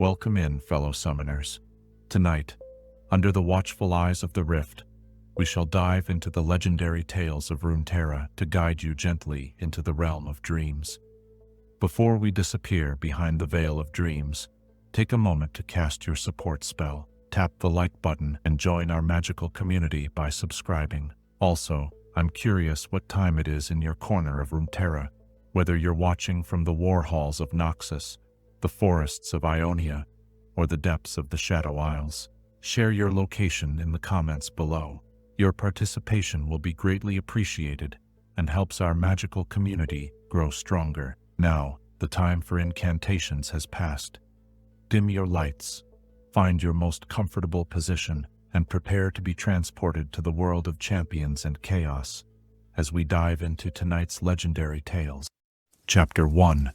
Welcome in, fellow summoners. Tonight, under the watchful eyes of the Rift, we shall dive into the legendary tales of Runeterra to guide you gently into the realm of dreams. Before we disappear behind the veil of dreams, take a moment to cast your support spell, tap the like button, and join our magical community by subscribing. Also, I'm curious what time it is in your corner of Runeterra, whether you're watching from the war halls of Noxus, the forests of Ionia, or the depths of the Shadow Isles. Share your location in the comments below. Your participation will be greatly appreciated and helps our magical community grow stronger. Now, the time for incantations has passed. Dim your lights, find your most comfortable position, and prepare to be transported to the world of champions and chaos as we dive into tonight's legendary tales. Chapter 1.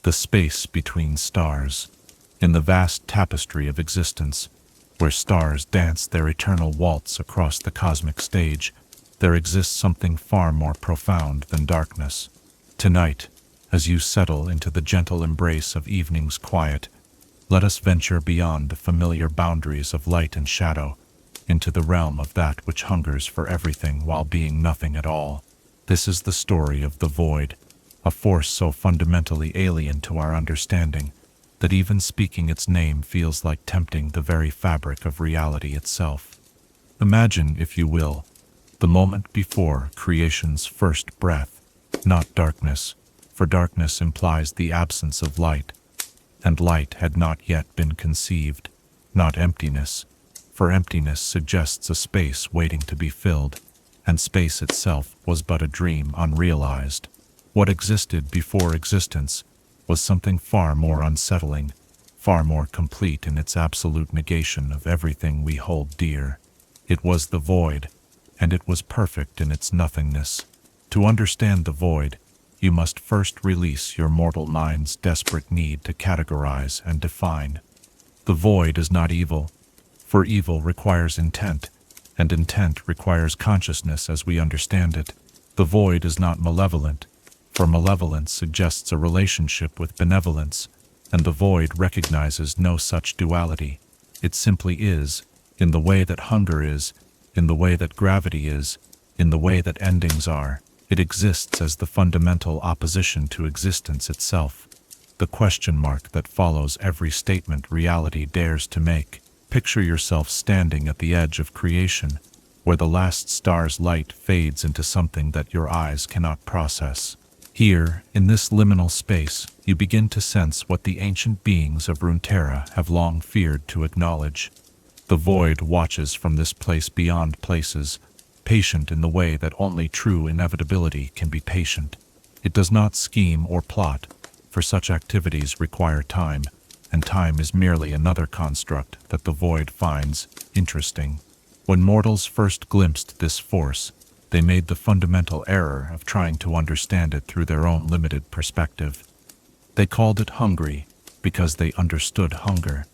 The Space Between Stars. In the vast tapestry of existence, where stars dance their eternal waltz across the cosmic stage, there exists something far more profound than darkness. Tonight, as you settle into the gentle embrace of evening's quiet, let us venture beyond the familiar boundaries of light and shadow, into the realm of that which hungers for everything while being nothing at all. This is the story of the Void, a force so fundamentally alien to our understanding that even speaking its name feels like tempting the very fabric of reality itself. Imagine, if you will, the moment before creation's first breath, not darkness, for darkness implies the absence of light, and light had not yet been conceived, not emptiness, for emptiness suggests a space waiting to be filled, and space itself was but a dream unrealized. What existed before existence was something far more unsettling, far more complete in its absolute negation of everything we hold dear. It was the Void, and it was perfect in its nothingness. To understand the Void, you must first release your mortal mind's desperate need to categorize and define. The Void is not evil, for evil requires intent, and intent requires consciousness as we understand it. The Void is not malevolent, for malevolence suggests a relationship with benevolence, and the Void recognizes no such duality. It simply is, in the way that hunger is, in the way that gravity is, in the way that endings are. It exists as the fundamental opposition to existence itself, the question mark that follows every statement reality dares to make. Picture yourself standing at the edge of creation, where the last star's light fades into something that your eyes cannot process. Here, in this liminal space, you begin to sense what the ancient beings of Runeterra have long feared to acknowledge. The Void watches from this place beyond places, patient in the way that only true inevitability can be patient. It does not scheme or plot, for such activities require time, and time is merely another construct that the Void finds interesting. When mortals first glimpsed this force, they made the fundamental error of trying to understand it through their own limited perspective. They called it hungry because they understood hunger.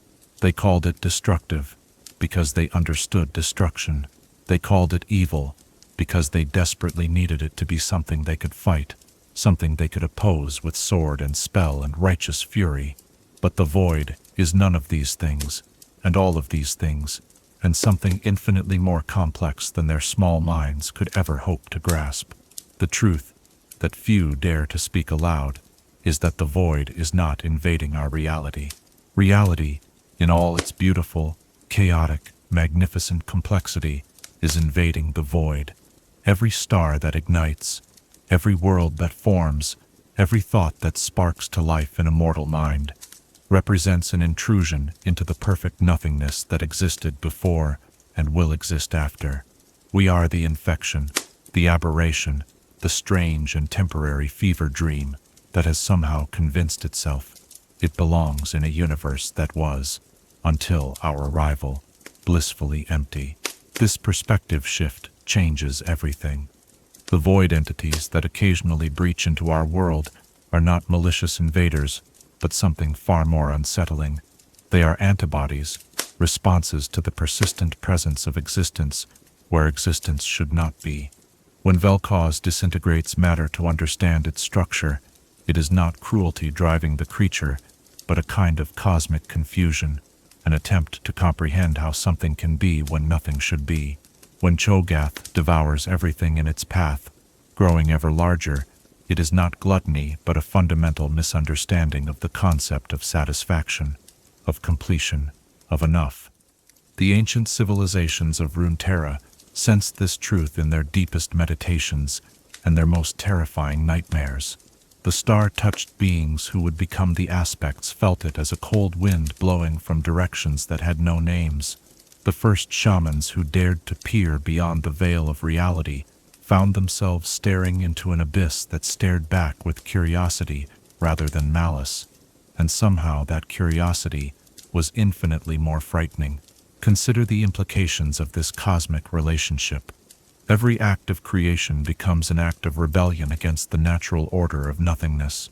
They called it destructive because they understood destruction. They called it evil because they desperately needed it to be something they could fight, something they could oppose with sword and spell and righteous fury. But the Void is none of these things, and all of these things, and something infinitely more complex than their small minds could ever hope to grasp. The truth, that few dare to speak aloud, is that the Void is not invading our reality. Reality, in all its beautiful, chaotic, magnificent complexity, is invading the Void. Every star that ignites, every world that forms, every thought that sparks to life in a mortal mind, represents an intrusion into the perfect nothingness that existed before and will exist after. We are the infection, the aberration, the strange and temporary fever dream that has somehow convinced itself it belongs in a universe that was, until our arrival, blissfully empty. This perspective shift changes everything. The Void entities that occasionally breach into our world are not malicious invaders, but something far more unsettling. They are antibodies, responses to the persistent presence of existence where existence should not be. When Vel'Koz disintegrates matter to understand its structure, it is not cruelty driving the creature, but a kind of cosmic confusion, an attempt to comprehend how something can be when nothing should be. When Cho'Gath devours everything in its path, growing ever larger, it is not gluttony but a fundamental misunderstanding of the concept of satisfaction, of completion, of enough. The ancient civilizations of Runeterra sensed this truth in their deepest meditations and their most terrifying nightmares. The star-touched beings who would become the aspects felt it as a cold wind blowing from directions that had no names. The first shamans who dared to peer beyond the veil of reality found themselves staring into an abyss that stared back with curiosity rather than malice, and somehow that curiosity was infinitely more frightening. Consider the implications of this cosmic relationship. Every act of creation becomes an act of rebellion against the natural order of nothingness.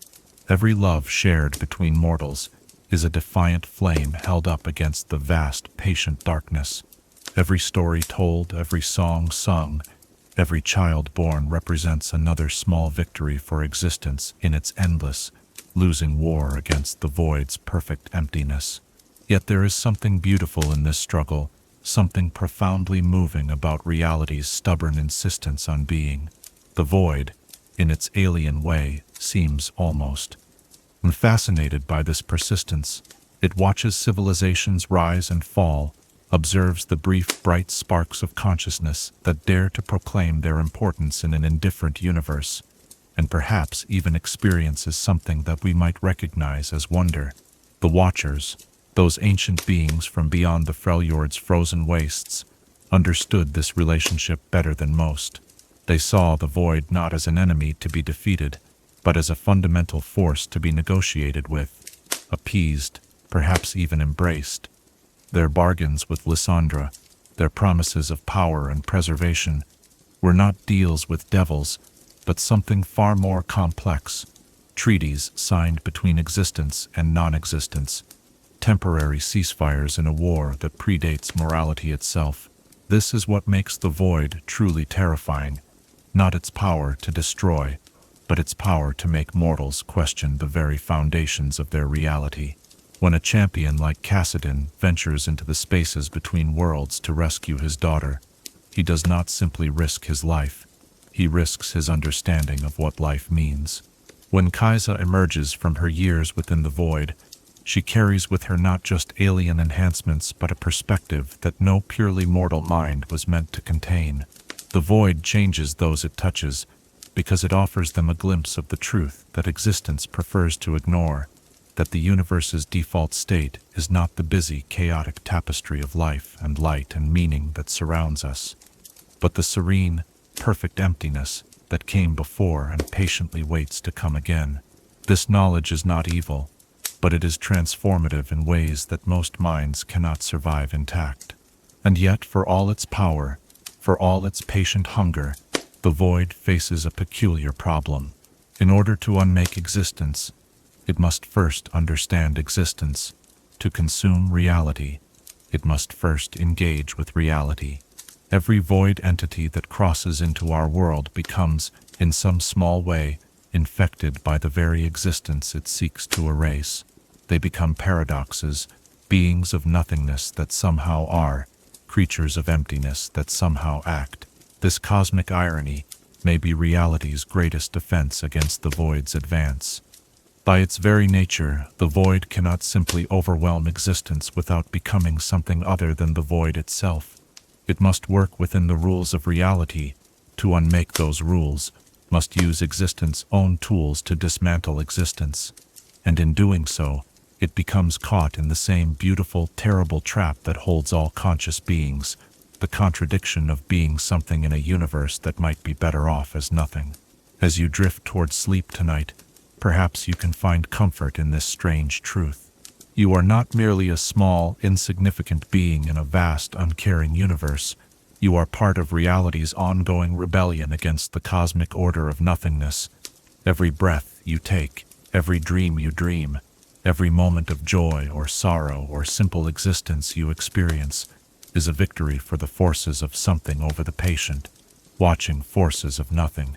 Every love shared between mortals is a defiant flame held up against the vast, patient darkness. Every story told, every song sung, every child born represents another small victory for existence in its endless, losing war against the void's perfect emptiness. Yet there is something beautiful in this struggle, something profoundly moving about reality's stubborn insistence on being. The void, in its alien way, seems almost. And fascinated by this persistence, it watches civilizations rise and fall, observes the brief, bright sparks of consciousness that dare to proclaim their importance in an indifferent universe, and perhaps even experiences something that we might recognize as wonder. The Watchers, those ancient beings from beyond the Freljord's frozen wastes, understood this relationship better than most. They saw the void not as an enemy to be defeated, but as a fundamental force to be negotiated with, appeased, perhaps even embraced. Their bargains with Lysandra, their promises of power and preservation, were not deals with devils, but something far more complex, treaties signed between existence and non-existence, temporary ceasefires in a war that predates morality itself. This is what makes the void truly terrifying, not its power to destroy, but its power to make mortals question the very foundations of their reality. When a champion like Kassadin ventures into the spaces between worlds to rescue his daughter, he does not simply risk his life, he risks his understanding of what life means. When Kaisa emerges from her years within the void, she carries with her not just alien enhancements but a perspective that no purely mortal mind was meant to contain. The void changes those it touches, because it offers them a glimpse of the truth that existence prefers to ignore, that the universe's default state is not the busy, chaotic tapestry of life and light and meaning that surrounds us, but the serene, perfect emptiness that came before and patiently waits to come again. This knowledge is not evil, but it is transformative in ways that most minds cannot survive intact. And yet, for all its power, for all its patient hunger, the void faces a peculiar problem. In order to unmake existence, it must first understand existence. To consume reality, it must first engage with reality. Every void entity that crosses into our world becomes, in some small way, infected by the very existence it seeks to erase. They become paradoxes, beings of nothingness that somehow are, creatures of emptiness that somehow act. This cosmic irony may be reality's greatest defense against the void's advance. By its very nature, the void cannot simply overwhelm existence without becoming something other than the void itself. It must work within the rules of reality. To unmake those rules, must use existence's own tools to dismantle existence. And in doing so, it becomes caught in the same beautiful, terrible trap that holds all conscious beings, the contradiction of being something in a universe that might be better off as nothing. As you drift towards sleep tonight, perhaps you can find comfort in this strange truth. You are not merely a small, insignificant being in a vast, uncaring universe. You are part of reality's ongoing rebellion against the cosmic order of nothingness. Every breath you take, every dream you dream, every moment of joy or sorrow or simple existence you experience is a victory for the forces of something over the patient, watching forces of nothing.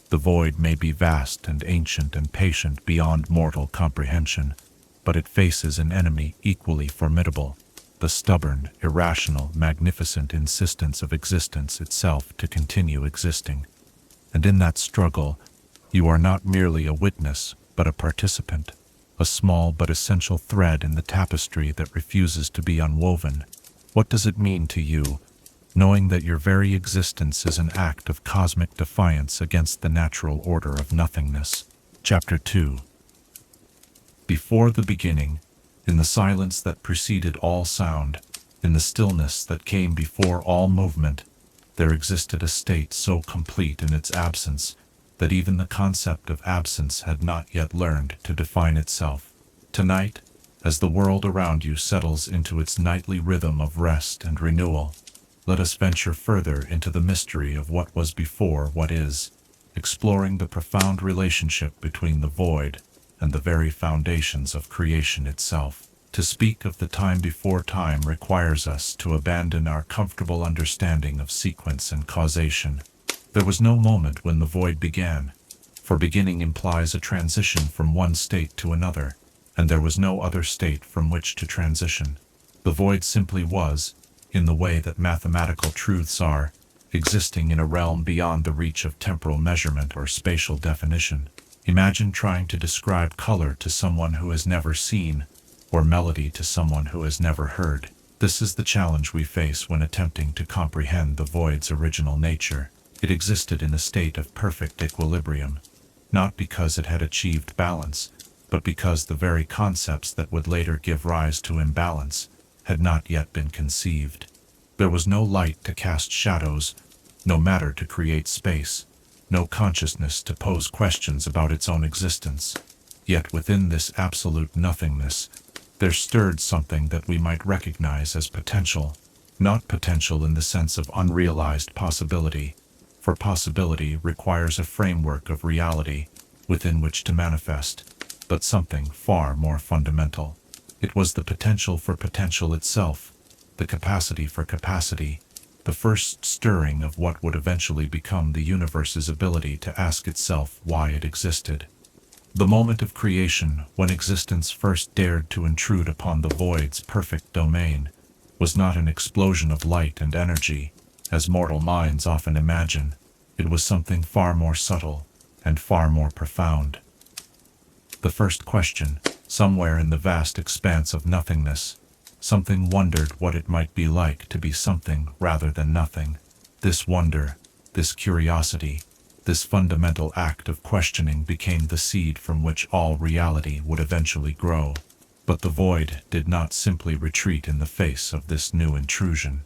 The void may be vast and ancient and patient beyond mortal comprehension, but it faces an enemy equally formidable, the stubborn, irrational, magnificent insistence of existence itself to continue existing. And in that struggle, you are not merely a witness, but a participant, a small but essential thread in the tapestry that refuses to be unwoven. What does it mean to you, knowing that your very existence is an act of cosmic defiance against the natural order of nothingness? Chapter 2. Before the beginning, in the silence that preceded all sound, in the stillness that came before all movement, there existed a state so complete in its absence that even the concept of absence had not yet learned to define itself. Tonight, as the world around you settles into its nightly rhythm of rest and renewal, let us venture further into the mystery of what was before what is, exploring the profound relationship between the void and the very foundations of creation itself. To speak of the time before time requires us to abandon our comfortable understanding of sequence and causation. There was no moment when the void began, for beginning implies a transition from one state to another, and there was no other state from which to transition. The void simply was, in the way that mathematical truths are, existing in a realm beyond the reach of temporal measurement or spatial definition. Imagine trying to describe color to someone who has never seen, or melody to someone who has never heard. This is the challenge we face when attempting to comprehend the void's original nature. It existed in a state of perfect equilibrium, not because it had achieved balance, but because the very concepts that would later give rise to imbalance had not yet been conceived. There was no light to cast shadows, no matter to create space, no consciousness to pose questions about its own existence. Yet within this absolute nothingness, there stirred something that we might recognize as potential, not potential in the sense of unrealized possibility, for possibility requires a framework of reality within which to manifest, but something far more fundamental. It was the potential for potential itself, the capacity for capacity, the first stirring of what would eventually become the universe's ability to ask itself why it existed. The moment of creation, when existence first dared to intrude upon the void's perfect domain, was not an explosion of light and energy, as mortal minds often imagine. It was something far more subtle and far more profound. The first question, somewhere in the vast expanse of nothingness, something wondered what it might be like to be something rather than nothing. This wonder, this curiosity, this fundamental act of questioning became the seed from which all reality would eventually grow. But the void did not simply retreat in the face of this new intrusion.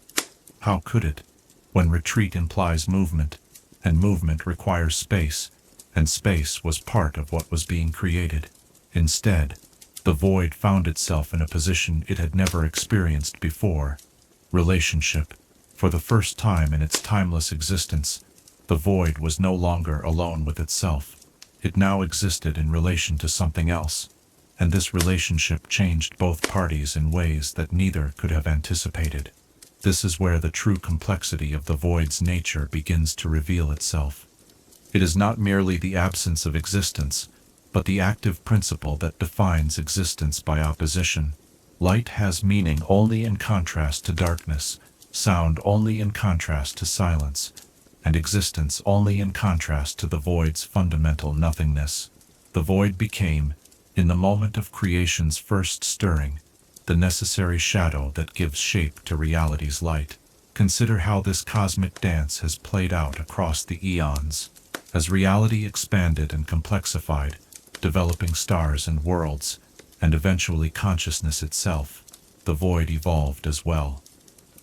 How could it, when retreat implies movement, and movement requires space, and space was part of what was being created? Instead, the void found itself in a position it had never experienced before: relationship. For the first time in its timeless existence, the void was no longer alone with itself. It now existed in relation to something else, and this relationship changed both parties in ways that neither could have anticipated. This is where the true complexity of the void's nature begins to reveal itself. It is not merely the absence of existence, but the active principle that defines existence by opposition. Light has meaning only in contrast to darkness, sound only in contrast to silence, and existence only in contrast to the void's fundamental nothingness. The void became, in the moment of creation's first stirring, the necessary shadow that gives shape to reality's light. Consider how this cosmic dance has played out across the eons. As reality expanded and complexified, developing stars and worlds, and eventually consciousness itself, the void evolved as well.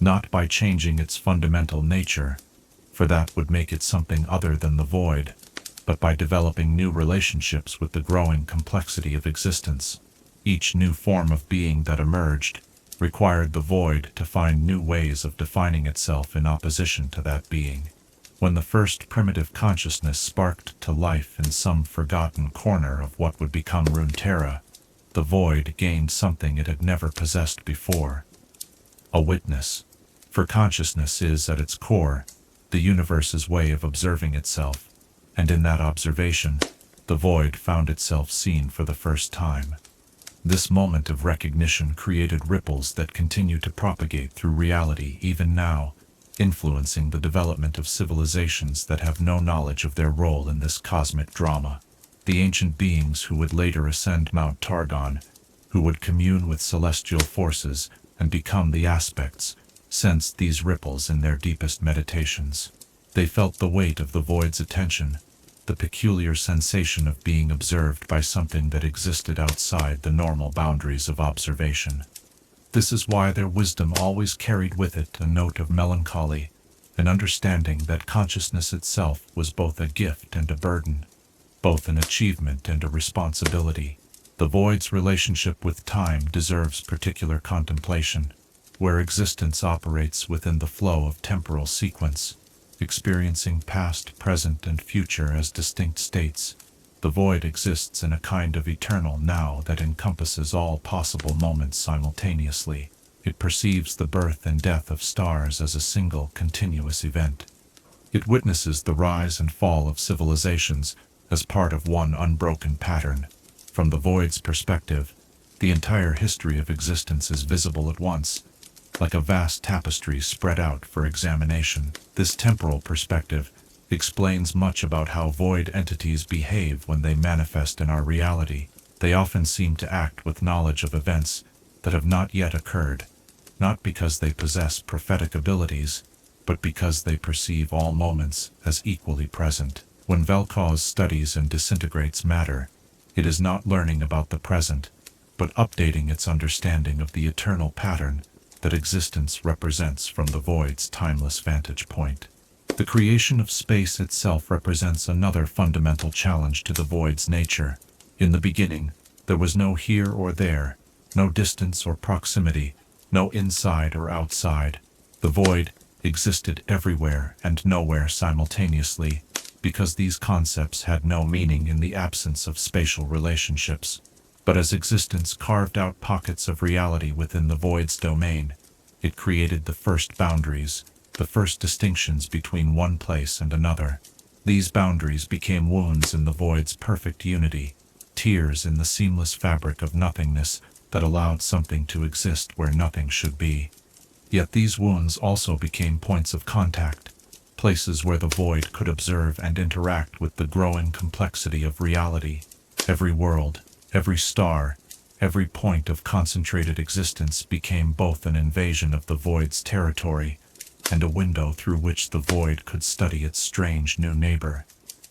Not by changing its fundamental nature, for that would make it something other than the void, but by developing new relationships with the growing complexity of existence. Each new form of being that emerged required the void to find new ways of defining itself in opposition to that being. When the first primitive consciousness sparked to life in some forgotten corner of what would become Runeterra, the void gained something it had never possessed before: a witness. For consciousness is, at its core, the universe's way of observing itself, and in that observation, the void found itself seen for the first time. This moment of recognition created ripples that continue to propagate through reality even now, influencing the development of civilizations that have no knowledge of their role in this cosmic drama. The ancient beings who would later ascend Mount Targon, who would commune with celestial forces and become the aspects, sensed these ripples in their deepest meditations. They felt the weight of the void's attention, the peculiar sensation of being observed by something that existed outside the normal boundaries of observation. This is why their wisdom always carried with it a note of melancholy, an understanding that consciousness itself was both a gift and a burden, both an achievement and a responsibility. The void's relationship with time deserves particular contemplation, where existence operates within the flow of temporal sequence, experiencing past, present, and future as distinct states. The void exists in a kind of eternal now that encompasses all possible moments simultaneously. It perceives the birth and death of stars as a single, continuous event. It witnesses the rise and fall of civilizations as part of one unbroken pattern. From the void's perspective, the entire history of existence is visible at once, like a vast tapestry spread out for examination. This temporal perspective explains much about how void entities behave when they manifest in our reality. They often seem to act with knowledge of events that have not yet occurred, not because they possess prophetic abilities, but because they perceive all moments as equally present. When Vel'Koz studies and disintegrates matter, it is not learning about the present, but updating its understanding of the eternal pattern that existence represents from the void's timeless vantage point. The creation of space itself represents another fundamental challenge to the void's nature. In the beginning, there was no here or there, no distance or proximity, no inside or outside. The void existed everywhere and nowhere simultaneously, because these concepts had no meaning in the absence of spatial relationships. But as existence carved out pockets of reality within the void's domain, it created the first boundaries, the first distinctions between one place and another. These boundaries became wounds in the void's perfect unity, tears in the seamless fabric of nothingness that allowed something to exist where nothing should be. Yet these wounds also became points of contact, places where the void could observe and interact with the growing complexity of reality. Every world, every star, every point of concentrated existence became both an invasion of the void's territory and a window through which the void could study its strange new neighbor.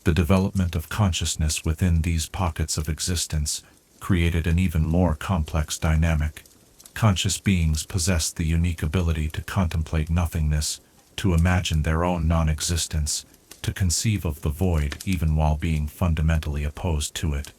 The development of consciousness within these pockets of existence created an even more complex dynamic. Conscious beings possessed the unique ability to contemplate nothingness, to imagine their own non-existence, to conceive of the void even while being fundamentally opposed to it.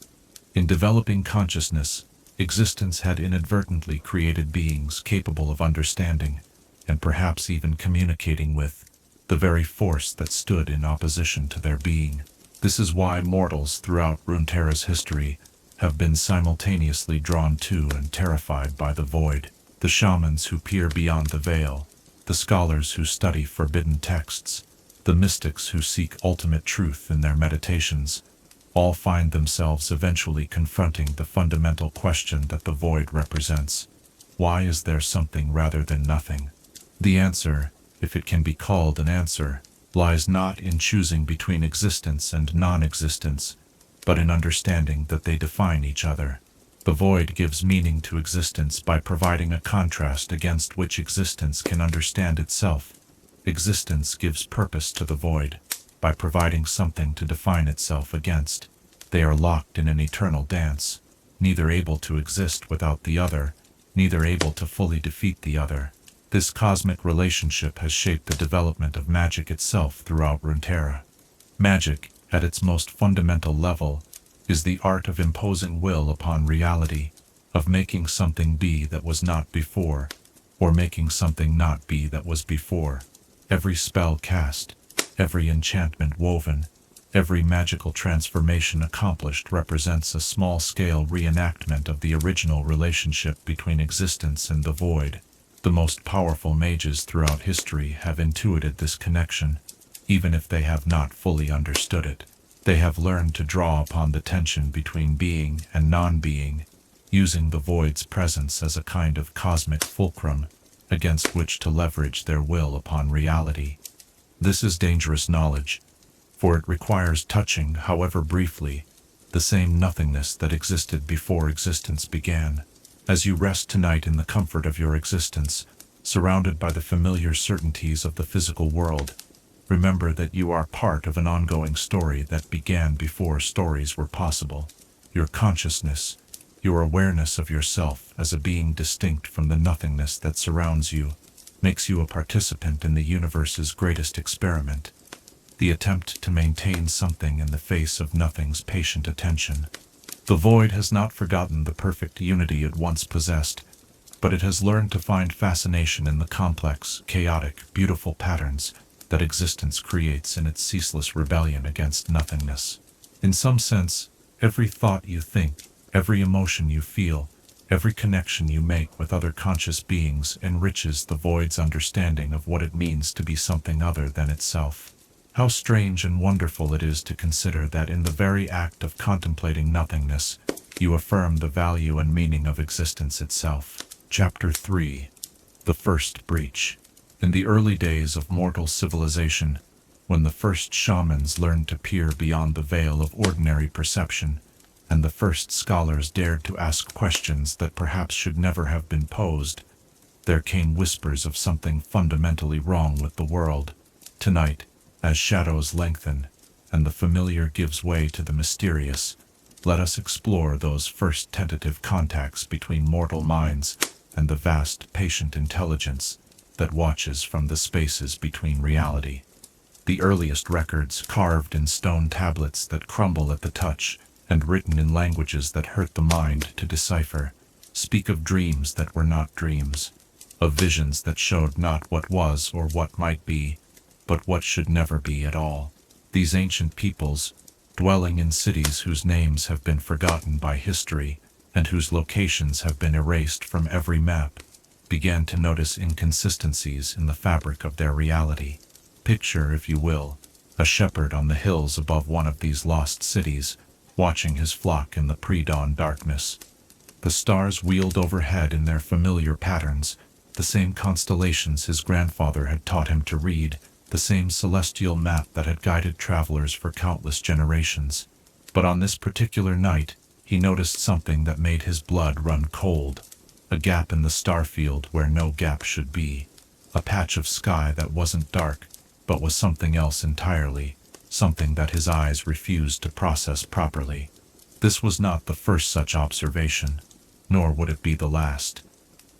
In developing consciousness, existence had inadvertently created beings capable of understanding, and perhaps even communicating with, the very force that stood in opposition to their being. This is why mortals throughout Runeterra's history have been simultaneously drawn to and terrified by the void. The shamans who peer beyond the veil, the scholars who study forbidden texts, the mystics who seek ultimate truth in their meditations, all find themselves eventually confronting the fundamental question that the void represents. Why is there something rather than nothing? The answer, if it can be called an answer, lies not in choosing between existence and non-existence, but in understanding that they define each other. The void gives meaning to existence by providing a contrast against which existence can understand itself. Existence gives purpose to the void by providing something to define itself against. They are locked in an eternal dance, neither able to exist without the other, neither able to fully defeat the other. This cosmic relationship has shaped the development of magic itself throughout Runeterra. Magic, at its most fundamental level, is the art of imposing will upon reality, of making something be that was not before, or making something not be that was before. Every spell cast, every enchantment woven, every magical transformation accomplished represents a small-scale reenactment of the original relationship between existence and the void. The most powerful mages throughout history have intuited this connection, even if they have not fully understood it. They have learned to draw upon the tension between being and non-being, using the void's presence as a kind of cosmic fulcrum against which to leverage their will upon reality. This is dangerous knowledge, for it requires touching, however briefly, the same nothingness that existed before existence began. As you rest tonight in the comfort of your existence, surrounded by the familiar certainties of the physical world, remember that you are part of an ongoing story that began before stories were possible. Your consciousness, your awareness of yourself as a being distinct from the nothingness that surrounds you, makes you a participant in the universe's greatest experiment, the attempt to maintain something in the face of nothing's patient attention. The void has not forgotten the perfect unity it once possessed, but it has learned to find fascination in the complex, chaotic, beautiful patterns that existence creates in its ceaseless rebellion against nothingness. In some sense, every thought you think, every emotion you feel, every connection you make with other conscious beings enriches the void's understanding of what it means to be something other than itself. How strange and wonderful it is to consider that in the very act of contemplating nothingness, you affirm the value and meaning of existence itself. Chapter 3. The First Breach. In the early days of mortal civilization, when the first shamans learned to peer beyond the veil of ordinary perception, and the first scholars dared to ask questions that perhaps should never have been posed, there came whispers of something fundamentally wrong with the world. Tonight, as shadows lengthen, and the familiar gives way to the mysterious, let us explore those first tentative contacts between mortal minds and the vast, patient intelligence that watches from the spaces between reality. The earliest records, carved in stone tablets that crumble at the touch, and written in languages that hurt the mind to decipher, speak of dreams that were not dreams, of visions that showed not what was or what might be, but what should never be at all. These ancient peoples, dwelling in cities whose names have been forgotten by history and whose locations have been erased from every map, began to notice inconsistencies in the fabric of their reality. Picture, if you will, a shepherd on the hills above one of these lost cities, watching his flock in the pre-dawn darkness. The stars wheeled overhead in their familiar patterns, the same constellations his grandfather had taught him to read, the same celestial map that had guided travelers for countless generations. But on this particular night, he noticed something that made his blood run cold. A gap in the starfield where no gap should be. A patch of sky that wasn't dark, but was something else entirely, something that his eyes refused to process properly. This was not the first such observation, nor would it be the last.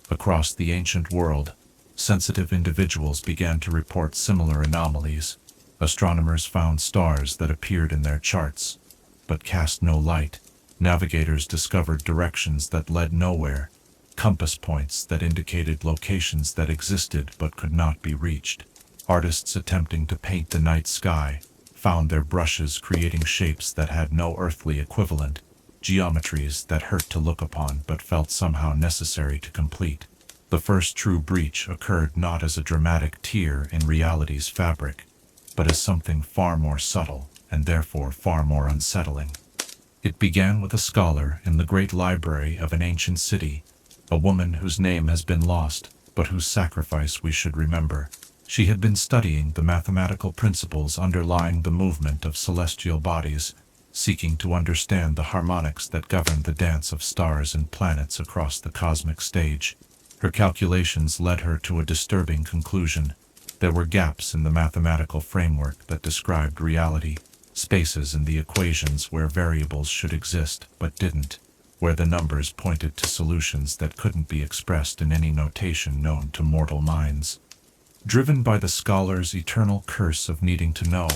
Across the ancient world, sensitive individuals began to report similar anomalies. Astronomers found stars that appeared in their charts, but cast no light. Navigators discovered directions that led nowhere, compass points that indicated locations that existed but could not be reached. Artists attempting to paint the night sky found their brushes creating shapes that had no earthly equivalent, geometries that hurt to look upon but felt somehow necessary to complete. The first true breach occurred not as a dramatic tear in reality's fabric, but as something far more subtle and therefore far more unsettling. It began with a scholar in the great library of an ancient city, a woman whose name has been lost, but whose sacrifice we should remember. She had been studying the mathematical principles underlying the movement of celestial bodies, seeking to understand the harmonics that govern the dance of stars and planets across the cosmic stage. Her calculations led her to a disturbing conclusion. There were gaps in the mathematical framework that described reality, spaces in the equations where variables should exist but didn't, where the numbers pointed to solutions that couldn't be expressed in any notation known to mortal minds. Driven by the scholar's eternal curse of needing to know,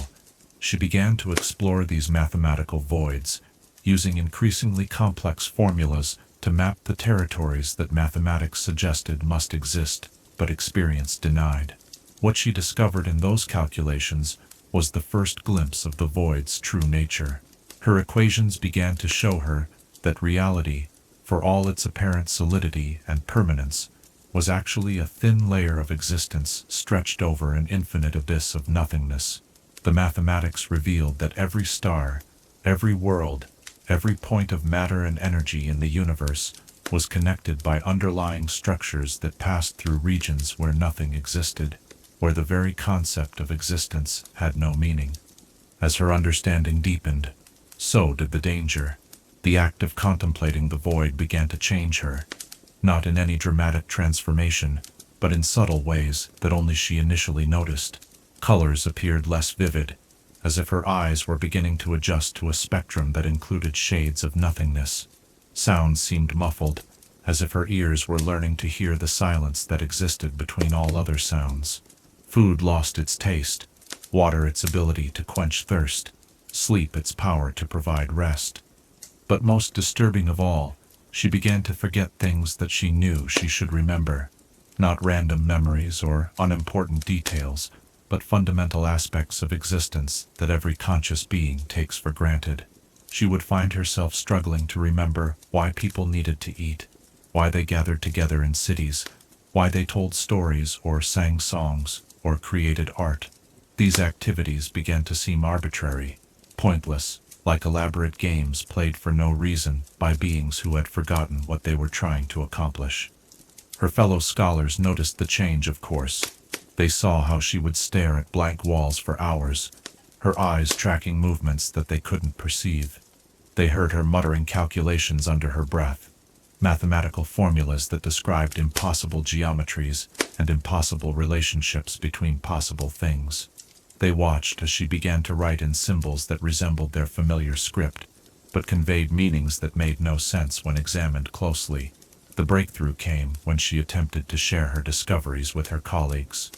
she began to explore these mathematical voids, using increasingly complex formulas to map the territories that mathematics suggested must exist, but experience denied. What she discovered in those calculations was the first glimpse of the void's true nature. Her equations began to show her that reality, for all its apparent solidity and permanence, was actually a thin layer of existence stretched over an infinite abyss of nothingness. The mathematics revealed that every star, every world, every point of matter and energy in the universe was connected by underlying structures that passed through regions where nothing existed, where the very concept of existence had no meaning. As her understanding deepened, so did the danger. The act of contemplating the void began to change her, not in any dramatic transformation, but in subtle ways that only she initially noticed. Colors appeared less vivid, as if her eyes were beginning to adjust to a spectrum that included shades of nothingness. Sounds seemed muffled, as if her ears were learning to hear the silence that existed between all other sounds. Food lost its taste, water its ability to quench thirst, sleep its power to provide rest. But most disturbing of all, she began to forget things that she knew she should remember. Not random memories or unimportant details, but fundamental aspects of existence that every conscious being takes for granted. She would find herself struggling to remember why people needed to eat, why they gathered together in cities, why they told stories or sang songs or created art. These activities began to seem arbitrary, pointless, like elaborate games played for no reason by beings who had forgotten what they were trying to accomplish. Her fellow scholars noticed the change, of course. They saw how she would stare at blank walls for hours, her eyes tracking movements that they couldn't perceive. They heard her muttering calculations under her breath, mathematical formulas that described impossible geometries and impossible relationships between possible things. They watched as she began to write in symbols that resembled their familiar script, but conveyed meanings that made no sense when examined closely. The breakthrough came when she attempted to share her discoveries with her colleagues.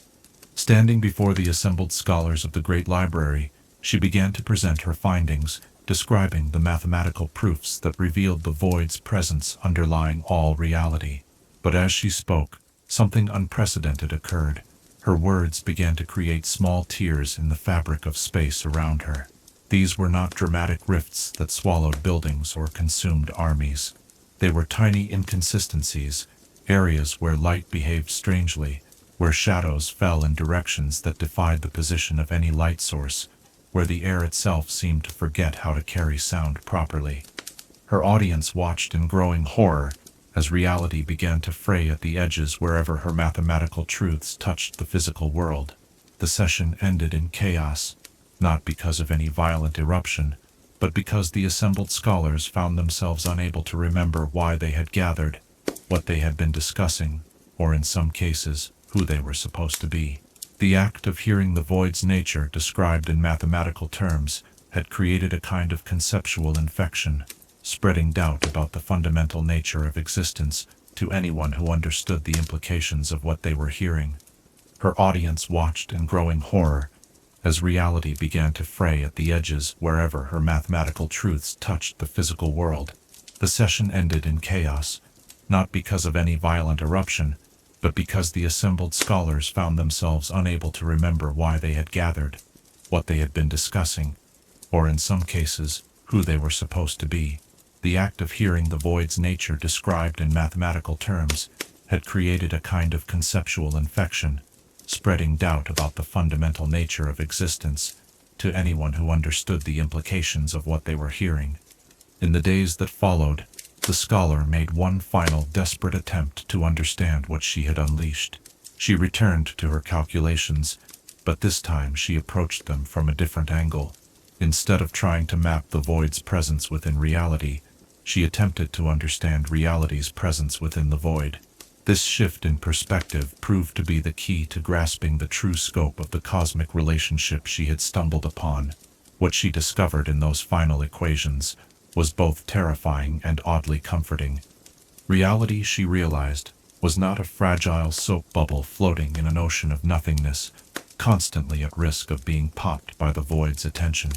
Standing before the assembled scholars of the great library, she began to present her findings, describing the mathematical proofs that revealed the void's presence underlying all reality. But as she spoke, something unprecedented occurred. Her words began to create small tears in the fabric of space around her. These were not dramatic rifts that swallowed buildings or consumed armies. They were tiny inconsistencies, areas where light behaved strangely, where shadows fell in directions that defied the position of any light source, where the air itself seemed to forget how to carry sound properly. Her audience watched in growing horror as reality began to fray at the edges wherever her mathematical truths touched the physical world. The session ended in chaos, not because of any violent eruption, but because the assembled scholars found themselves unable to remember why they had gathered, what they had been discussing, or in some cases, who they were supposed to be. The act of hearing the void's nature described in mathematical terms had created a kind of conceptual infection, spreading doubt about the fundamental nature of existence to anyone who understood the implications of what they were hearing. Her audience watched in growing horror as reality began to fray at the edges wherever her mathematical truths touched the physical world. The session ended in chaos, not because of any violent eruption, but because the assembled scholars found themselves unable to remember why they had gathered, what they had been discussing, or in some cases, who they were supposed to be. The act of hearing the void's nature described in mathematical terms had created a kind of conceptual infection, spreading doubt about the fundamental nature of existence to anyone who understood the implications of what they were hearing. In the days that followed, the scholar made one final desperate attempt to understand what she had unleashed. She returned to her calculations, but this time she approached them from a different angle. Instead of trying to map the void's presence within reality, she attempted to understand reality's presence within the void. This shift in perspective proved to be the key to grasping the true scope of the cosmic relationship she had stumbled upon. What she discovered in those final equations was both terrifying and oddly comforting. Reality, she realized, was not a fragile soap bubble floating in an ocean of nothingness, constantly at risk of being popped by the void's attention.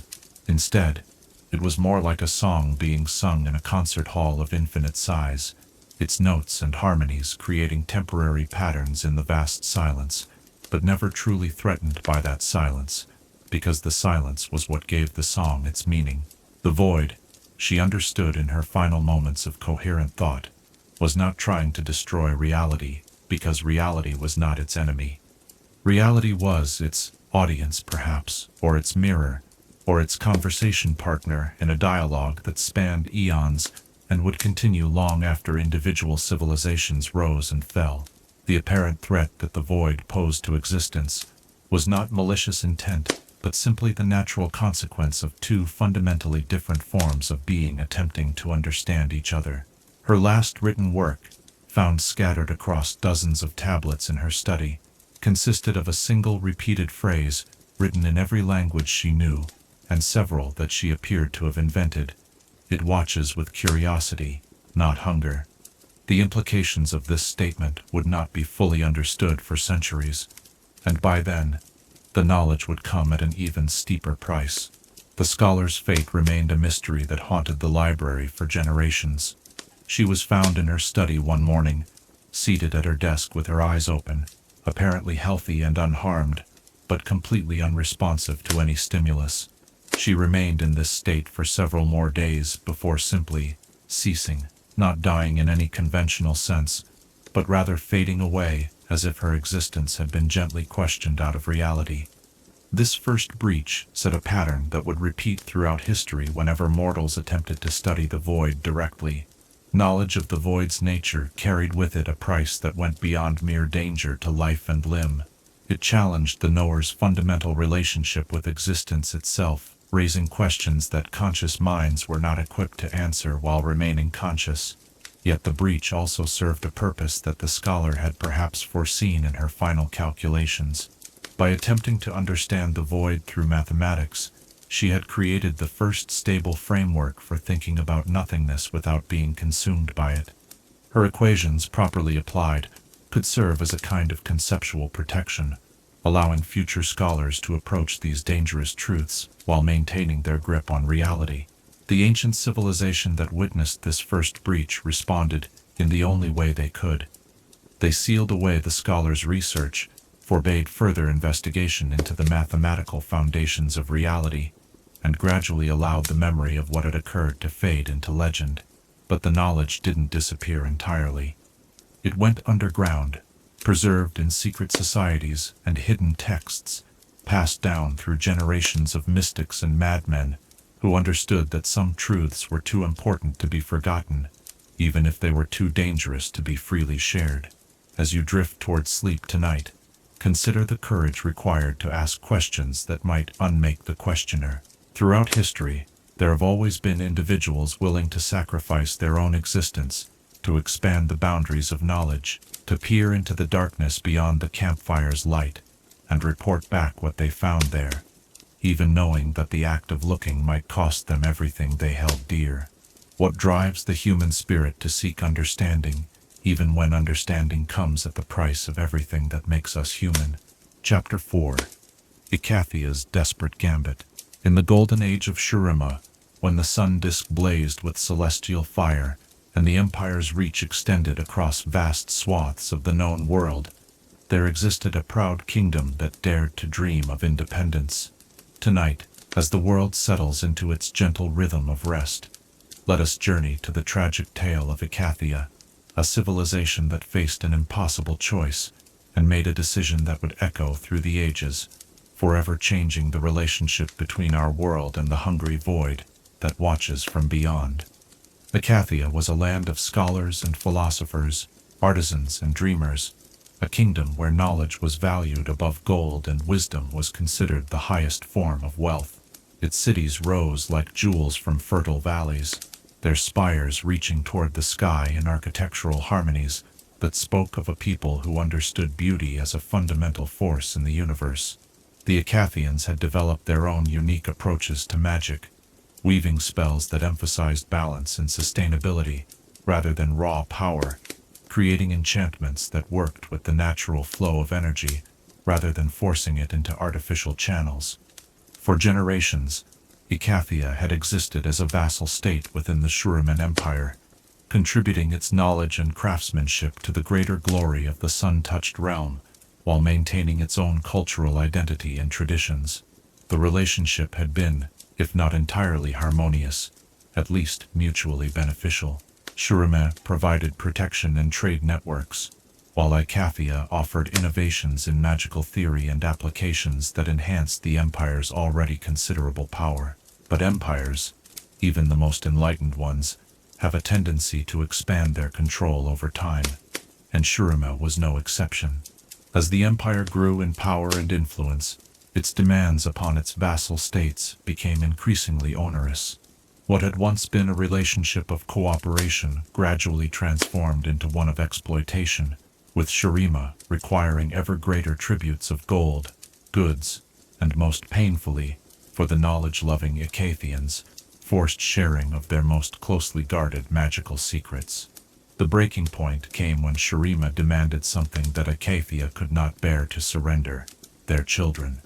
Instead, it was more like a song being sung in a concert hall of infinite size, its notes and harmonies creating temporary patterns in the vast silence, but never truly threatened by that silence, because the silence was what gave the song its meaning. The void, she understood in her final moments of coherent thought, was not trying to destroy reality, because reality was not its enemy. Reality was its audience, perhaps, or its mirror, or its conversation partner in a dialogue that spanned eons and would continue long after individual civilizations rose and fell. The apparent threat that the void posed to existence was not malicious intent, but simply the natural consequence of two fundamentally different forms of being attempting to understand each other. Her last written work, found scattered across dozens of tablets in her study, consisted of a single repeated phrase written in every language she knew, and several that she appeared to have invented. It watches with curiosity, not hunger. The implications of this statement would not be fully understood for centuries, and by then, the knowledge would come at an even steeper price. The scholar's fate remained a mystery that haunted the library for generations. She was found in her study one morning, seated at her desk with her eyes open, apparently healthy and unharmed, but completely unresponsive to any stimulus. She remained in this state for several more days before simply ceasing, not dying in any conventional sense, but rather fading away as if her existence had been gently questioned out of reality. This first breach set a pattern that would repeat throughout history whenever mortals attempted to study the void directly. Knowledge of the void's nature carried with it a price that went beyond mere danger to life and limb. It challenged the knower's fundamental relationship with existence itself, raising questions that conscious minds were not equipped to answer while remaining conscious. Yet the breach also served a purpose that the scholar had perhaps foreseen in her final calculations. By attempting to understand the void through mathematics, she had created the first stable framework for thinking about nothingness without being consumed by it. Her equations, properly applied, could serve as a kind of conceptual protection, allowing future scholars to approach these dangerous truths while maintaining their grip on reality. The ancient civilization that witnessed this first breach responded in the only way they could. They sealed away the scholar's research, forbade further investigation into the mathematical foundations of reality, and gradually allowed the memory of what had occurred to fade into legend. But the knowledge didn't disappear entirely. It went underground, preserved in secret societies and hidden texts, passed down through generations of mystics and madmen who understood that some truths were too important to be forgotten, even if they were too dangerous to be freely shared. As you drift towards sleep tonight, consider the courage required to ask questions that might unmake the questioner. Throughout history, there have always been individuals willing to sacrifice their own existence to expand the boundaries of knowledge, to peer into the darkness beyond the campfire's light, and report back what they found there, even knowing that the act of looking might cost them everything they held dear. What drives the human spirit to seek understanding, even when understanding comes at the price of everything that makes us human? Chapter 4. Icathia's Desperate Gambit. In the golden age of Shurima, when the sun disk blazed with celestial fire, and the Empire's reach extended across vast swaths of the known world, there existed a proud kingdom that dared to dream of independence. Tonight, as the world settles into its gentle rhythm of rest, let us journey to the tragic tale of Icathia, a civilization that faced an impossible choice and made a decision that would echo through the ages, forever changing the relationship between our world and the hungry void that watches from beyond. Icathia was a land of scholars and philosophers, artisans and dreamers, a kingdom where knowledge was valued above gold and wisdom was considered the highest form of wealth. Its cities rose like jewels from fertile valleys, their spires reaching toward the sky in architectural harmonies that spoke of a people who understood beauty as a fundamental force in the universe. The Icathians had developed their own unique approaches to magic, weaving spells that emphasized balance and sustainability rather than raw power, creating enchantments that worked with the natural flow of energy rather than forcing it into artificial channels. For generations, Icathia had existed as a vassal state within the Shuriman Empire, contributing its knowledge and craftsmanship to the greater glory of the sun-touched realm, while maintaining its own cultural identity and traditions. The relationship had been, if not entirely harmonious, at least mutually beneficial. Shurima provided protection and trade networks, while Icathia offered innovations in magical theory and applications that enhanced the empire's already considerable power. But empires, even the most enlightened ones, have a tendency to expand their control over time, and Shurima was no exception. As the empire grew in power and influence, its demands upon its vassal states became increasingly onerous. What had once been a relationship of cooperation gradually transformed into one of exploitation, with Shurima requiring ever greater tributes of gold, goods, and most painfully, for the knowledge-loving Icathians, forced sharing of their most closely guarded magical secrets. The breaking point came when Shurima demanded something that Icathia could not bear to surrender: their children.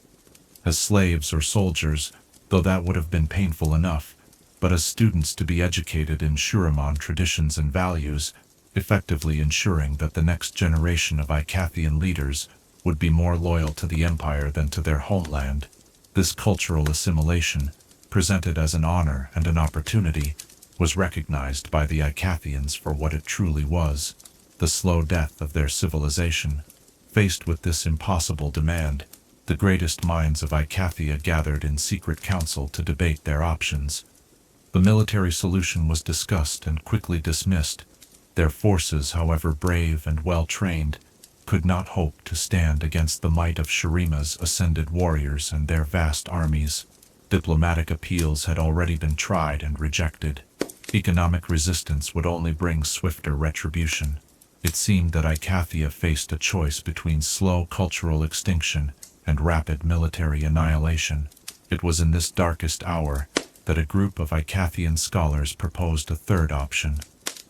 As slaves or soldiers, though that would have been painful enough, but as students to be educated in Shuriman traditions and values, effectively ensuring that the next generation of Icathian leaders would be more loyal to the empire than to their homeland. This cultural assimilation, presented as an honor and an opportunity, was recognized by the Icathians for what it truly was: the slow death of their civilization. Faced with this impossible demand, the greatest minds of Icathia gathered in secret council to debate their options. The military solution was discussed and quickly dismissed. Their forces, however brave and well-trained, could not hope to stand against the might of Shurima's ascended warriors and their vast armies. Diplomatic appeals had already been tried and rejected. Economic resistance would only bring swifter retribution. It seemed that Icathia faced a choice between slow cultural extinction and rapid military annihilation. It was in this darkest hour that a group of Icathian scholars proposed a third option,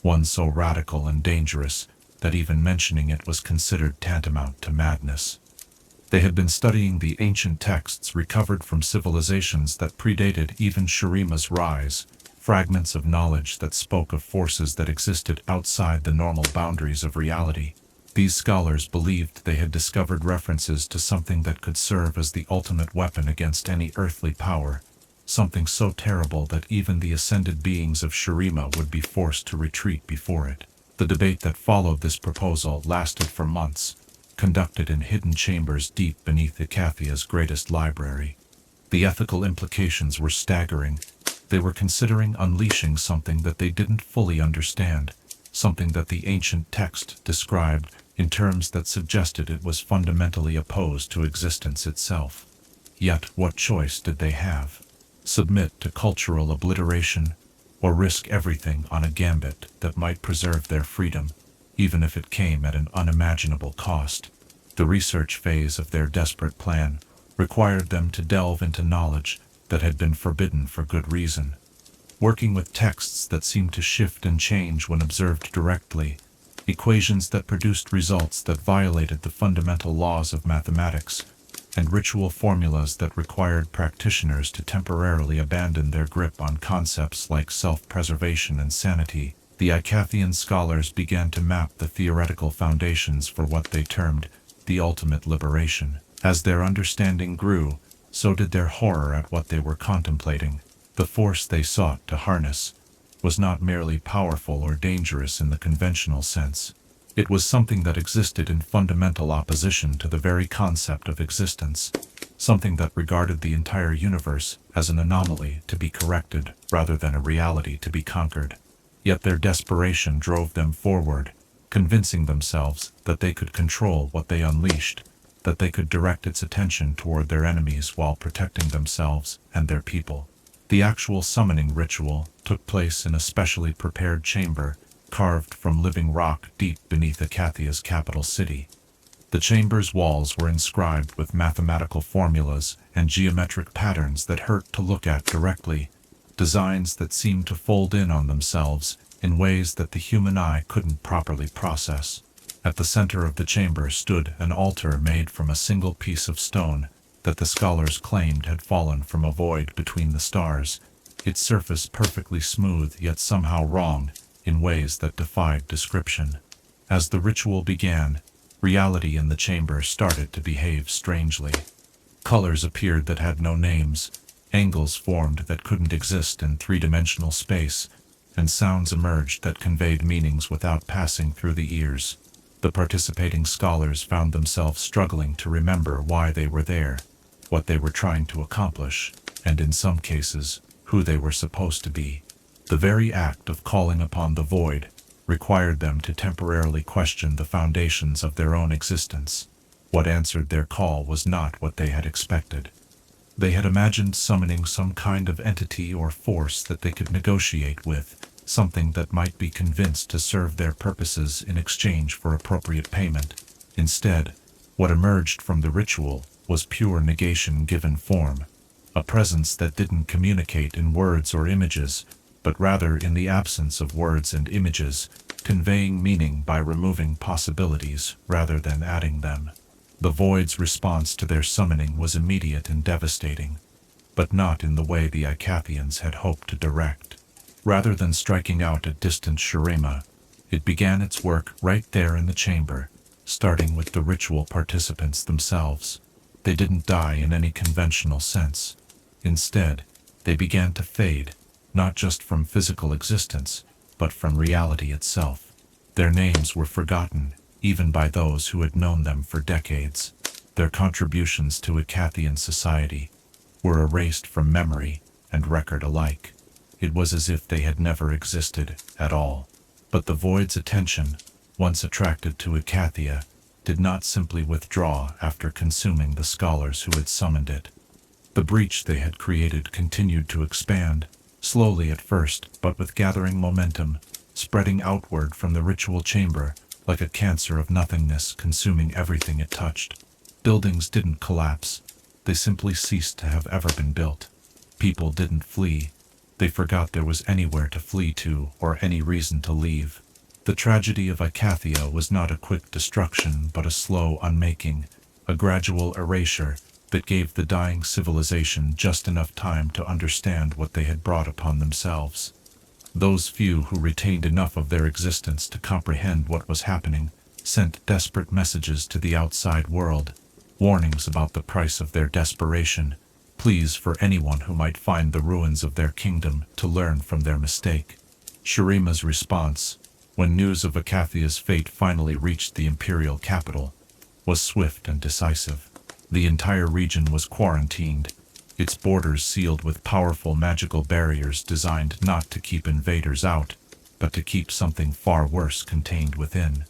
one so radical and dangerous that even mentioning it was considered tantamount to madness. They had been studying the ancient texts recovered from civilizations that predated even Shurima's rise, fragments of knowledge that spoke of forces that existed outside the normal boundaries of reality. These scholars believed they had discovered references to something that could serve as the ultimate weapon against any earthly power, something so terrible that even the ascended beings of Shurima would be forced to retreat before it. The debate that followed this proposal lasted for months, conducted in hidden chambers deep beneath Icathia's greatest library. The ethical implications were staggering. They were considering unleashing something that they didn't fully understand, something that the ancient text described in terms that suggested it was fundamentally opposed to existence itself. Yet what choice did they have? Submit to cultural obliteration, or risk everything on a gambit that might preserve their freedom, even if it came at an unimaginable cost? The research phase of their desperate plan required them to delve into knowledge that had been forbidden for good reason. Working with texts that seemed to shift and change when observed directly, equations that produced results that violated the fundamental laws of mathematics, and ritual formulas that required practitioners to temporarily abandon their grip on concepts like self-preservation and sanity, the Icathian scholars began to map the theoretical foundations for what they termed the ultimate liberation. As their understanding grew, so did their horror at what they were contemplating. The force they sought to harness was not merely powerful or dangerous in the conventional sense. It was something that existed in fundamental opposition to the very concept of existence, something that regarded the entire universe as an anomaly to be corrected rather than a reality to be conquered. Yet their desperation drove them forward, convincing themselves that they could control what they unleashed, that they could direct its attention toward their enemies while protecting themselves and their people. The actual summoning ritual took place in a specially prepared chamber, carved from living rock deep beneath Icathia's capital city. The chamber's walls were inscribed with mathematical formulas and geometric patterns that hurt to look at directly, designs that seemed to fold in on themselves in ways that the human eye couldn't properly process. At the center of the chamber stood an altar made from a single piece of stone that the scholars claimed had fallen from a void between the stars, its surface perfectly smooth yet somehow wrong in ways that defied description. As the ritual began, reality in the chamber started to behave strangely. Colors appeared that had no names, angles formed that couldn't exist in three-dimensional space, and sounds emerged that conveyed meanings without passing through the ears. The participating scholars found themselves struggling to remember why they were there, what they were trying to accomplish, and in some cases, who they were supposed to be. The very act of calling upon the void required them to temporarily question the foundations of their own existence. What answered their call was not what they had expected. They had imagined summoning some kind of entity or force that they could negotiate with, something that might be convinced to serve their purposes in exchange for appropriate payment. Instead, what emerged from the ritual was pure negation given form, a presence that didn't communicate in words or images, but rather in the absence of words and images, conveying meaning by removing possibilities rather than adding them. The void's response to their summoning was immediate and devastating, but not in the way the Icathians had hoped to direct. Rather than striking out at distant Shurima, it began its work right there in the chamber, starting with the ritual participants themselves. They didn't die in any conventional sense. Instead, they began to fade, not just from physical existence, but from reality itself. Their names were forgotten, even by those who had known them for decades. Their contributions to Icathian society were erased from memory and record alike. It was as if they had never existed at all. But the void's attention, once attracted to Icathia, did not simply withdraw after consuming the scholars who had summoned it. The breach they had created continued to expand, slowly at first, but with gathering momentum, spreading outward from the ritual chamber like a cancer of nothingness consuming everything it touched. Buildings didn't collapse. They simply ceased to have ever been built. People didn't flee. They forgot there was anywhere to flee to or any reason to leave. The tragedy of Icathia was not a quick destruction but a slow unmaking, a gradual erasure that gave the dying civilization just enough time to understand what they had brought upon themselves. Those few who retained enough of their existence to comprehend what was happening sent desperate messages to the outside world, warnings about the price of their desperation, pleas for anyone who might find the ruins of their kingdom to learn from their mistake. Shurima's response, when news of Icathia's fate finally reached the imperial capital, was swift and decisive. The entire region was quarantined, its borders sealed with powerful magical barriers designed not to keep invaders out, but to keep something far worse contained within.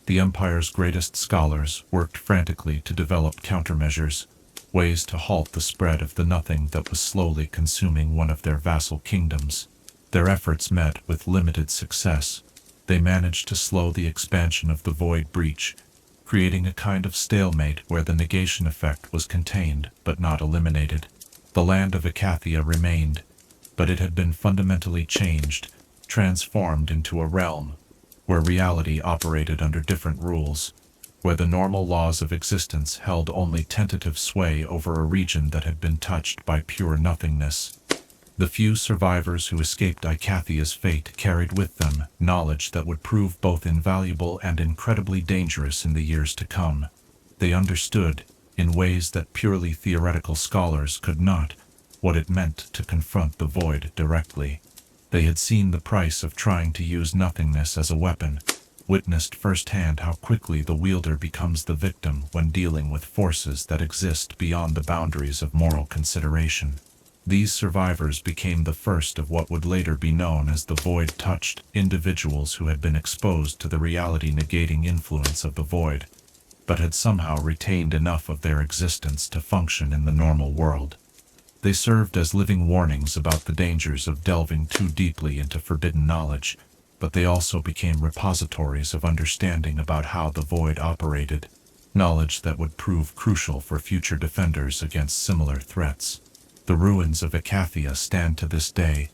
The Empire's greatest scholars worked frantically to develop countermeasures, ways to halt the spread of the nothing that was slowly consuming one of their vassal kingdoms. Their efforts met with limited success. They managed to slow the expansion of the void breach, creating a kind of stalemate where the negation effect was contained but not eliminated. The land of Icathia remained, but it had been fundamentally changed, transformed into a realm where reality operated under different rules, where the normal laws of existence held only tentative sway over a region that had been touched by pure nothingness. The few survivors who escaped Icathia's fate carried with them knowledge that would prove both invaluable and incredibly dangerous in the years to come. They understood, in ways that purely theoretical scholars could not, what it meant to confront the void directly. They had seen the price of trying to use nothingness as a weapon, witnessed firsthand how quickly the wielder becomes the victim when dealing with forces that exist beyond the boundaries of moral consideration. These survivors became the first of what would later be known as the void-touched individuals who had been exposed to the reality-negating influence of the void, but had somehow retained enough of their existence to function in the normal world. They served as living warnings about the dangers of delving too deeply into forbidden knowledge, but they also became repositories of understanding about how the void operated, knowledge that would prove crucial for future defenders against similar threats. The ruins of Icathia stand to this day,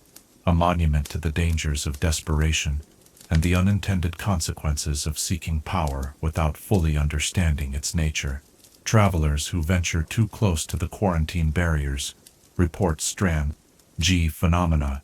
a monument to the dangers of desperation and the unintended consequences of seeking power without fully understanding its nature. Travelers who venture too close to the quarantine barriers report strange phenomena,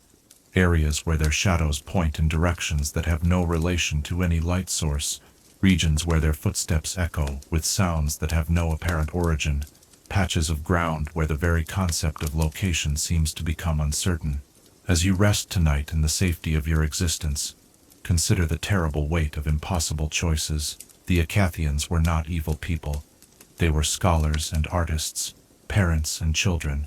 areas where their shadows point in directions that have no relation to any light source, regions where their footsteps echo with sounds that have no apparent origin, patches of ground where the very concept of location seems to become uncertain. As you rest tonight in the safety of your existence, consider the terrible weight of impossible choices. The Icathians were not evil people. They were scholars and artists, parents and children,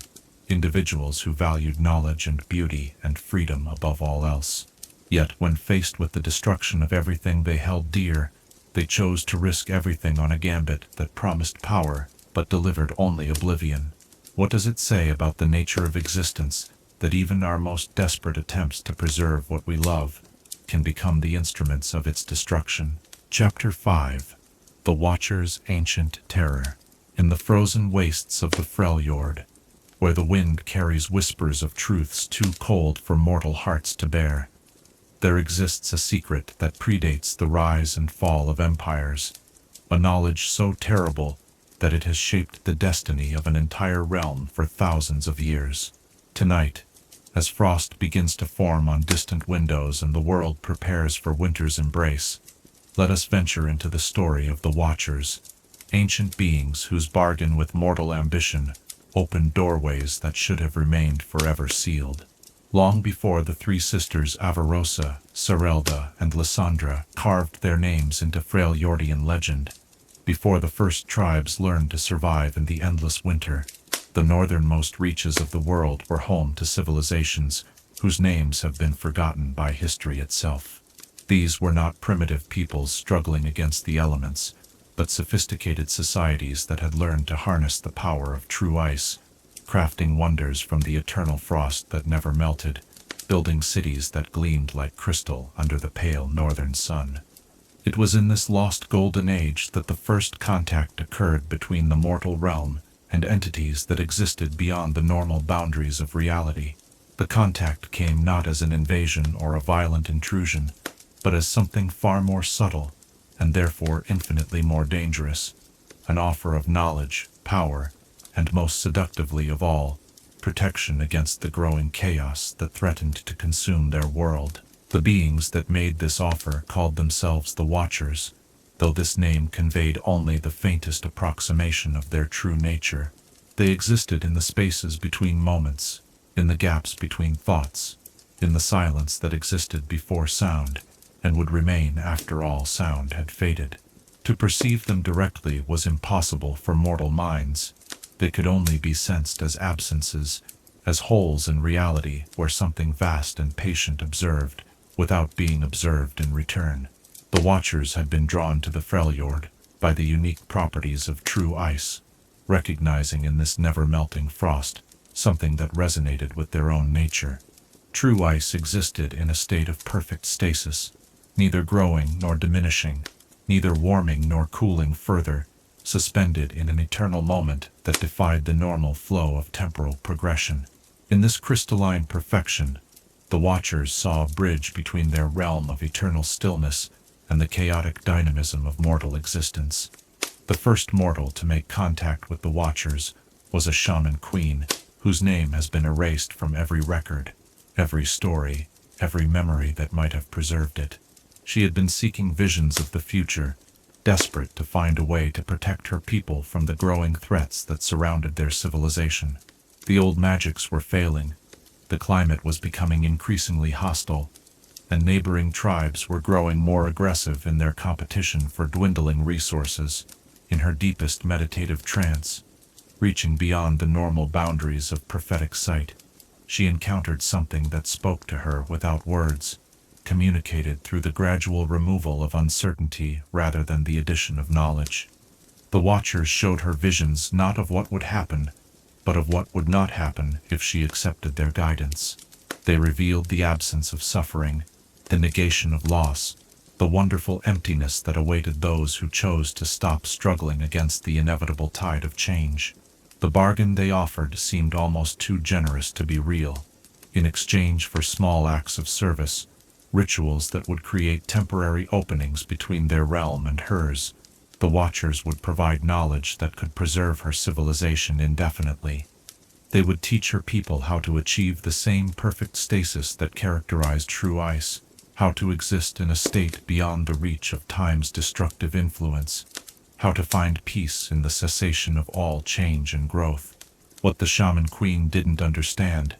individuals who valued knowledge and beauty and freedom above all else. Yet when faced with the destruction of everything they held dear, they chose to risk everything on a gambit that promised power but delivered only oblivion. What does it say about the nature of existence that even our most desperate attempts to preserve what we love can become the instruments of its destruction? Chapter 5. The Watcher's Ancient Terror. In the frozen wastes of the Freljord, where the wind carries whispers of truths too cold for mortal hearts to bear, there exists a secret that predates the rise and fall of empires, a knowledge so terrible that it has shaped the destiny of an entire realm for thousands of years. Tonight, as frost begins to form on distant windows and the world prepares for winter's embrace, let us venture into the story of the Watchers, ancient beings whose bargain with mortal ambition opened doorways that should have remained forever sealed. Long before the three sisters Avarosa, Sarelda, and Lysandra carved their names into Freljordian legend, before the first tribes learned to survive in the endless winter, the northernmost reaches of the world were home to civilizations whose names have been forgotten by history itself. These were not primitive peoples struggling against the elements, but sophisticated societies that had learned to harness the power of true ice, crafting wonders from the eternal frost that never melted, building cities that gleamed like crystal under the pale northern sun. It was in this lost golden age that the first contact occurred between the mortal realm and entities that existed beyond the normal boundaries of reality. The contact came not as an invasion or a violent intrusion, but as something far more subtle, and therefore infinitely more dangerous, an offer of knowledge, power, and most seductively of all, protection against the growing chaos that threatened to consume their world. The beings that made this offer called themselves the Watchers, though this name conveyed only the faintest approximation of their true nature. They existed in the spaces between moments, in the gaps between thoughts, in the silence that existed before sound, and would remain after all sound had faded. To perceive them directly was impossible for mortal minds. They could only be sensed as absences, as holes in reality where something vast and patient observed, without being observed in return. The Watchers had been drawn to the Freljord by the unique properties of true ice, recognizing in this never-melting frost something that resonated with their own nature. True ice existed in a state of perfect stasis, neither growing nor diminishing, neither warming nor cooling further, suspended in an eternal moment that defied the normal flow of temporal progression. In this crystalline perfection, the Watchers saw a bridge between their realm of eternal stillness and the chaotic dynamism of mortal existence. The first mortal to make contact with the Watchers was a shaman queen, whose name has been erased from every record, every story, every memory that might have preserved it. She had been seeking visions of the future, desperate to find a way to protect her people from the growing threats that surrounded their civilization. The old magics were failing, the climate was becoming increasingly hostile, and neighboring tribes were growing more aggressive in their competition for dwindling resources. In her deepest meditative trance, reaching beyond the normal boundaries of prophetic sight, she encountered something that spoke to her without words, communicated through the gradual removal of uncertainty rather than the addition of knowledge. The Watchers showed her visions not of what would happen, but of what would not happen if she accepted their guidance. They revealed the absence of suffering, the negation of loss, the wonderful emptiness that awaited those who chose to stop struggling against the inevitable tide of change. The bargain they offered seemed almost too generous to be real. In exchange for small acts of service, rituals that would create temporary openings between their realm and hers, the Watchers would provide knowledge that could preserve her civilization indefinitely. They would teach her people how to achieve the same perfect stasis that characterized true ice, how to exist in a state beyond the reach of time's destructive influence, how to find peace in the cessation of all change and growth. What the shaman queen couldn't understand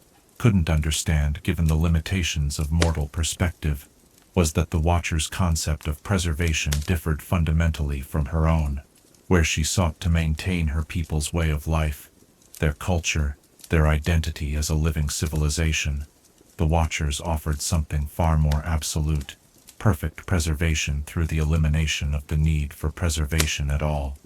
given the limitations of mortal perspective, was that the Watcher's concept of preservation differed fundamentally from her own. Where she sought to maintain her people's way of life, their culture, their identity as a living civilization. The Watchers offered something far more absolute, perfect preservation through the elimination of the need for preservation at all.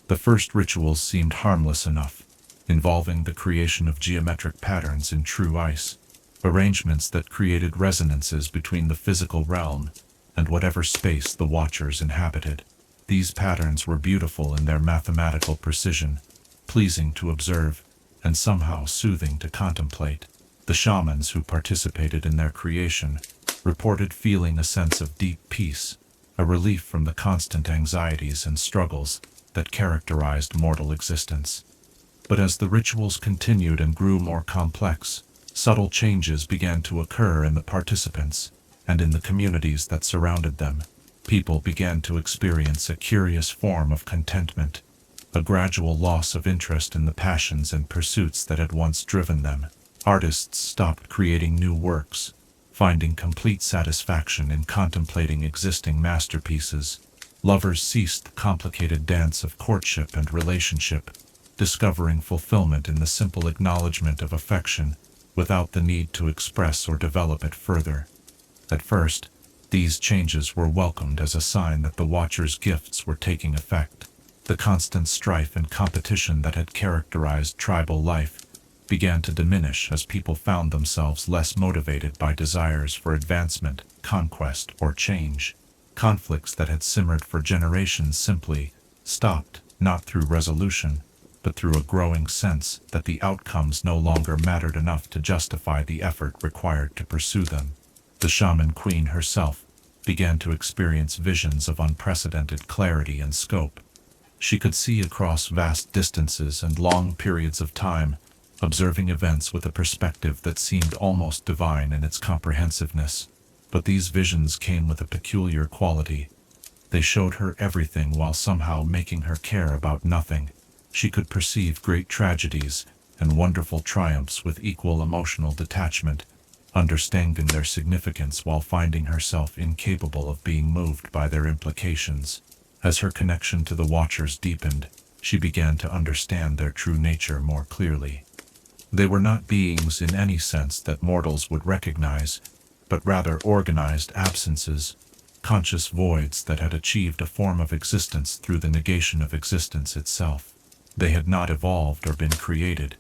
The first rituals seemed harmless enough, involving the creation of geometric patterns in true ice, arrangements that created resonances between the physical realm and whatever space the Watchers inhabited. These patterns were beautiful in their mathematical precision, pleasing to observe, and somehow soothing to contemplate. The shamans who participated in their creation reported feeling a sense of deep peace, a relief from the constant anxieties and struggles that characterized mortal existence. But as the rituals continued and grew more complex, subtle changes began to occur in the participants and in the communities that surrounded them. People began to experience a curious form of contentment, a gradual loss of interest in the passions and pursuits that had once driven them. Artists stopped creating new works, finding complete satisfaction in contemplating existing masterpieces. Lovers ceased the complicated dance of courtship and relationship, discovering fulfillment in the simple acknowledgement of affection without the need to express or develop it further. At first, these changes were welcomed as a sign that the Watchers' gifts were taking effect. The constant strife and competition that had characterized tribal life began to diminish as people found themselves less motivated by desires for advancement, conquest, or change. Conflicts that had simmered for generations simply stopped, not through resolution, but through a growing sense that the outcomes no longer mattered enough to justify the effort required to pursue them. The Shaman Queen herself began to experience visions of unprecedented clarity and scope. She could see across vast distances and long periods of time, observing events with a perspective that seemed almost divine in its comprehensiveness. But these visions came with a peculiar quality. They showed her everything while somehow making her care about nothing. She could perceive great tragedies and wonderful triumphs with equal emotional detachment, understanding their significance while finding herself incapable of being moved by their implications. As her connection to the Watchers deepened, she began to understand their true nature more clearly. They were not beings in any sense that mortals would recognize, but rather organized absences, conscious voids that had achieved a form of existence through the negation of existence itself. They had not evolved or been created.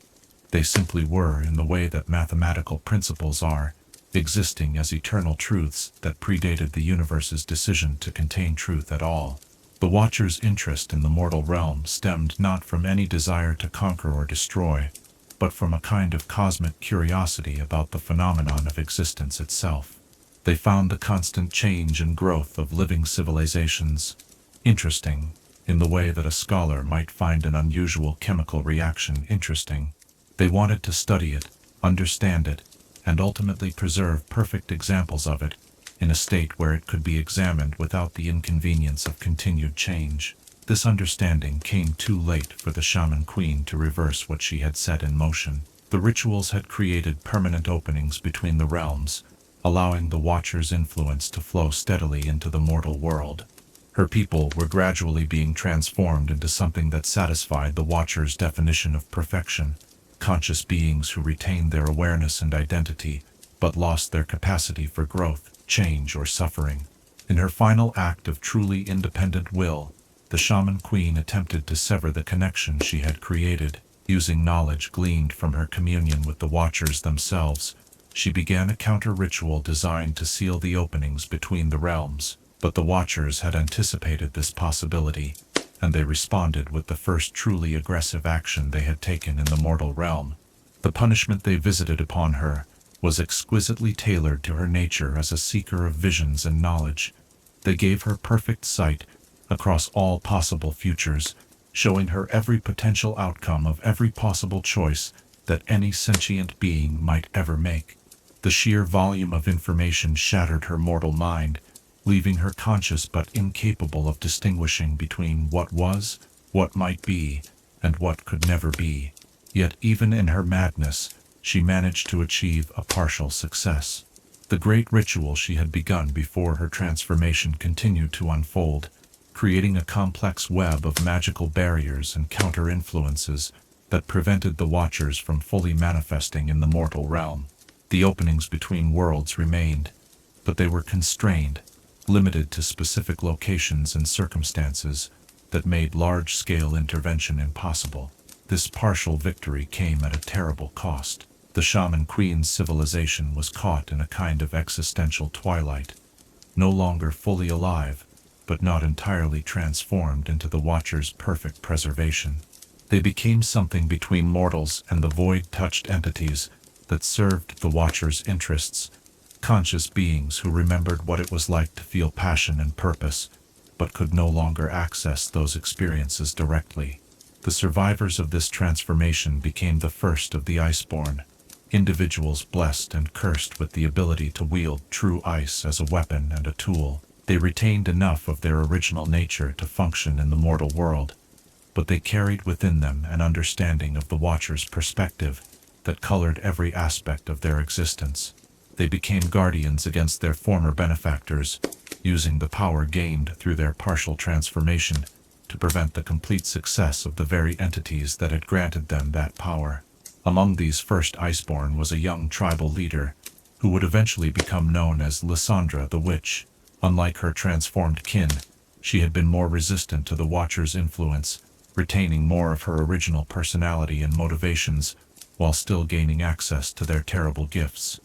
They simply were in the way that mathematical principles are, existing as eternal truths that predated the universe's decision to contain truth at all. The Watchers' interest in the mortal realm stemmed not from any desire to conquer or destroy, but from a kind of cosmic curiosity about the phenomenon of existence itself. They found the constant change and growth of living civilizations interesting, in the way that a scholar might find an unusual chemical reaction interesting. They wanted to study it, understand it, and ultimately preserve perfect examples of it, in a state where it could be examined without the inconvenience of continued change. This understanding came too late for the Shaman Queen to reverse what she had set in motion. The rituals had created permanent openings between the realms, allowing the Watchers' influence to flow steadily into the mortal world. Her people were gradually being transformed into something that satisfied the Watchers' definition of perfection, conscious beings who retained their awareness and identity, but lost their capacity for growth, change, or suffering. In her final act of truly independent will, the Shaman Queen attempted to sever the connection she had created. Using knowledge gleaned from her communion with the Watchers themselves, she began a counter-ritual designed to seal the openings between the realms. But the Watchers had anticipated this possibility, and they responded with the first truly aggressive action they had taken in the mortal realm. The punishment they visited upon her was exquisitely tailored to her nature as a seeker of visions and knowledge. They gave her perfect sight across all possible futures, showing her every potential outcome of every possible choice that any sentient being might ever make. The sheer volume of information shattered her mortal mind, leaving her conscious but incapable of distinguishing between what was, what might be, and what could never be. Yet even in her madness, she managed to achieve a partial success. The great ritual she had begun before her transformation continued to unfold, creating a complex web of magical barriers and counter-influences that prevented the Watchers from fully manifesting in the mortal realm. The openings between worlds remained, but they were constrained, limited to specific locations and circumstances that made large-scale intervention impossible. This partial victory came at a terrible cost. The Shaman Queen's civilization was caught in a kind of existential twilight, no longer fully alive, but not entirely transformed into the Watcher's perfect preservation. They became something between mortals and the void-touched entities that served the Watcher's interests, conscious beings who remembered what it was like to feel passion and purpose, but could no longer access those experiences directly. The survivors of this transformation became the first of the Iceborn, individuals blessed and cursed with the ability to wield true ice as a weapon and a tool. They retained enough of their original nature to function in the mortal world, but they carried within them an understanding of the Watcher's perspective that colored every aspect of their existence. They became guardians against their former benefactors, using the power gained through their partial transformation to prevent the complete success of the very entities that had granted them that power. Among these first Iceborn was a young tribal leader, who would eventually become known as Lysandra the Witch. Unlike her transformed kin, she had been more resistant to the Watcher's influence, retaining more of her original personality and motivations, while still gaining access to their terrible gifts.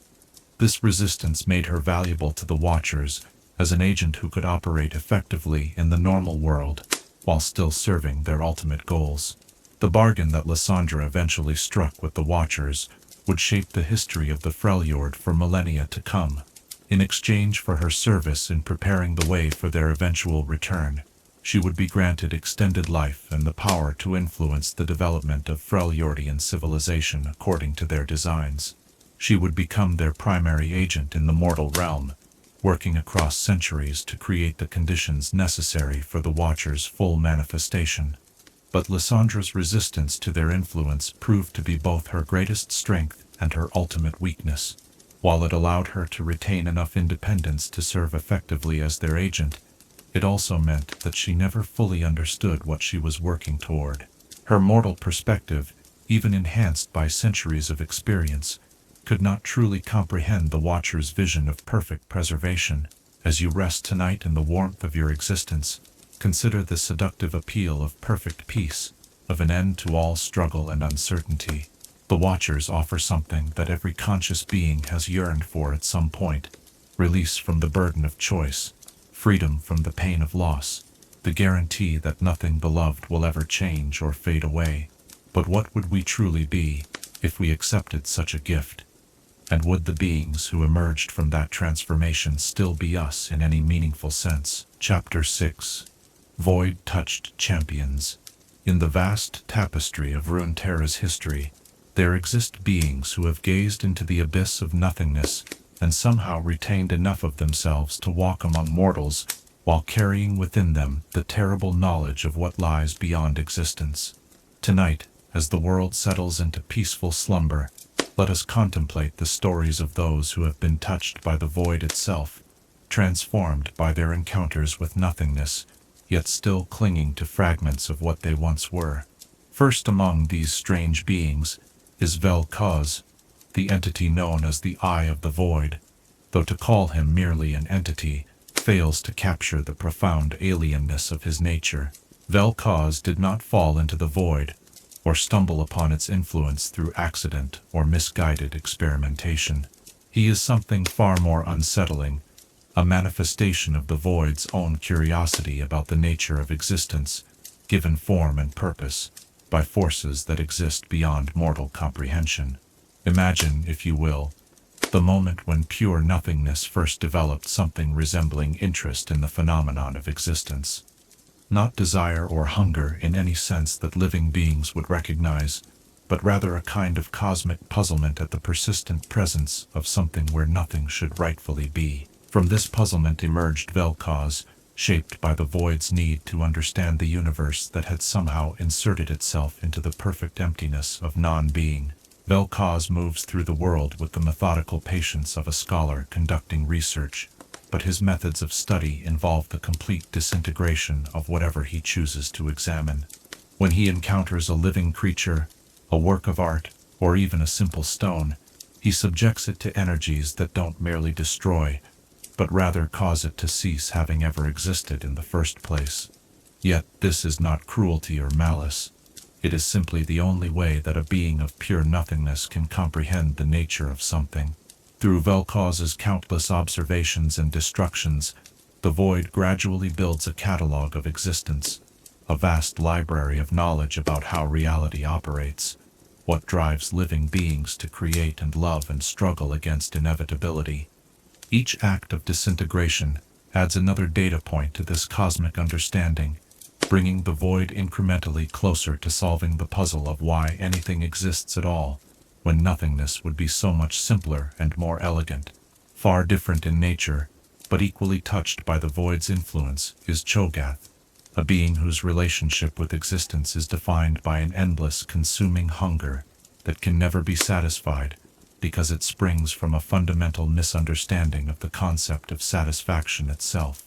This resistance made her valuable to the Watchers as an agent who could operate effectively in the normal world, while still serving their ultimate goals. The bargain that Lysandra eventually struck with the Watchers would shape the history of the Freljord for millennia to come. In exchange for her service in preparing the way for their eventual return, she would be granted extended life and the power to influence the development of Freljordian civilization according to their designs. She would become their primary agent in the mortal realm, working across centuries to create the conditions necessary for the Watcher's full manifestation. But Lysandra's resistance to their influence proved to be both her greatest strength and her ultimate weakness. While it allowed her to retain enough independence to serve effectively as their agent, it also meant that she never fully understood what she was working toward. Her mortal perspective, even enhanced by centuries of experience, could not truly comprehend the Watcher's vision of perfect preservation. As you rest tonight in the warmth of your existence, consider the seductive appeal of perfect peace, of an end to all struggle and uncertainty. The Watchers offer something that every conscious being has yearned for at some point: release from the burden of choice, freedom from the pain of loss, the guarantee that nothing beloved will ever change or fade away. But what would we truly be if we accepted such a gift? And would the beings who emerged from that transformation still be us in any meaningful sense? Chapter 6. Void-Touched Champions. In the vast tapestry of Runeterra's history, there exist beings who have gazed into the abyss of nothingness and somehow retained enough of themselves to walk among mortals while carrying within them the terrible knowledge of what lies beyond existence. Tonight, as the world settles into peaceful slumber, let us contemplate the stories of those who have been touched by the void itself, transformed by their encounters with nothingness, yet still clinging to fragments of what they once were. First among these strange beings is Vel'Koz, the entity known as the Eye of the Void, though to call him merely an entity fails to capture the profound alienness of his nature. Vel'Koz did not fall into the void, or stumble upon its influence through accident or misguided experimentation. He is something far more unsettling, a manifestation of the void's own curiosity about the nature of existence, given form and purpose, by forces that exist beyond mortal comprehension. Imagine, if you will, the moment when pure nothingness first developed something resembling interest in the phenomenon of existence. Not desire or hunger in any sense that living beings would recognize, but rather a kind of cosmic puzzlement at the persistent presence of something where nothing should rightfully be. From this puzzlement emerged Vel'Koz, shaped by the void's need to understand the universe that had somehow inserted itself into the perfect emptiness of non-being. Vel'Koz moves through the world with the methodical patience of a scholar conducting research, but his methods of study involve the complete disintegration of whatever he chooses to examine. When he encounters a living creature, a work of art, or even a simple stone, he subjects it to energies that don't merely destroy, but rather cause it to cease having ever existed in the first place. Yet this is not cruelty or malice. It is simply the only way that a being of pure nothingness can comprehend the nature of something. Through Vel'Koz's countless observations and destructions, the void gradually builds a catalog of existence, a vast library of knowledge about how reality operates, what drives living beings to create and love and struggle against inevitability. Each act of disintegration adds another data point to this cosmic understanding, bringing the void incrementally closer to solving the puzzle of why anything exists at all, when nothingness would be so much simpler and more elegant. Far different in nature, but equally touched by the void's influence, is Cho'Gath, a being whose relationship with existence is defined by an endless, consuming hunger that can never be satisfied, because it springs from a fundamental misunderstanding of the concept of satisfaction itself.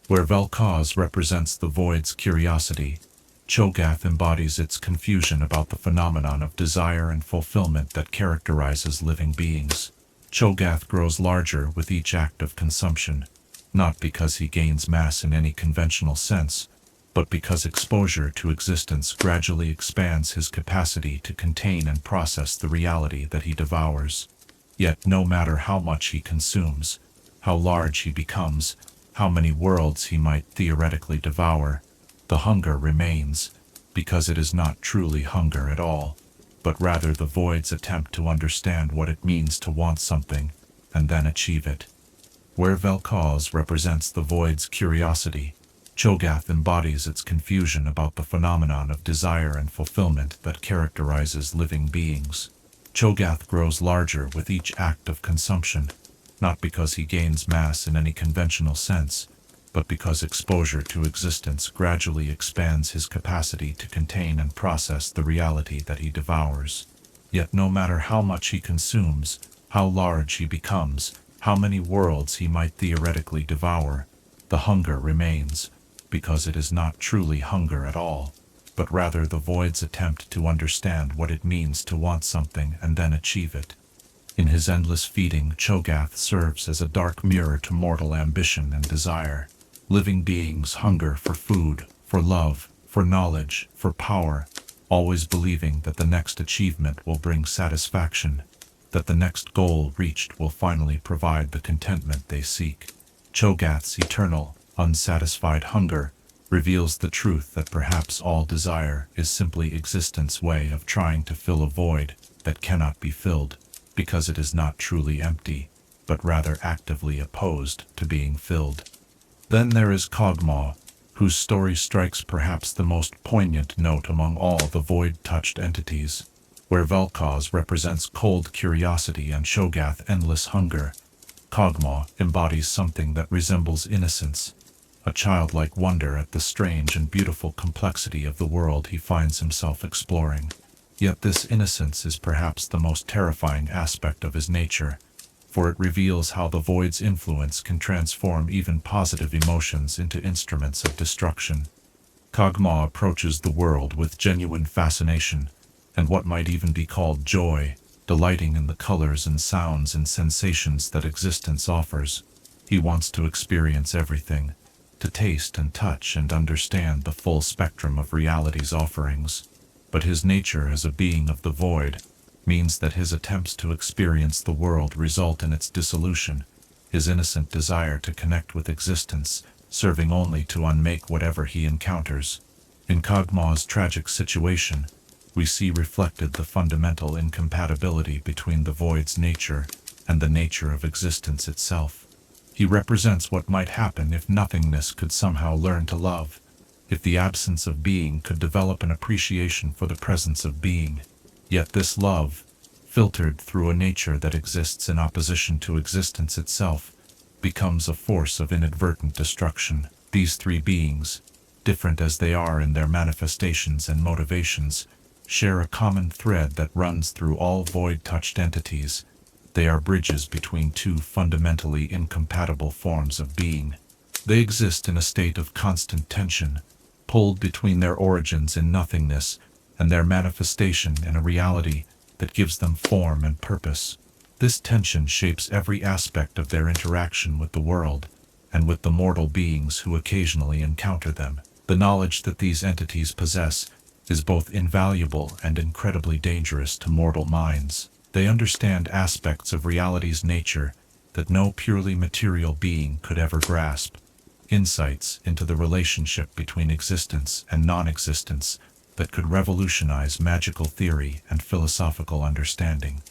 Where Vel'Koz represents the void's curiosity, Cho'Gath embodies its confusion about the phenomenon of desire and fulfillment that characterizes living beings. Cho'Gath grows larger with each act of consumption, not because he gains mass in any conventional sense, but because exposure to existence gradually expands his capacity to contain and process the reality that he devours. Yet no matter how much he consumes, how large he becomes, how many worlds he might theoretically devour, the hunger remains, because it is not truly hunger at all, but rather the void's attempt to understand what it means to want something, and then achieve it. Where Vel'Koz represents the void's curiosity, Cho'Gath embodies its confusion about the phenomenon of desire and fulfillment that characterizes living beings. Cho'Gath grows larger with each act of consumption, not because he gains mass in any conventional sense, but because exposure to existence gradually expands his capacity to contain and process the reality that he devours. Yet no matter how much he consumes, how large he becomes, how many worlds he might theoretically devour, the hunger remains, because it is not truly hunger at all, but rather the void's attempt to understand what it means to want something and then achieve it. In his endless feeding, Cho'Gath serves as a dark mirror to mortal ambition and desire. Living beings hunger for food, for love, for knowledge, for power, always believing that the next achievement will bring satisfaction, that the next goal reached will finally provide the contentment they seek. Cho'Gath's eternal, unsatisfied hunger reveals the truth that perhaps all desire is simply existence's way of trying to fill a void that cannot be filled, because it is not truly empty, but rather actively opposed to being filled. Then there is Kog'Maw, whose story strikes perhaps the most poignant note among all the void-touched entities. Where Vel'Koz represents cold curiosity and Cho'Gath endless hunger, Kog'Maw embodies something that resembles innocence, a childlike wonder at the strange and beautiful complexity of the world he finds himself exploring. Yet this innocence is perhaps the most terrifying aspect of his nature, for it reveals how the void's influence can transform even positive emotions into instruments of destruction. Kog'Maw approaches the world with genuine fascination, and what might even be called joy, delighting in the colors and sounds and sensations that existence offers. He wants to experience everything, to taste and touch and understand the full spectrum of reality's offerings. But his nature as a being of the void means that his attempts to experience the world result in its dissolution, his innocent desire to connect with existence serving only to unmake whatever he encounters. In Kog'Maw's tragic situation, we see reflected the fundamental incompatibility between the void's nature and the nature of existence itself. He represents what might happen if nothingness could somehow learn to love, if the absence of being could develop an appreciation for the presence of being. Yet this love, filtered through a nature that exists in opposition to existence itself, becomes a force of inadvertent destruction. These three beings, different as they are in their manifestations and motivations, share a common thread that runs through all void-touched entities. They are bridges between two fundamentally incompatible forms of being. They exist in a state of constant tension, pulled between their origins in nothingness and their manifestation in a reality that gives them form and purpose. This tension shapes every aspect of their interaction with the world, and with the mortal beings who occasionally encounter them. The knowledge that these entities possess is both invaluable and incredibly dangerous to mortal minds. They understand aspects of reality's nature that no purely material being could ever grasp, insights into the relationship between existence and non-existence that could revolutionize magical theory and philosophical understanding.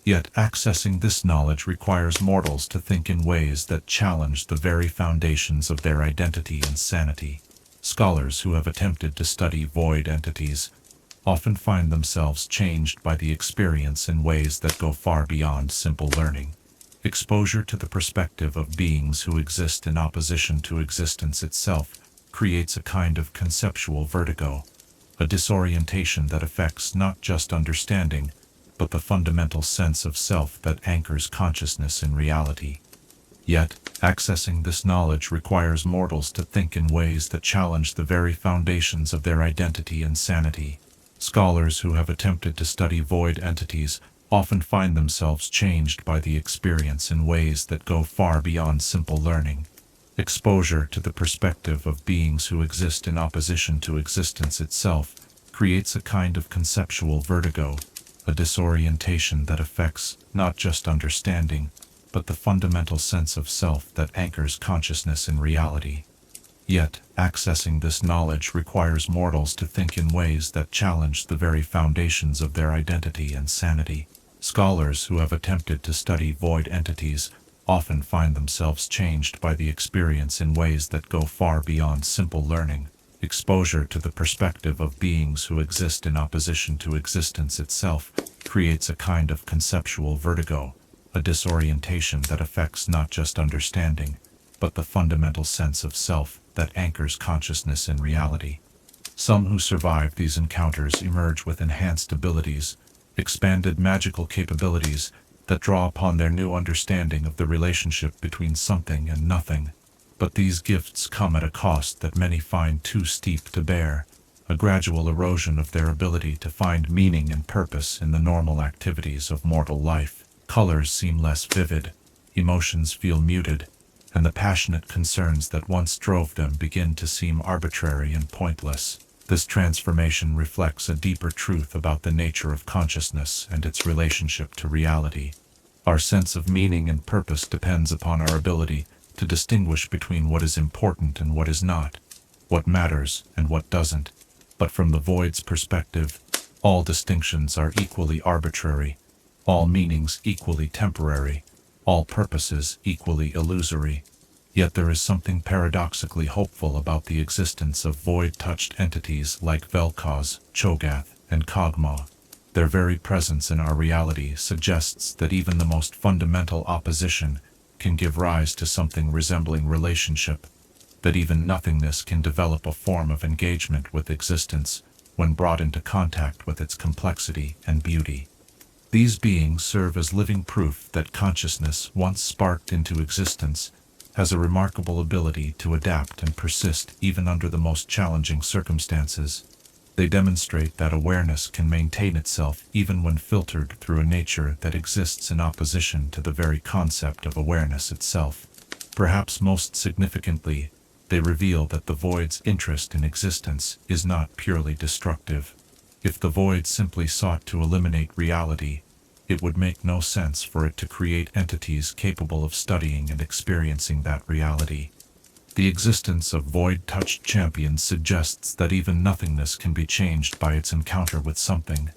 Yet accessing this knowledge requires mortals to think in ways that challenge the very foundations of their identity and sanity. Scholars who have attempted to study void entities often find themselves changed by the experience in ways that go far beyond simple learning. Exposure to the perspective of beings who exist in opposition to existence itself creates a kind of conceptual vertigo, a disorientation that affects not just understanding, but the fundamental sense of self that anchors consciousness in reality. Yet, accessing this knowledge requires mortals to think in ways that challenge the very foundations of their identity and sanity. Scholars who have attempted to study void entities often find themselves changed by the experience in ways that go far beyond simple learning. Exposure to the perspective of beings who exist in opposition to existence itself creates a kind of conceptual vertigo, a disorientation that affects not just understanding, but the fundamental sense of self that anchors consciousness in reality. Yet, accessing this knowledge requires mortals to think in ways that challenge the very foundations of their identity and sanity. Scholars who have attempted to study void entities often find themselves changed by the experience in ways that go far beyond simple learning. Exposure to the perspective of beings who exist in opposition to existence itself creates a kind of conceptual vertigo, a disorientation that affects not just understanding, but the fundamental sense of self that anchors consciousness in reality. Some who survive these encounters emerge with enhanced abilities, expanded magical capabilities that draw upon their new understanding of the relationship between something and nothing. But these gifts come at a cost that many find too steep to bear, a gradual erosion of their ability to find meaning and purpose in the normal activities of mortal life. Colors seem less vivid, emotions feel muted, and the passionate concerns that once drove them begin to seem arbitrary and pointless. This transformation reflects a deeper truth about the nature of consciousness and its relationship to reality. Our sense of meaning and purpose depends upon our ability to distinguish between what is important and what is not, what matters and what doesn't. But from the void's perspective, all distinctions are equally arbitrary, all meanings equally temporary, all purposes equally illusory. Yet there is something paradoxically hopeful about the existence of void-touched entities like Vel'Koz, Cho'Gath, and Kog'Maw. Their very presence in our reality suggests that even the most fundamental opposition can give rise to something resembling relationship, that even nothingness can develop a form of engagement with existence when brought into contact with its complexity and beauty. These beings serve as living proof that consciousness, once sparked into existence, has a remarkable ability to adapt and persist even under the most challenging circumstances. They demonstrate that awareness can maintain itself even when filtered through a nature that exists in opposition to the very concept of awareness itself. Perhaps most significantly, they reveal that the void's interest in existence is not purely destructive. If the void simply sought to eliminate reality, it would make no sense for it to create entities capable of studying and experiencing that reality. The existence of void-touched champions suggests that even nothingness can be changed by its encounter with something,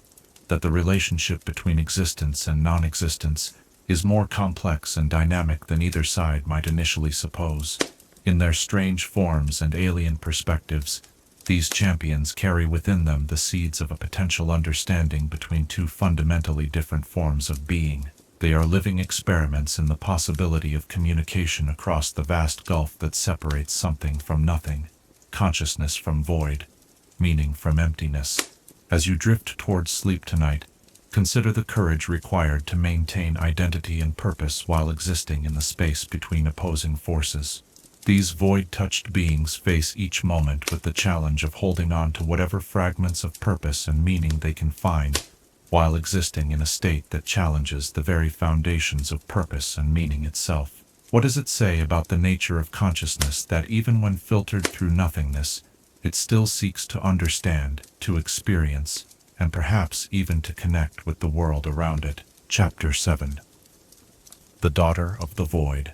that the relationship between existence and non-existence is more complex and dynamic than either side might initially suppose. In their strange forms and alien perspectives, these champions carry within them the seeds of a potential understanding between two fundamentally different forms of being. They are living experiments in the possibility of communication across the vast gulf that separates something from nothing, consciousness from void, meaning from emptiness. As you drift towards sleep tonight, consider the courage required to maintain identity and purpose while existing in the space between opposing forces. These void-touched beings face each moment with the challenge of holding on to whatever fragments of purpose and meaning they can find, while existing in a state that challenges the very foundations of purpose and meaning itself. What does it say about the nature of consciousness that even when filtered through nothingness, it still seeks to understand, to experience, and perhaps even to connect with the world around it? Chapter 7. The Daughter of the Void.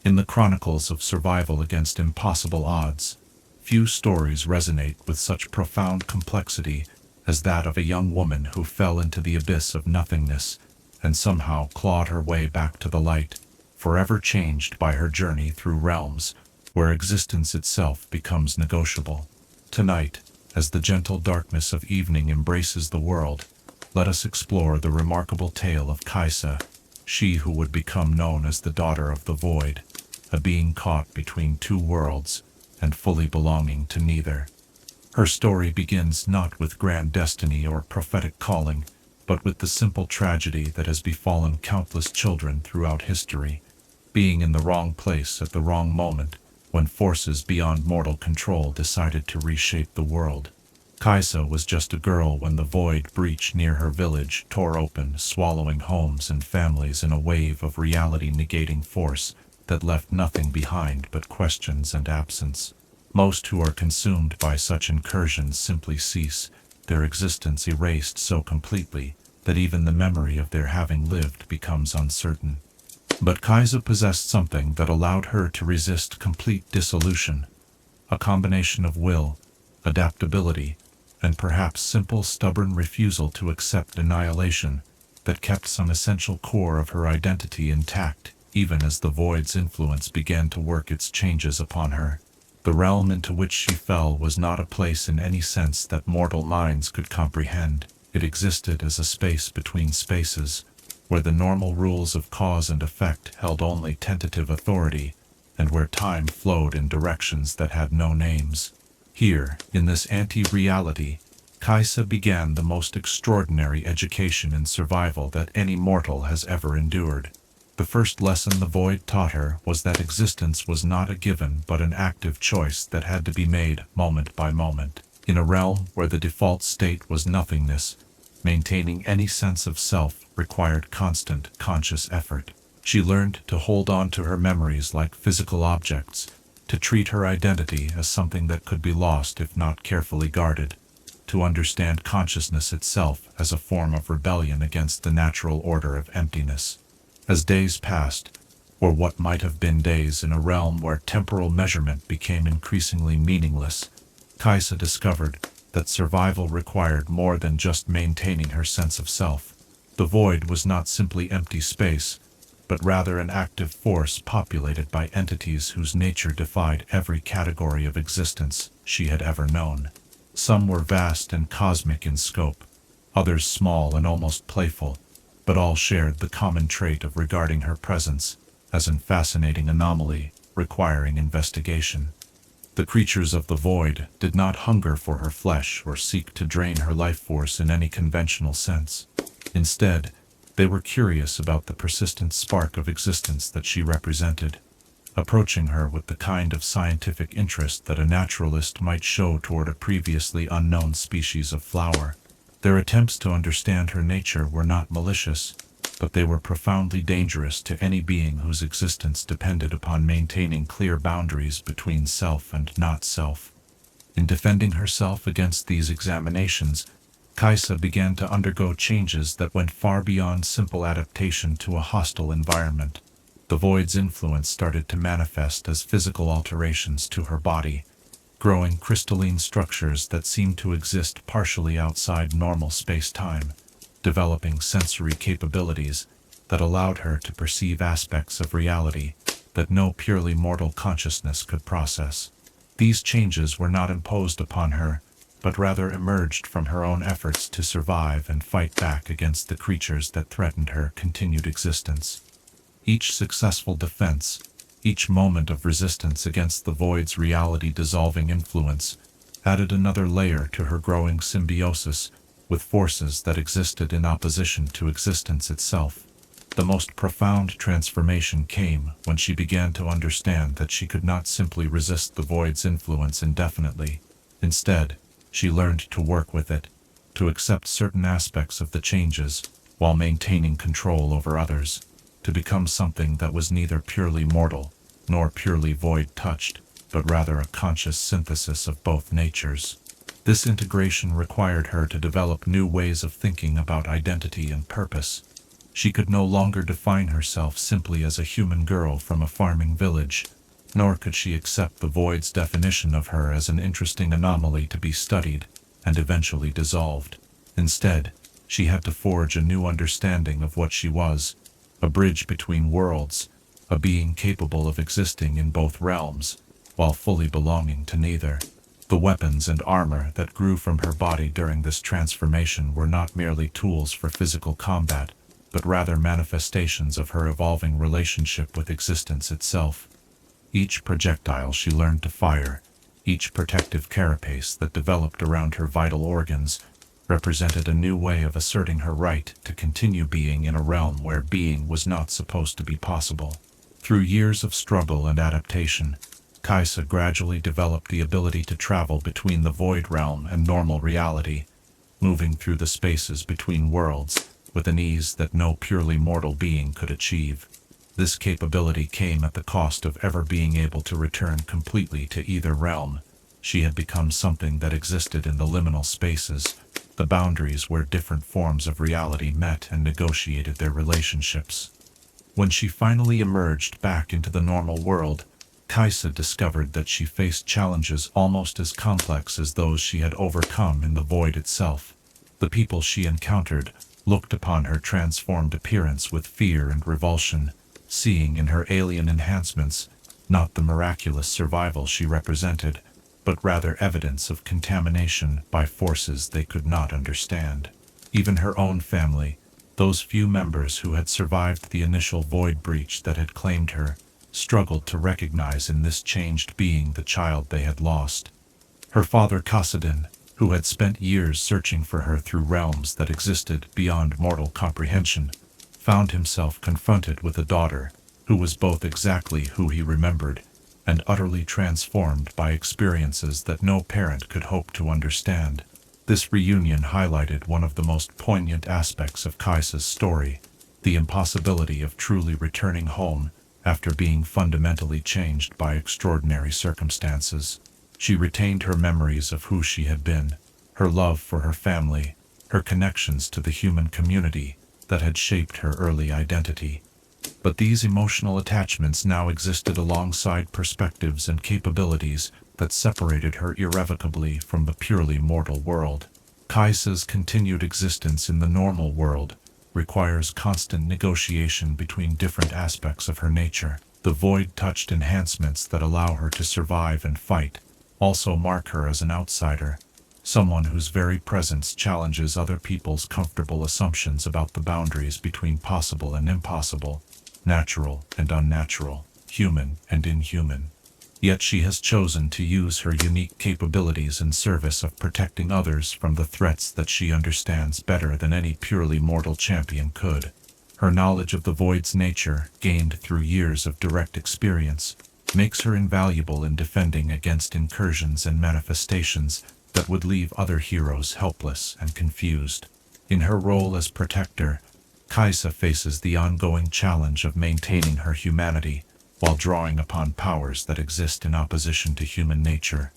In the chronicles of survival against impossible odds, few stories resonate with such profound complexity as that of a young woman who fell into the abyss of nothingness and somehow clawed her way back to the light, forever changed by her journey through realms where existence itself becomes negotiable. Tonight, as the gentle darkness of evening embraces the world, let us explore the remarkable tale of Kaisa, she who would become known as the Daughter of the Void, a being caught between two worlds and fully belonging to neither. Her story begins not with grand destiny or prophetic calling, but with the simple tragedy that has befallen countless children throughout history, being in the wrong place at the wrong moment when forces beyond mortal control decided to reshape the world. Kaisa was just a girl when the void breach near her village tore open, swallowing homes and families in a wave of reality-negating force that left nothing behind but questions and absence. Most who are consumed by such incursions simply cease, their existence erased so completely that even the memory of their having lived becomes uncertain. But Kaisa possessed something that allowed her to resist complete dissolution, a combination of will, adaptability, and perhaps simple stubborn refusal to accept annihilation that kept some essential core of her identity intact even as the void's influence began to work its changes upon her. The realm into which she fell was not a place in any sense that mortal minds could comprehend. It existed as a space between spaces, where the normal rules of cause and effect held only tentative authority, and where time flowed in directions that had no names. Here, in this anti-reality, Kaisa began the most extraordinary education in survival that any mortal has ever endured. The first lesson the void taught her was that existence was not a given but an active choice that had to be made moment by moment. In a realm where the default state was nothingness, maintaining any sense of self required constant, conscious effort. She learned to hold on to her memories like physical objects, to treat her identity as something that could be lost if not carefully guarded, to understand consciousness itself as a form of rebellion against the natural order of emptiness. As days passed, or what might have been days in a realm where temporal measurement became increasingly meaningless, Kaisa discovered that survival required more than just maintaining her sense of self. The void was not simply empty space, but rather an active force populated by entities whose nature defied every category of existence she had ever known. Some were vast and cosmic in scope, others small and almost playful, but all shared the common trait of regarding her presence as a fascinating anomaly requiring investigation. The creatures of the void did not hunger for her flesh or seek to drain her life force in any conventional sense. Instead, they were curious about the persistent spark of existence that she represented, approaching her with the kind of scientific interest that a naturalist might show toward a previously unknown species of flower. Their attempts to understand her nature were not malicious, but they were profoundly dangerous to any being whose existence depended upon maintaining clear boundaries between self and not self. In defending herself against these examinations, Kaisa began to undergo changes that went far beyond simple adaptation to a hostile environment. The void's influence started to manifest as physical alterations to her body, growing crystalline structures that seemed to exist partially outside normal space-time, developing sensory capabilities that allowed her to perceive aspects of reality that no purely mortal consciousness could process. These changes were not imposed upon her, but rather emerged from her own efforts to survive and fight back against the creatures that threatened her continued existence. Each successful defense, each moment of resistance against the void's reality-dissolving influence, added another layer to her growing symbiosis with forces that existed in opposition to existence itself. The most profound transformation came when she began to understand that she could not simply resist the void's influence indefinitely. Instead, she learned to work with it, to accept certain aspects of the changes, while maintaining control over others, to become something that was neither purely mortal, nor purely void-touched, but rather a conscious synthesis of both natures. This integration required her to develop new ways of thinking about identity and purpose. She could no longer define herself simply as a human girl from a farming village, nor could she accept the void's definition of her as an interesting anomaly to be studied and eventually dissolved. Instead, she had to forge a new understanding of what she was, a bridge between worlds, a being capable of existing in both realms, while fully belonging to neither. The weapons and armor that grew from her body during this transformation were not merely tools for physical combat, but rather manifestations of her evolving relationship with existence itself. Each projectile she learned to fire, each protective carapace that developed around her vital organs, represented a new way of asserting her right to continue being in a realm where being was not supposed to be possible. Through years of struggle and adaptation, Kaisa gradually developed the ability to travel between the void realm and normal reality, moving through the spaces between worlds with an ease that no purely mortal being could achieve. This capability came at the cost of ever being able to return completely to either realm. She had become something that existed in the liminal spaces, the boundaries where different forms of reality met and negotiated their relationships. When she finally emerged back into the normal world, Kaisa discovered that she faced challenges almost as complex as those she had overcome in the void itself. The people she encountered looked upon her transformed appearance with fear and revulsion, seeing in her alien enhancements not the miraculous survival she represented, but rather evidence of contamination by forces they could not understand. Even her own family, those few members who had survived the initial void breach that had claimed her, struggled to recognize in this changed being the child they had lost. Her father Kassadin, who had spent years searching for her through realms that existed beyond mortal comprehension, found himself confronted with a daughter who was both exactly who he remembered and utterly transformed by experiences that no parent could hope to understand. This reunion highlighted one of the most poignant aspects of Kaisa's story, the impossibility of truly returning home after being fundamentally changed by extraordinary circumstances. She retained her memories of who she had been, her love for her family, her connections to the human community that had shaped her early identity. But these emotional attachments now existed alongside perspectives and capabilities that separated her irrevocably from the purely mortal world. Kaisa's continued existence in the normal world requires constant negotiation between different aspects of her nature. The void-touched enhancements that allow her to survive and fight also mark her as an outsider, someone whose very presence challenges other people's comfortable assumptions about the boundaries between possible and impossible, natural and unnatural, human and inhuman. Yet she has chosen to use her unique capabilities in service of protecting others from the threats that she understands better than any purely mortal champion could. Her knowledge of the void's nature, gained through years of direct experience, makes her invaluable in defending against incursions and manifestations that would leave other heroes helpless and confused. In her role as protector, Kaisa faces the ongoing challenge of maintaining her humanity while drawing upon powers that exist in opposition to human nature.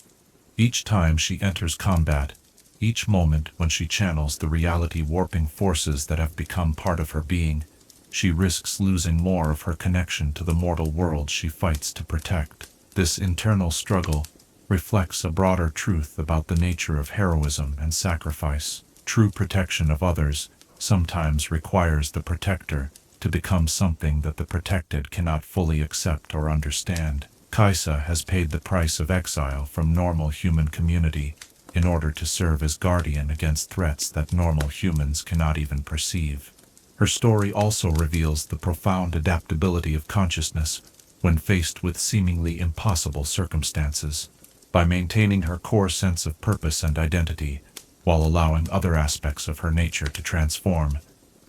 Each time she enters combat, each moment when she channels the reality-warping forces that have become part of her being, she risks losing more of her connection to the mortal world she fights to protect. This internal struggle reflects a broader truth about the nature of heroism and sacrifice. True protection of others sometimes requires the protector to become something that the protected cannot fully accept or understand. Kaisa has paid the price of exile from normal human community in order to serve as guardian against threats that normal humans cannot even perceive. Her story also reveals the profound adaptability of consciousness when faced with seemingly impossible circumstances. By maintaining her core sense of purpose and identity, while allowing other aspects of her nature to transform,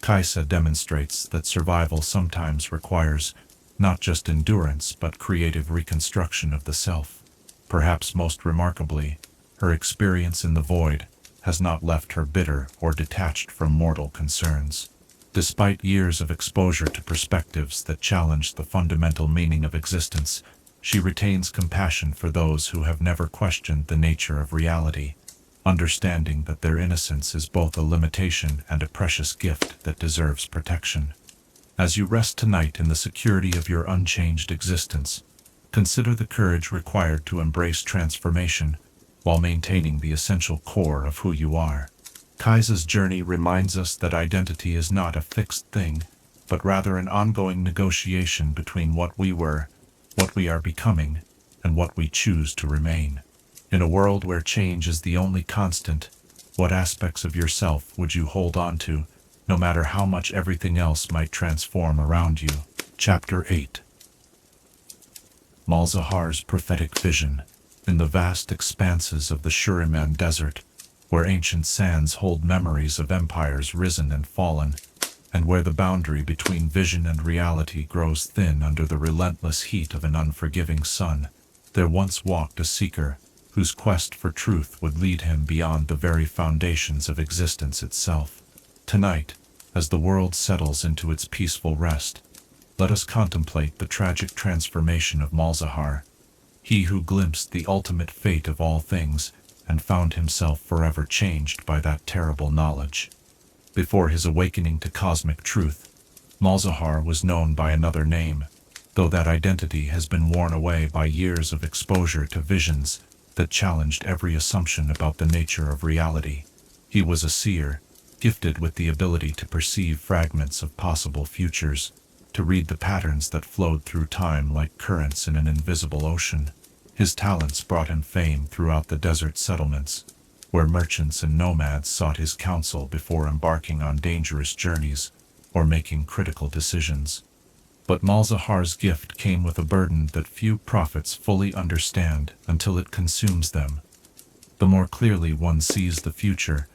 Kaisa demonstrates that survival sometimes requires not just endurance but creative reconstruction of the self. Perhaps most remarkably, her experience in the void has not left her bitter or detached from mortal concerns. Despite years of exposure to perspectives that challenge the fundamental meaning of existence, she retains compassion for those who have never questioned the nature of reality, understanding that their innocence is both a limitation and a precious gift that deserves protection. As you rest tonight in the security of your unchanged existence, consider the courage required to embrace transformation while maintaining the essential core of who you are. Kaisa's journey reminds us that identity is not a fixed thing, but rather an ongoing negotiation between what we were, what we are becoming, and what we choose to remain. In a world where change is the only constant, what aspects of yourself would you hold on to, no matter how much everything else might transform around you? Chapter 8. Malzahar's prophetic vision. In the vast expanses of the Shuriman Desert, where ancient sands hold memories of empires risen and fallen, and where the boundary between vision and reality grows thin under the relentless heat of an unforgiving sun, there once walked a seeker whose quest for truth would lead him beyond the very foundations of existence itself. Tonight, as the world settles into its peaceful rest, let us contemplate the tragic transformation of Malzahar, he who glimpsed the ultimate fate of all things and found himself forever changed by that terrible knowledge. Before his awakening to cosmic truth, Malzahar was known by another name, though that identity has been worn away by years of exposure to visions that challenged every assumption about the nature of reality. He was a seer, gifted with the ability to perceive fragments of possible futures, to read the patterns that flowed through time like currents in an invisible ocean. His talents brought him fame throughout the desert settlements, where merchants and nomads sought his counsel before embarking on dangerous journeys or making critical decisions. But Malzahar's gift came with a burden that few prophets fully understand until it consumes them. The more clearly one sees the future,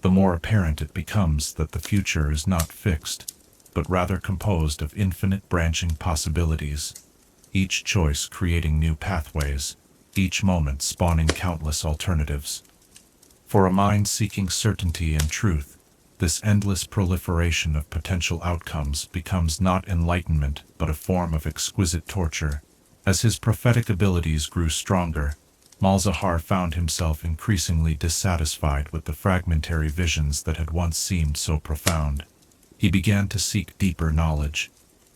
the more apparent it becomes that the future is not fixed, but rather composed of infinite branching possibilities, each choice creating new pathways, each moment spawning countless alternatives. For a mind seeking certainty and truth, this endless proliferation of potential outcomes becomes not enlightenment but a form of exquisite torture. As his prophetic abilities grew stronger, Malzahar found himself increasingly dissatisfied with the fragmentary visions that had once seemed so profound. He began to seek deeper knowledge,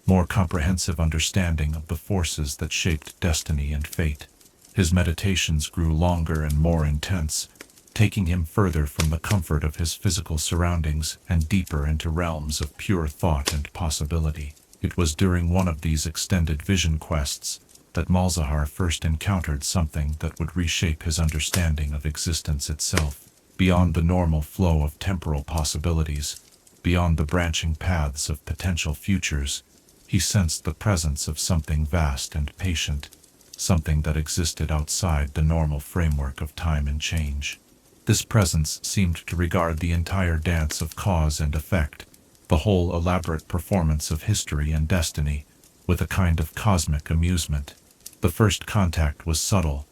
more comprehensive understanding of the forces that shaped destiny and fate. His meditations grew longer and more intense, taking him further from the comfort of his physical surroundings and deeper into realms of pure thought and possibility. It was during one of these extended vision quests that Malzahar first encountered something that would reshape his understanding of existence itself. Beyond the normal flow of temporal possibilities, beyond the branching paths of potential futures, he sensed the presence of something vast and patient, something that existed outside the normal framework of time and change. This presence seemed to regard the entire dance of cause and effect, the whole elaborate performance of history and destiny, with a kind of cosmic amusement. The first contact was subtle,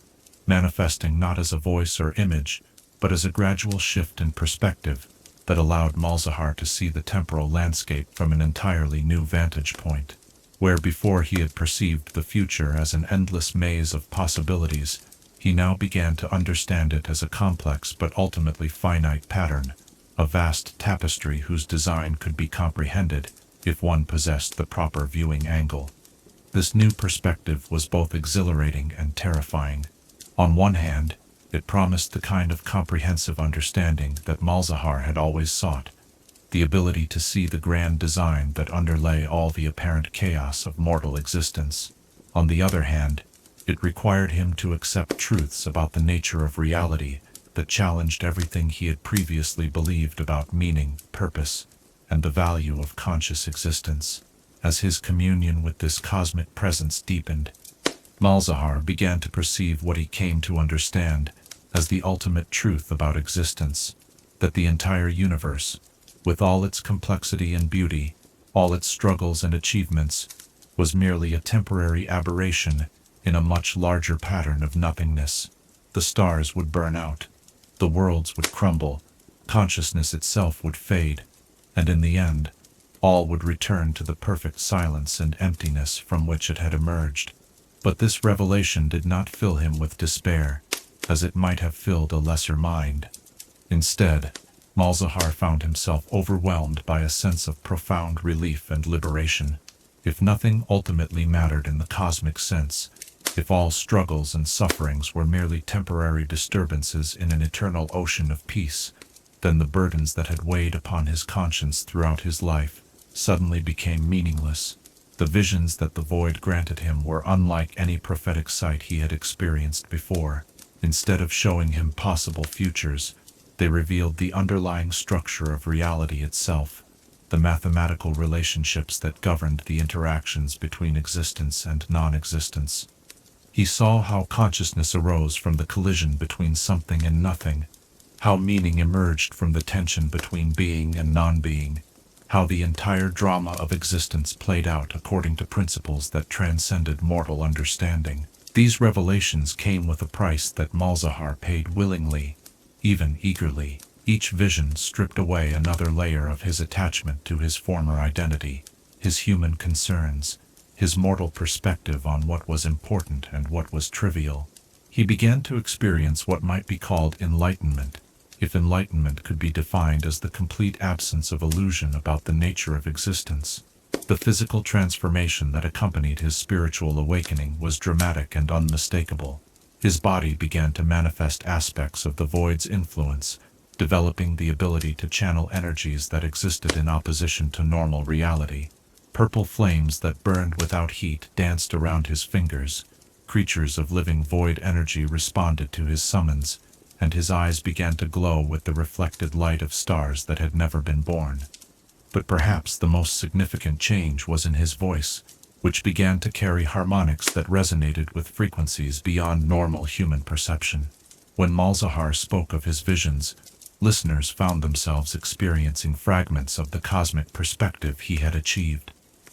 manifesting not as a voice or image, but as a gradual shift in perspective that allowed Malzahar to see the temporal landscape from an entirely new vantage point. Where before he had perceived the future as an endless maze of possibilities, he now began to understand it as a complex but ultimately finite pattern, a vast tapestry whose design could be comprehended if one possessed the proper viewing angle. This new perspective was both exhilarating and terrifying. On one hand, it promised the kind of comprehensive understanding that Malzahar had always sought, the ability to see the grand design that underlay all the apparent chaos of mortal existence. On the other hand, it required him to accept truths about the nature of reality that challenged everything he had previously believed about meaning, purpose, and the value of conscious existence. As his communion with this cosmic presence deepened, Malzahar began to perceive what he came to understand as the ultimate truth about existence, that the entire universe, with all its complexity and beauty, all its struggles and achievements, was merely a temporary aberration in a much larger pattern of nothingness. The stars would burn out, the worlds would crumble, consciousness itself would fade, and in the end, all would return to the perfect silence and emptiness from which it had emerged. But this revelation did not fill him with despair, as it might have filled a lesser mind. Instead, Malzahar found himself overwhelmed by a sense of profound relief and liberation. If nothing ultimately mattered in the cosmic sense, if all struggles and sufferings were merely temporary disturbances in an eternal ocean of peace, then the burdens that had weighed upon his conscience throughout his life suddenly became meaningless. The visions that the void granted him were unlike any prophetic sight he had experienced before. Instead of showing him possible futures, they revealed the underlying structure of reality itself, the mathematical relationships that governed the interactions between existence and non-existence. He saw how consciousness arose from the collision between something and nothing, how meaning emerged from the tension between being and non-being, how the entire drama of existence played out according to principles that transcended mortal understanding. These revelations came with a price that Malzahar paid willingly, even eagerly. Each vision stripped away another layer of his attachment to his former identity, his human concerns, his mortal perspective on what was important and what was trivial. He began to experience what might be called enlightenment, if enlightenment could be defined as the complete absence of illusion about the nature of existence. The physical transformation that accompanied his spiritual awakening was dramatic and unmistakable. His body began to manifest aspects of the void's influence, developing the ability to channel energies that existed in opposition to normal reality. Purple flames that burned without heat danced around his fingers. Creatures of living void energy responded to his summons, and his eyes began to glow with the reflected light of stars that had never been born. But perhaps the most significant change was in his voice, which began to carry harmonics that resonated with frequencies beyond normal human perception. When Malzahar spoke of his visions, listeners found themselves experiencing fragments of the cosmic perspective he had achieved,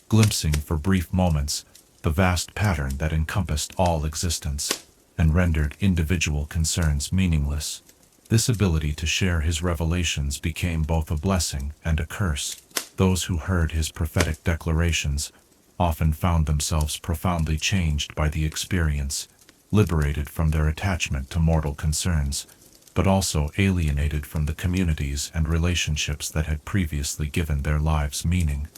glimpsing for brief moments the vast pattern that encompassed all existence and rendered individual concerns meaningless. This ability to share his revelations became both a blessing and a curse. Those who heard his prophetic declarations often found themselves profoundly changed by the experience, liberated from their attachment to mortal concerns, but also alienated from the communities and relationships that had previously given their lives meaning.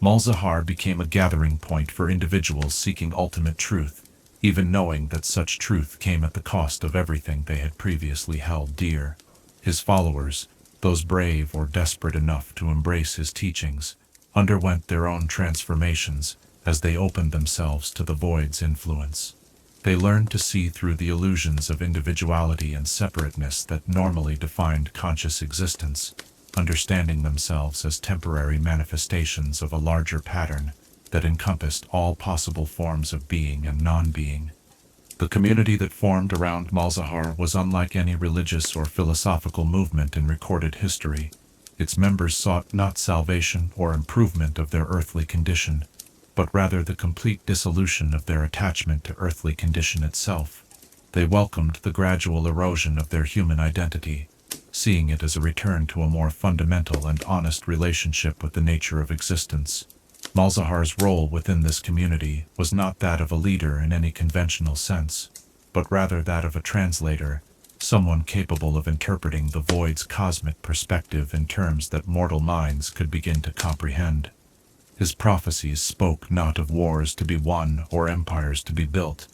Malzahar became a gathering point for individuals seeking ultimate truth, even knowing that such truth came at the cost of everything they had previously held dear. His followers, those brave or desperate enough to embrace his teachings, underwent their own transformations as they opened themselves to the void's influence. They learned to see through the illusions of individuality and separateness that normally defined conscious existence, understanding themselves as temporary manifestations of a larger pattern that encompassed all possible forms of being and non-being. The community that formed around Malzahar was unlike any religious or philosophical movement in recorded history. Its members sought not salvation or improvement of their earthly condition, but rather the complete dissolution of their attachment to earthly condition itself. They welcomed the gradual erosion of their human identity, seeing it as a return to a more fundamental and honest relationship with the nature of existence. Malzahar's role within this community was not that of a leader in any conventional sense, but rather that of a translator, someone capable of interpreting the void's cosmic perspective in terms that mortal minds could begin to comprehend. His prophecies spoke not of wars to be won or empires to be built,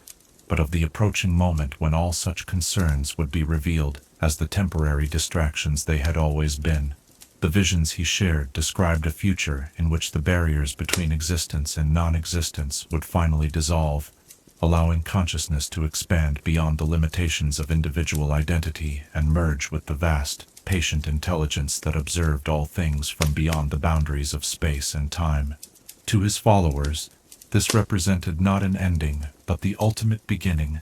but of the approaching moment when all such concerns would be revealed as the temporary distractions they had always been. The visions he shared described a future in which the barriers between existence and non-existence would finally dissolve, allowing consciousness to expand beyond the limitations of individual identity and merge with the vast, patient intelligence that observed all things from beyond the boundaries of space and time. To his followers, this represented not an ending, but the ultimate beginning,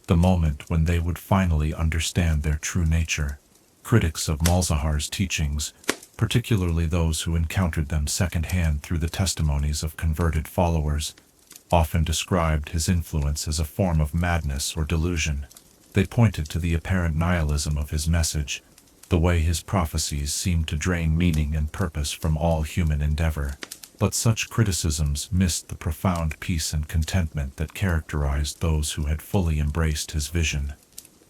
the moment when they would finally understand their true nature. Critics of Malzahar's teachings particularly those who encountered them secondhand through the testimonies of converted followers, often described his influence as a form of madness or delusion. They pointed to the apparent nihilism of his message, the way his prophecies seemed to drain meaning and purpose from all human endeavor. But such criticisms missed the profound peace and contentment that characterized those who had fully embraced his vision.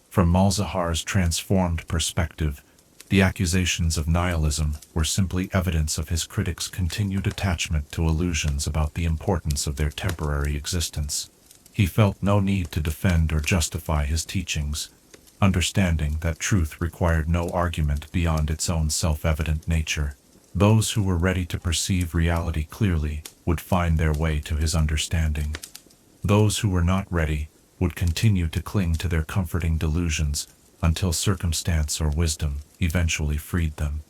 From Malzahar's transformed perspective, the accusations of nihilism were simply evidence of his critics' continued attachment to illusions about the importance of their temporary existence. He felt no need to defend or justify his teachings, understanding that truth required no argument beyond its own self-evident nature. Those who were ready to perceive reality clearly would find their way to his understanding. Those who were not ready would continue to cling to their comforting delusions until circumstance or wisdom eventually freed them.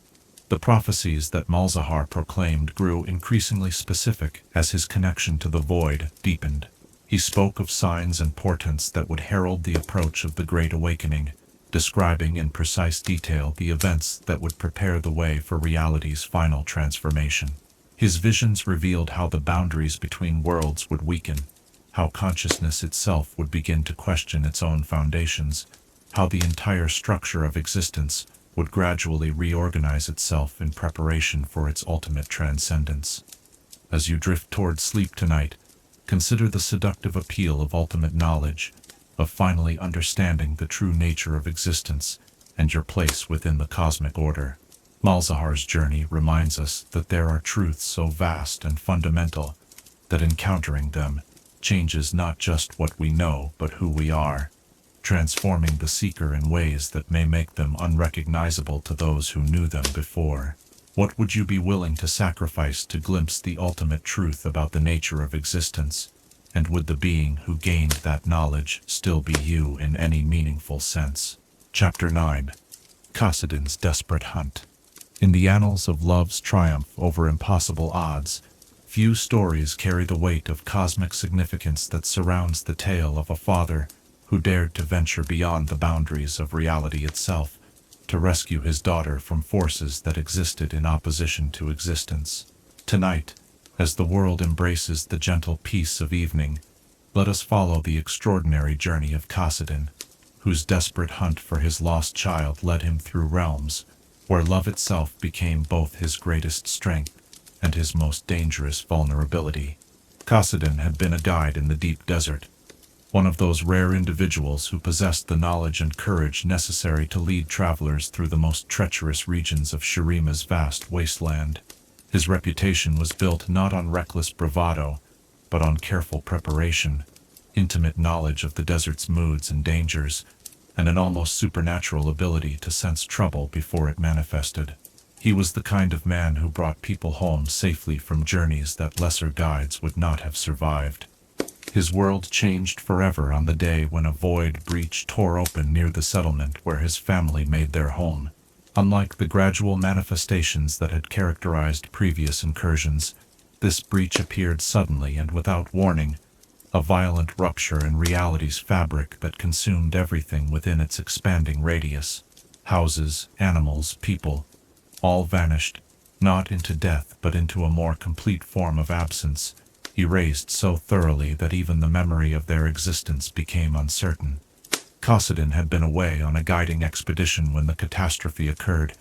The prophecies that Malzahar proclaimed grew increasingly specific as his connection to the void deepened. He spoke of signs and portents that would herald the approach of the Great Awakening, describing in precise detail the events that would prepare the way for reality's final transformation. His visions revealed how the boundaries between worlds would weaken, how consciousness itself would begin to question its own foundations, how the entire structure of existence would gradually reorganize itself in preparation for its ultimate transcendence. As you drift toward sleep tonight, consider the seductive appeal of ultimate knowledge, of finally understanding the true nature of existence and your place within the cosmic order. Malzahar's journey reminds us that there are truths so vast and fundamental that encountering them changes not just what we know but who we are, transforming the seeker in ways that may make them unrecognizable to those who knew them before. What would you be willing to sacrifice to glimpse the ultimate truth about the nature of existence? And would the being who gained that knowledge still be you in any meaningful sense? Chapter 9. Kassadin's Desperate Hunt. In the annals of love's triumph over impossible odds, few stories carry the weight of cosmic significance that surrounds the tale of a father who dared to venture beyond the boundaries of reality itself, to rescue his daughter from forces that existed in opposition to existence. Tonight, as the world embraces the gentle peace of evening, let us follow the extraordinary journey of Kassadin, whose desperate hunt for his lost child led him through realms where love itself became both his greatest strength and his most dangerous vulnerability. Kassadin had been a guide in the deep desert, one of those rare individuals who possessed the knowledge and courage necessary to lead travelers through the most treacherous regions of Shurima's vast wasteland. His reputation was built not on reckless bravado, but on careful preparation, intimate knowledge of the desert's moods and dangers, and an almost supernatural ability to sense trouble before it manifested. He was the kind of man who brought people home safely from journeys that lesser guides would not have survived. His world changed forever on the day when a void breach tore open near the settlement where his family made their home. Unlike the gradual manifestations that had characterized previous incursions, this breach appeared suddenly and without warning, a violent rupture in reality's fabric that consumed everything within its expanding radius. Houses, animals, people, all vanished, not into death but into a more complete form of absence, erased so thoroughly that even the memory of their existence became uncertain. Kassadin had been away on a guiding expedition when the catastrophe occurred,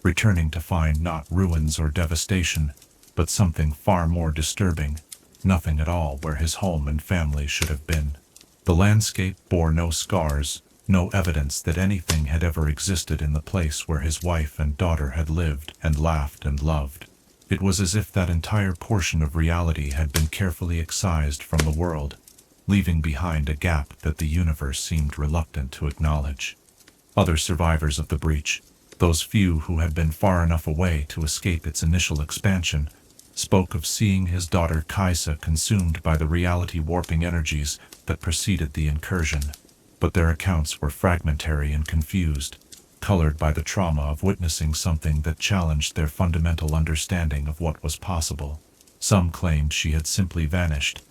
returning to find not ruins or devastation, but something far more disturbing, nothing at all where his home and family should have been. The landscape bore no scars, no evidence that anything had ever existed in the place where his wife and daughter had lived and laughed and loved. It was as if that entire portion of reality had been carefully excised from the world, leaving behind a gap that the universe seemed reluctant to acknowledge. Other survivors of the breach, those few who had been far enough away to escape its initial expansion, spoke of seeing his daughter Kaisa consumed by the reality-warping energies that preceded the incursion. But their accounts were fragmentary and confused, colored by the trauma of witnessing something that challenged their fundamental understanding of what was possible. Some claimed she had simply vanished.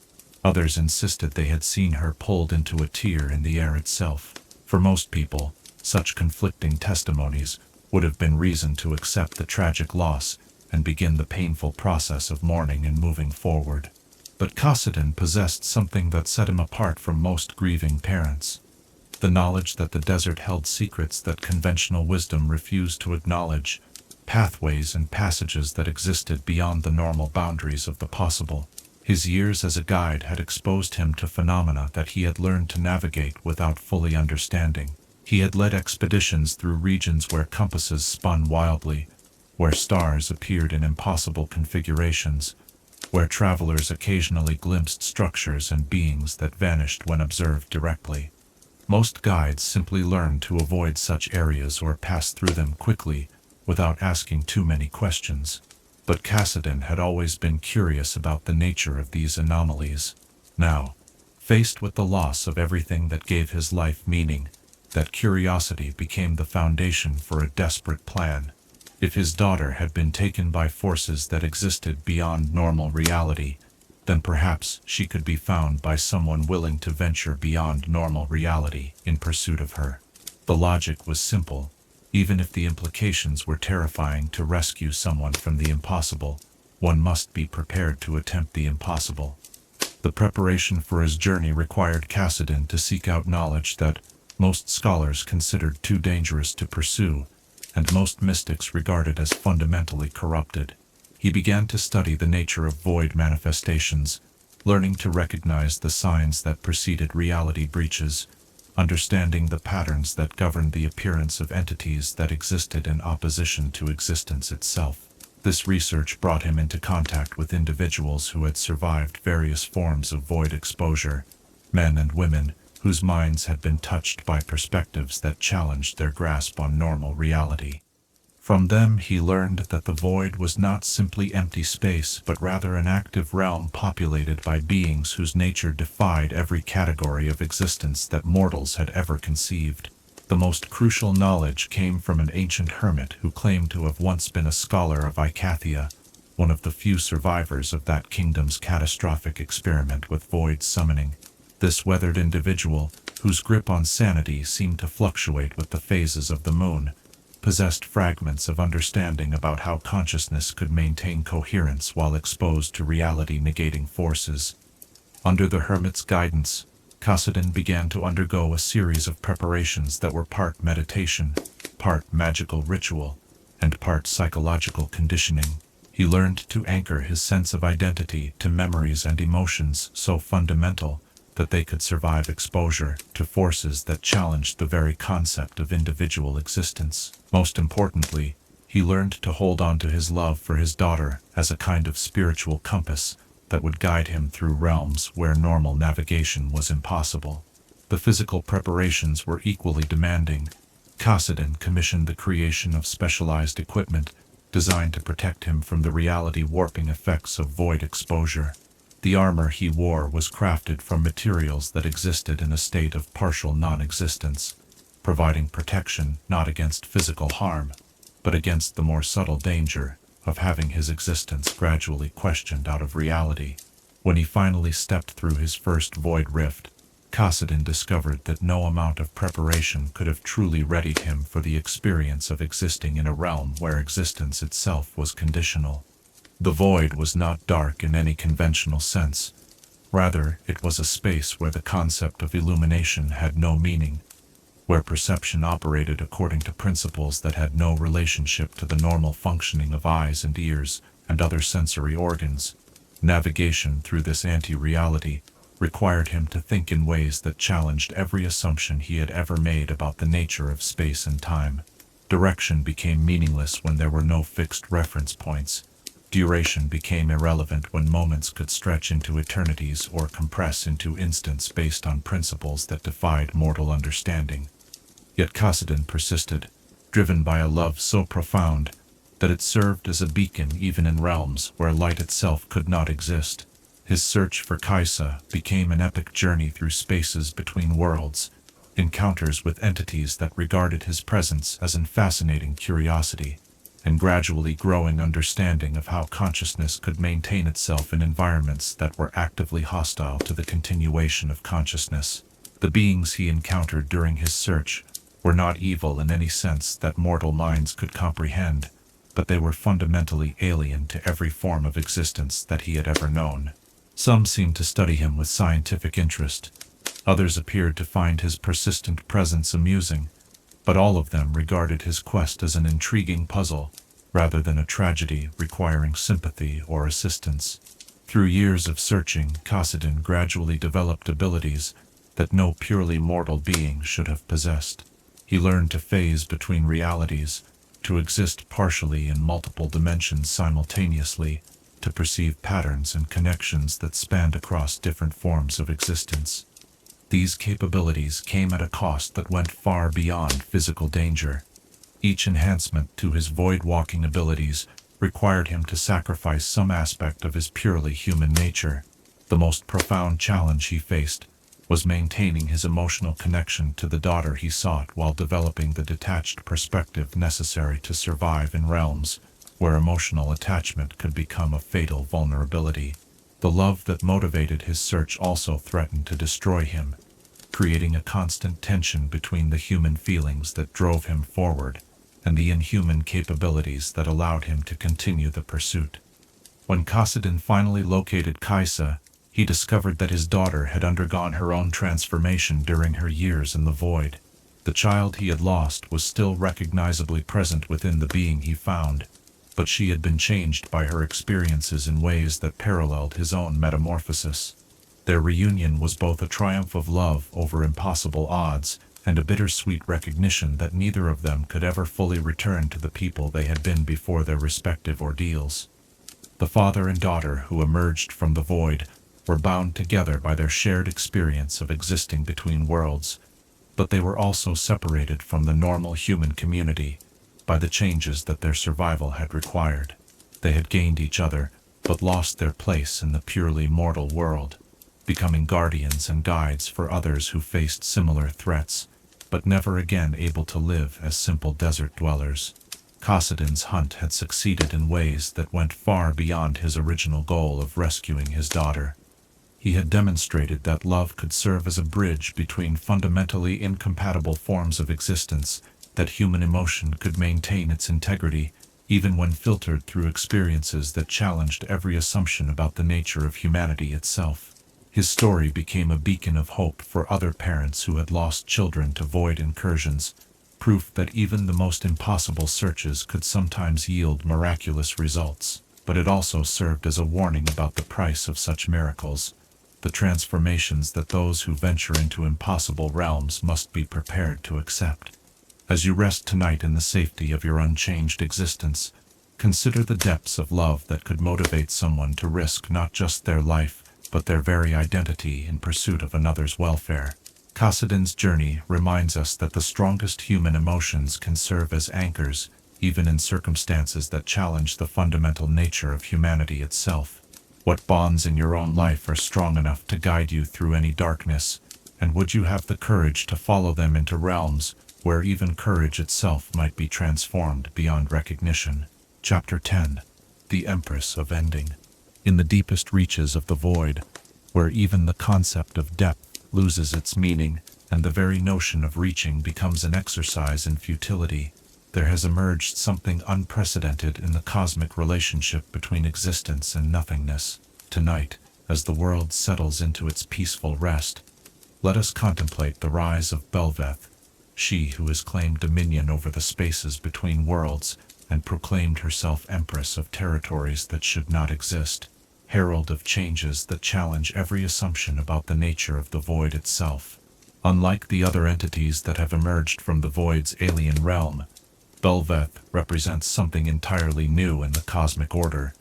Others insisted they had seen her pulled into a tear in the air itself. For most people, such conflicting testimonies would have been reason to accept the tragic loss and begin the painful process of mourning and moving forward. But Kassadin possessed something that set him apart from most grieving parents. The knowledge that the desert held secrets that conventional wisdom refused to acknowledge, pathways and passages that existed beyond the normal boundaries of the possible. His years as a guide had exposed him to phenomena that he had learned to navigate without fully understanding. He had led expeditions through regions where compasses spun wildly, where stars appeared in impossible configurations, where travelers occasionally glimpsed structures and beings that vanished when observed directly. Most guides simply learned to avoid such areas or pass through them quickly without asking too many questions. But Kassadin had always been curious about the nature of these anomalies. Now, faced with the loss of everything that gave his life meaning, that curiosity became the foundation for a desperate plan. If his daughter had been taken by forces that existed beyond normal reality, then perhaps she could be found by someone willing to venture beyond normal reality in pursuit of her. The logic was simple. Even if the implications were terrifying. To rescue someone from the impossible, one must be prepared to attempt the impossible. The preparation for his journey required Kassadin to seek out knowledge that most scholars considered too dangerous to pursue, and most mystics regarded as fundamentally corrupted. He began to study the nature of void manifestations, learning to recognize the signs that preceded reality breaches, understanding the patterns that governed the appearance of entities that existed in opposition to existence itself. This research brought him into contact with individuals who had survived various forms of void exposure, men and women whose minds had been touched by perspectives that challenged their grasp on normal reality. From them he learned that the void was not simply empty space, but rather an active realm populated by beings whose nature defied every category of existence that mortals had ever conceived. The most crucial knowledge came from an ancient hermit who claimed to have once been a scholar of Icathia, one of the few survivors of that kingdom's catastrophic experiment with void summoning. This weathered individual, whose grip on sanity seemed to fluctuate with the phases of the moon, possessed fragments of understanding about how consciousness could maintain coherence while exposed to reality-negating forces. Under the hermit's guidance, Kassadin began to undergo a series of preparations that were part meditation, part magical ritual, and part psychological conditioning. He learned to anchor his sense of identity to memories and emotions so fundamental that they could survive exposure to forces that challenged the very concept of individual existence. Most importantly, he learned to hold on to his love for his daughter as a kind of spiritual compass that would guide him through realms where normal navigation was impossible. The physical preparations were equally demanding. Kassadin commissioned the creation of specialized equipment designed to protect him from the reality-warping effects of void exposure. The armor he wore was crafted from materials that existed in a state of partial non-existence, providing protection not against physical harm, but against the more subtle danger of having his existence gradually questioned out of reality. When he finally stepped through his first void rift, Kassadin discovered that no amount of preparation could have truly readied him for the experience of existing in a realm where existence itself was conditional. The void was not dark in any conventional sense. Rather, it was a space where the concept of illumination had no meaning, where perception operated according to principles that had no relationship to the normal functioning of eyes and ears and other sensory organs. Navigation through this anti-reality required him to think in ways that challenged every assumption he had ever made about the nature of space and time. Direction became meaningless when there were no fixed reference points. Duration became irrelevant when moments could stretch into eternities or compress into instants based on principles that defied mortal understanding. Yet Kassadin persisted, driven by a love so profound that it served as a beacon even in realms where light itself could not exist. His search for Kaisa became an epic journey through spaces between worlds, encounters with entities that regarded his presence as a fascinating curiosity, and gradually growing understanding of how consciousness could maintain itself in environments that were actively hostile to the continuation of consciousness. The beings he encountered during his search were not evil in any sense that mortal minds could comprehend, but they were fundamentally alien to every form of existence that he had ever known. Some seemed to study him with scientific interest. Others appeared to find his persistent presence amusing, but all of them regarded his quest as an intriguing puzzle, rather than a tragedy requiring sympathy or assistance. Through years of searching, Kassadin gradually developed abilities that no purely mortal being should have possessed. He learned to phase between realities, to exist partially in multiple dimensions simultaneously, to perceive patterns and connections that spanned across different forms of existence. These capabilities came at a cost that went far beyond physical danger. Each enhancement to his void-walking abilities required him to sacrifice some aspect of his purely human nature. The most profound challenge he faced was maintaining his emotional connection to the daughter he sought while developing the detached perspective necessary to survive in realms where emotional attachment could become a fatal vulnerability. The love that motivated his search also threatened to destroy him, creating a constant tension between the human feelings that drove him forward and the inhuman capabilities that allowed him to continue the pursuit. When Kassadin finally located Kaisa, he discovered that his daughter had undergone her own transformation during her years in the void. The child he had lost was still recognizably present within the being he found, but she had been changed by her experiences in ways that paralleled his own metamorphosis. Their reunion was both a triumph of love over impossible odds and a bittersweet recognition that neither of them could ever fully return to the people they had been before their respective ordeals. The father and daughter who emerged from the void were bound together by their shared experience of existing between worlds, but they were also separated from the normal human community by the changes that their survival had required. They had gained each other, but lost their place in the purely mortal world, becoming guardians and guides for others who faced similar threats, but never again able to live as simple desert dwellers. Kassadin's hunt had succeeded in ways that went far beyond his original goal of rescuing his daughter. He had demonstrated that love could serve as a bridge between fundamentally incompatible forms of existence, that human emotion could maintain its integrity even when filtered through experiences that challenged every assumption about the nature of humanity itself. His story became a beacon of hope for other parents who had lost children to void incursions, proof that even the most impossible searches could sometimes yield miraculous results. But it also served as a warning about the price of such miracles, the transformations that those who venture into impossible realms must be prepared to accept. As you rest tonight in the safety of your unchanged existence, consider the depths of love that could motivate someone to risk not just their life, but their very identity in pursuit of another's welfare. Kassadin's journey reminds us that the strongest human emotions can serve as anchors, even in circumstances that challenge the fundamental nature of humanity itself. What bonds in your own life are strong enough to guide you through any darkness, and would you have the courage to follow them into realms where even courage itself might be transformed beyond recognition? Chapter 10. The Empress of Ending. In the deepest reaches of the void, where even the concept of depth loses its meaning and the very notion of reaching becomes an exercise in futility, there has emerged something unprecedented in the cosmic relationship between existence and nothingness. Tonight, as the world settles into its peaceful rest, let us contemplate the rise of Belveth, she who has claimed dominion over the spaces between worlds and proclaimed herself Empress of territories that should not exist, herald of changes that challenge every assumption about the nature of the void itself. Unlike the other entities that have emerged from the void's alien realm, Belveth represents something entirely new in the cosmic order,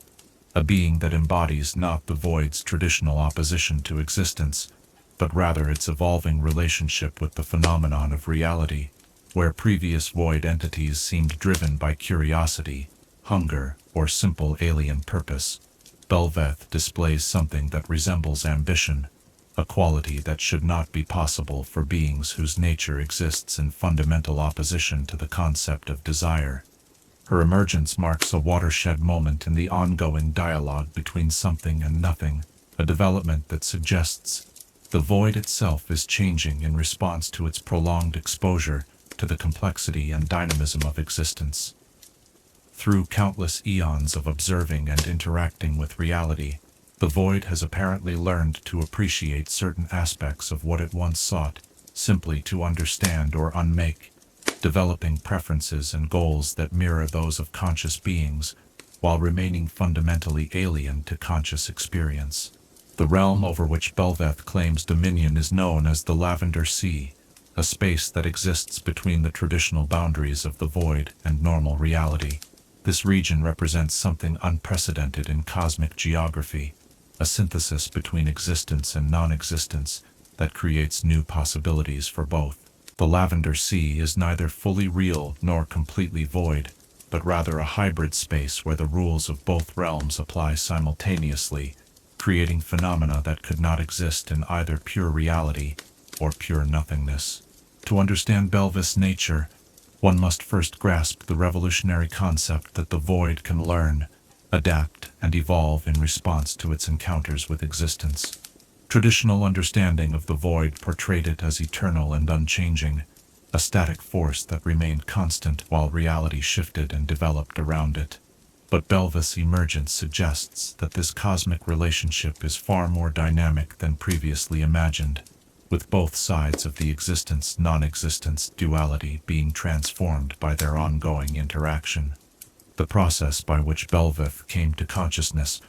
a being that embodies not the void's traditional opposition to existence, but rather its evolving relationship with the phenomenon of reality, where previous void entities seemed driven by curiosity, hunger, or simple alien purpose. Belveth displays something that resembles ambition, a quality that should not be possible for beings whose nature exists in fundamental opposition to the concept of desire. Her emergence marks a watershed moment in the ongoing dialogue between something and nothing, a development that suggests the void itself is changing in response to its prolonged exposure to the complexity and dynamism of existence. Through countless eons of observing and interacting with reality, the void has apparently learned to appreciate certain aspects of what it once sought simply to understand or unmake, developing preferences and goals that mirror those of conscious beings, while remaining fundamentally alien to conscious experience. The realm over which Belveth claims dominion is known as the Lavender Sea, a space that exists between the traditional boundaries of the void and normal reality. This region represents something unprecedented in cosmic geography, a synthesis between existence and non-existence that creates new possibilities for both. The Lavender Sea is neither fully real nor completely void, but rather a hybrid space where the rules of both realms apply simultaneously, creating phenomena that could not exist in either pure reality or pure nothingness. To understand Belveth's nature, one must first grasp the revolutionary concept that the void can learn, adapt, and evolve in response to its encounters with existence. Traditional understanding of the void portrayed it as eternal and unchanging, a static force that remained constant while reality shifted and developed around it. But Belveth's emergence suggests that this cosmic relationship is far more dynamic than previously imagined, with both sides of the existence-non-existence duality being transformed by their ongoing interaction. The process by which Belveth came to consciousness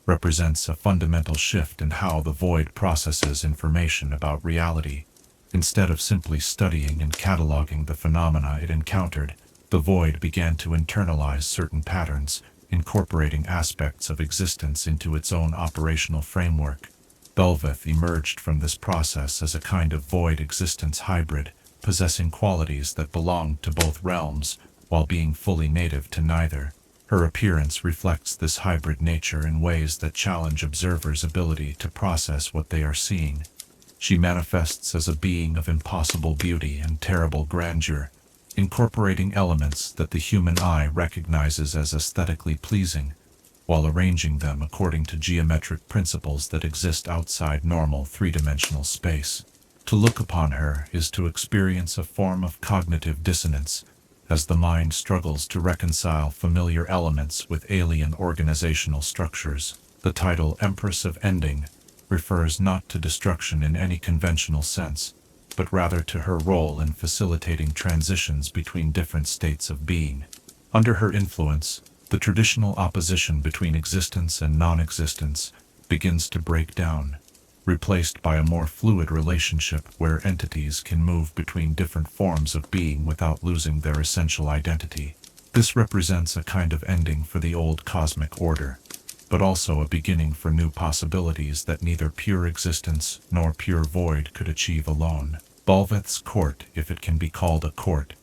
represents a fundamental shift in how the void processes information about reality. Instead of simply studying and cataloging the phenomena it encountered, the void began to internalize certain patterns, incorporating aspects of existence into its own operational framework. Belveth emerged from this process as a kind of void existence hybrid, possessing qualities that belonged to both realms, while being fully native to neither. Her appearance reflects this hybrid nature in ways that challenge observers' ability to process what they are seeing. She manifests as a being of impossible beauty and terrible grandeur, incorporating elements that the human eye recognizes as aesthetically pleasing, while arranging them according to geometric principles that exist outside normal three-dimensional space. To look upon her is to experience a form of cognitive dissonance, as the mind struggles to reconcile familiar elements with alien organizational structures. The title Empress of Ending refers not to destruction in any conventional sense, but rather to her role in facilitating transitions between different states of being. Under her influence, the traditional opposition between existence and non-existence begins to break down, replaced by a more fluid relationship where entities can move between different forms of being without losing their essential identity. This represents a kind of ending for the old cosmic order, but also a beginning for new possibilities that neither pure existence nor pure void could achieve alone. Belveth's court, if it can be called a court,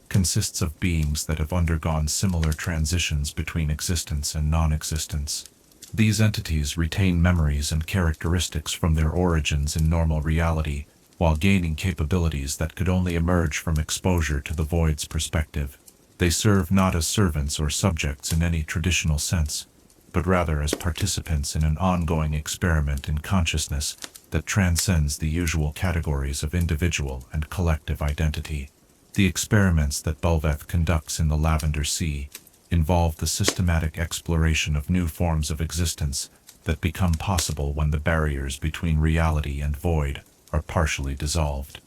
consists of beings that have undergone similar transitions between existence and non-existence. These entities retain memories and characteristics from their origins in normal reality, while gaining capabilities that could only emerge from exposure to the void's perspective. They serve not as servants or subjects in any traditional sense, but rather as participants in an ongoing experiment in consciousness that transcends the usual categories of individual and collective identity. The experiments that Belveth conducts in the Lavender Sea involve the systematic exploration of new forms of existence that become possible when the barriers between reality and void are partially dissolved.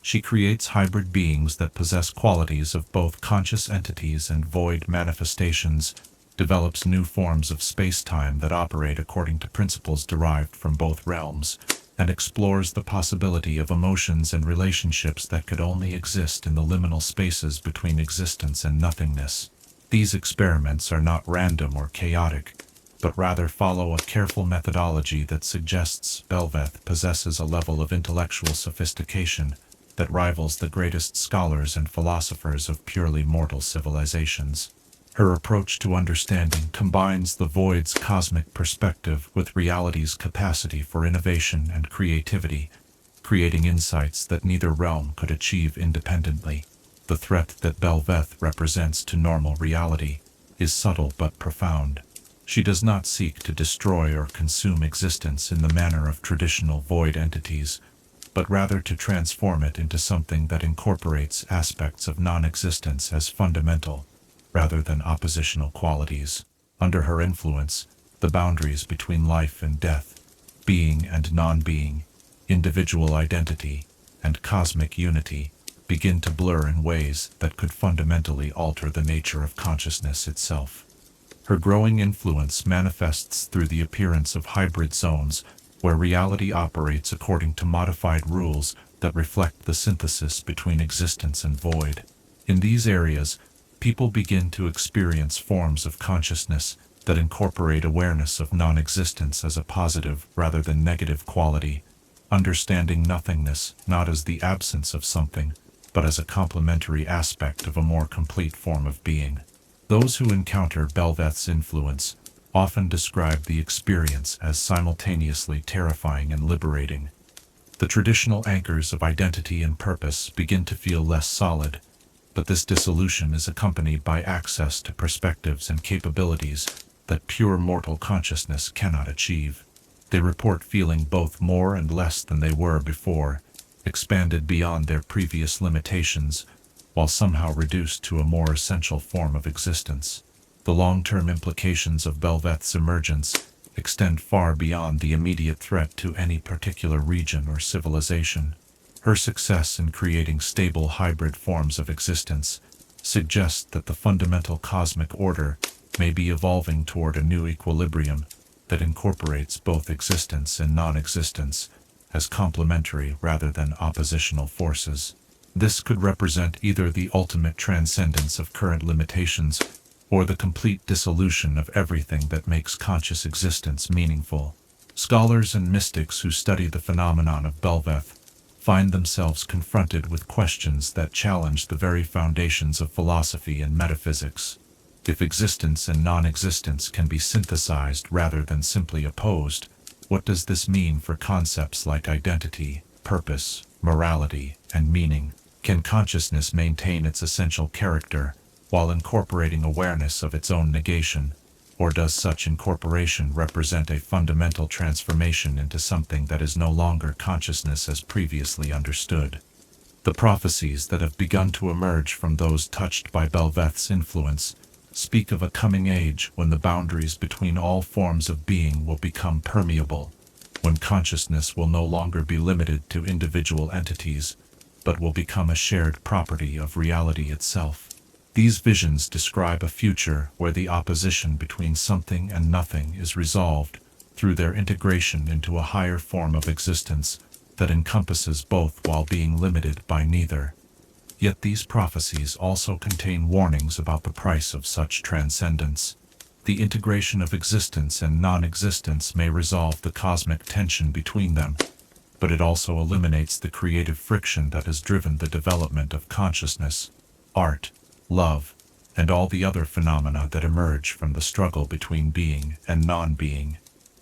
She creates hybrid beings that possess qualities of both conscious entities and void manifestations, develops new forms of space-time that operate according to principles derived from both realms, and explores the possibility of emotions and relationships that could only exist in the liminal spaces between existence and nothingness. These experiments are not random or chaotic, but rather follow a careful methodology that suggests Belveth possesses a level of intellectual sophistication that rivals the greatest scholars and philosophers of purely mortal civilizations. Her approach to understanding combines the void's cosmic perspective with reality's capacity for innovation and creativity, creating insights that neither realm could achieve independently. The threat that Belveth represents to normal reality is subtle but profound. She does not seek to destroy or consume existence in the manner of traditional void entities, but rather to transform it into something that incorporates aspects of non-existence as fundamental, rather than oppositional qualities. Under her influence, the boundaries between life and death, being and non-being, individual identity, and cosmic unity begin to blur in ways that could fundamentally alter the nature of consciousness itself. Her growing influence manifests through the appearance of hybrid zones, where reality operates according to modified rules that reflect the synthesis between existence and void. In these areas, people begin to experience forms of consciousness that incorporate awareness of non-existence as a positive rather than negative quality, understanding nothingness not as the absence of something, but as a complementary aspect of a more complete form of being. Those who encounter Belveth's influence often describe the experience as simultaneously terrifying and liberating. The traditional anchors of identity and purpose begin to feel less solid, but this dissolution is accompanied by access to perspectives and capabilities that pure mortal consciousness cannot achieve. They report feeling both more and less than they were before, expanded beyond their previous limitations, while somehow reduced to a more essential form of existence. The long-term implications of Belveth's emergence extend far beyond the immediate threat to any particular region or civilization. Her success in creating stable hybrid forms of existence suggests that the fundamental cosmic order may be evolving toward a new equilibrium that incorporates both existence and non-existence as complementary rather than oppositional forces. This could represent either the ultimate transcendence of current limitations or the complete dissolution of everything that makes conscious existence meaningful. Scholars and mystics who study the phenomenon of Belveth find themselves confronted with questions that challenge the very foundations of philosophy and metaphysics. If existence and non-existence can be synthesized rather than simply opposed, what does this mean for concepts like identity, purpose, morality, and meaning? Can consciousness maintain its essential character while incorporating awareness of its own negation, or does such incorporation represent a fundamental transformation into something that is no longer consciousness as previously understood? The prophecies that have begun to emerge from those touched by Belveth's influence speak of a coming age when the boundaries between all forms of being will become permeable, when consciousness will no longer be limited to individual entities, but will become a shared property of reality itself. These visions describe a future where the opposition between something and nothing is resolved through their integration into a higher form of existence that encompasses both while being limited by neither. Yet these prophecies also contain warnings about the price of such transcendence. The integration of existence and non-existence may resolve the cosmic tension between them, but it also eliminates the creative friction that has driven the development of consciousness, art, love, and all the other phenomena that emerge from the struggle between being and non-being.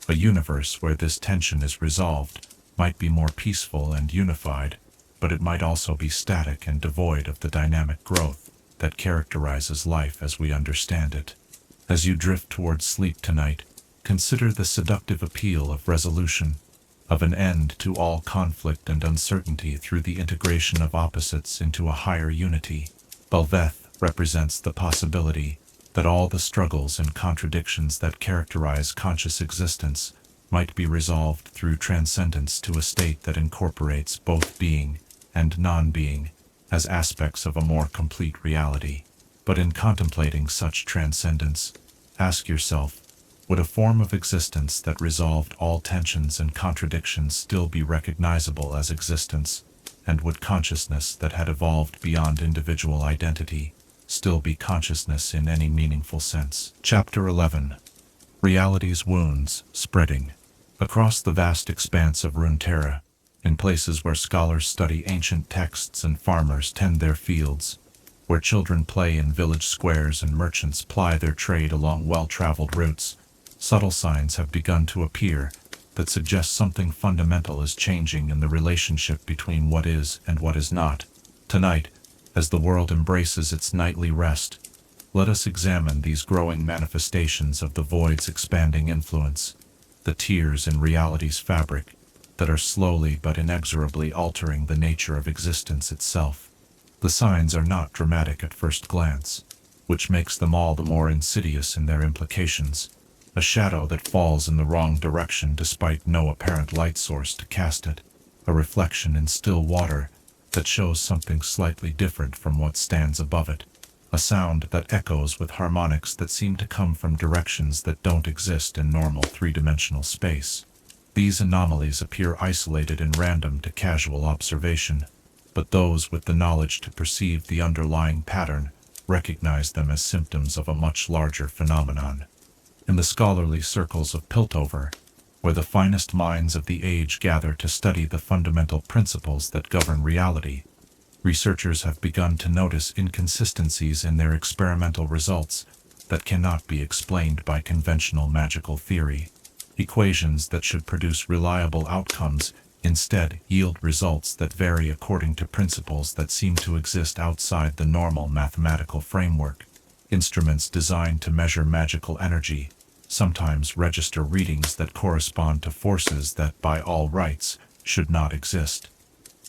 A universe where this tension is resolved might be more peaceful and unified, but it might also be static and devoid of the dynamic growth that characterizes life as we understand it. As you drift towards sleep tonight, consider the seductive appeal of resolution, of an end to all conflict and uncertainty through the integration of opposites into a higher unity. Belveth represents the possibility that all the struggles and contradictions that characterize conscious existence might be resolved through transcendence to a state that incorporates both being and non-being as aspects of a more complete reality. But in contemplating such transcendence, ask yourself, would a form of existence that resolved all tensions and contradictions still be recognizable as existence, and would consciousness that had evolved beyond individual identity still be consciousness in any meaningful sense? Chapter 11. Reality's Wounds Spreading. Across the vast expanse of Runeterra, in places where scholars study ancient texts and farmers tend their fields, where children play in village squares and merchants ply their trade along well-traveled routes, subtle signs have begun to appear that suggest something fundamental is changing in the relationship between what is and what is not. Tonight, as the world embraces its nightly rest, let us examine these growing manifestations of the void's expanding influence, the tears in reality's fabric, that are slowly but inexorably altering the nature of existence itself. The signs are not dramatic at first glance, which makes them all the more insidious in their implications. A shadow that falls in the wrong direction despite no apparent light source to cast it. A reflection in still water that shows something slightly different from what stands above it. A sound that echoes with harmonics that seem to come from directions that don't exist in normal three-dimensional space. These anomalies appear isolated and random to casual observation, but those with the knowledge to perceive the underlying pattern recognize them as symptoms of a much larger phenomenon. In the scholarly circles of Piltover, where the finest minds of the age gather to study the fundamental principles that govern reality, researchers have begun to notice inconsistencies in their experimental results that cannot be explained by conventional magical theory. Equations that should produce reliable outcomes instead yield results that vary according to principles that seem to exist outside the normal mathematical framework. Instruments designed to measure magical energy sometimes register readings that correspond to forces that, by all rights, should not exist.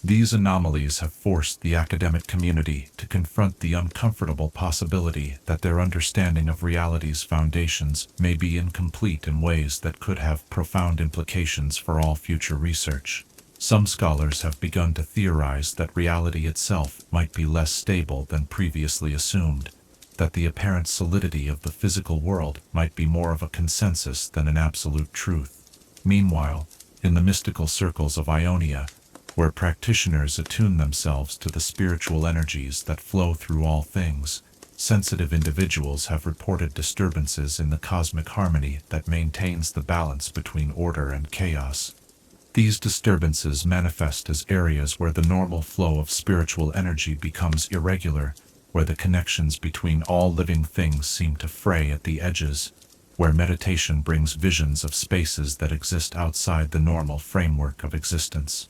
These anomalies have forced the academic community to confront the uncomfortable possibility that their understanding of reality's foundations may be incomplete in ways that could have profound implications for all future research. Some scholars have begun to theorize that reality itself might be less stable than previously assumed, that the apparent solidity of the physical world might be more of a consensus than an absolute truth. Meanwhile, in the mystical circles of Ionia, where practitioners attune themselves to the spiritual energies that flow through all things, sensitive individuals have reported disturbances in the cosmic harmony that maintains the balance between order and chaos. These disturbances manifest as areas where the normal flow of spiritual energy becomes irregular, where the connections between all living things seem to fray at the edges, where meditation brings visions of spaces that exist outside the normal framework of existence.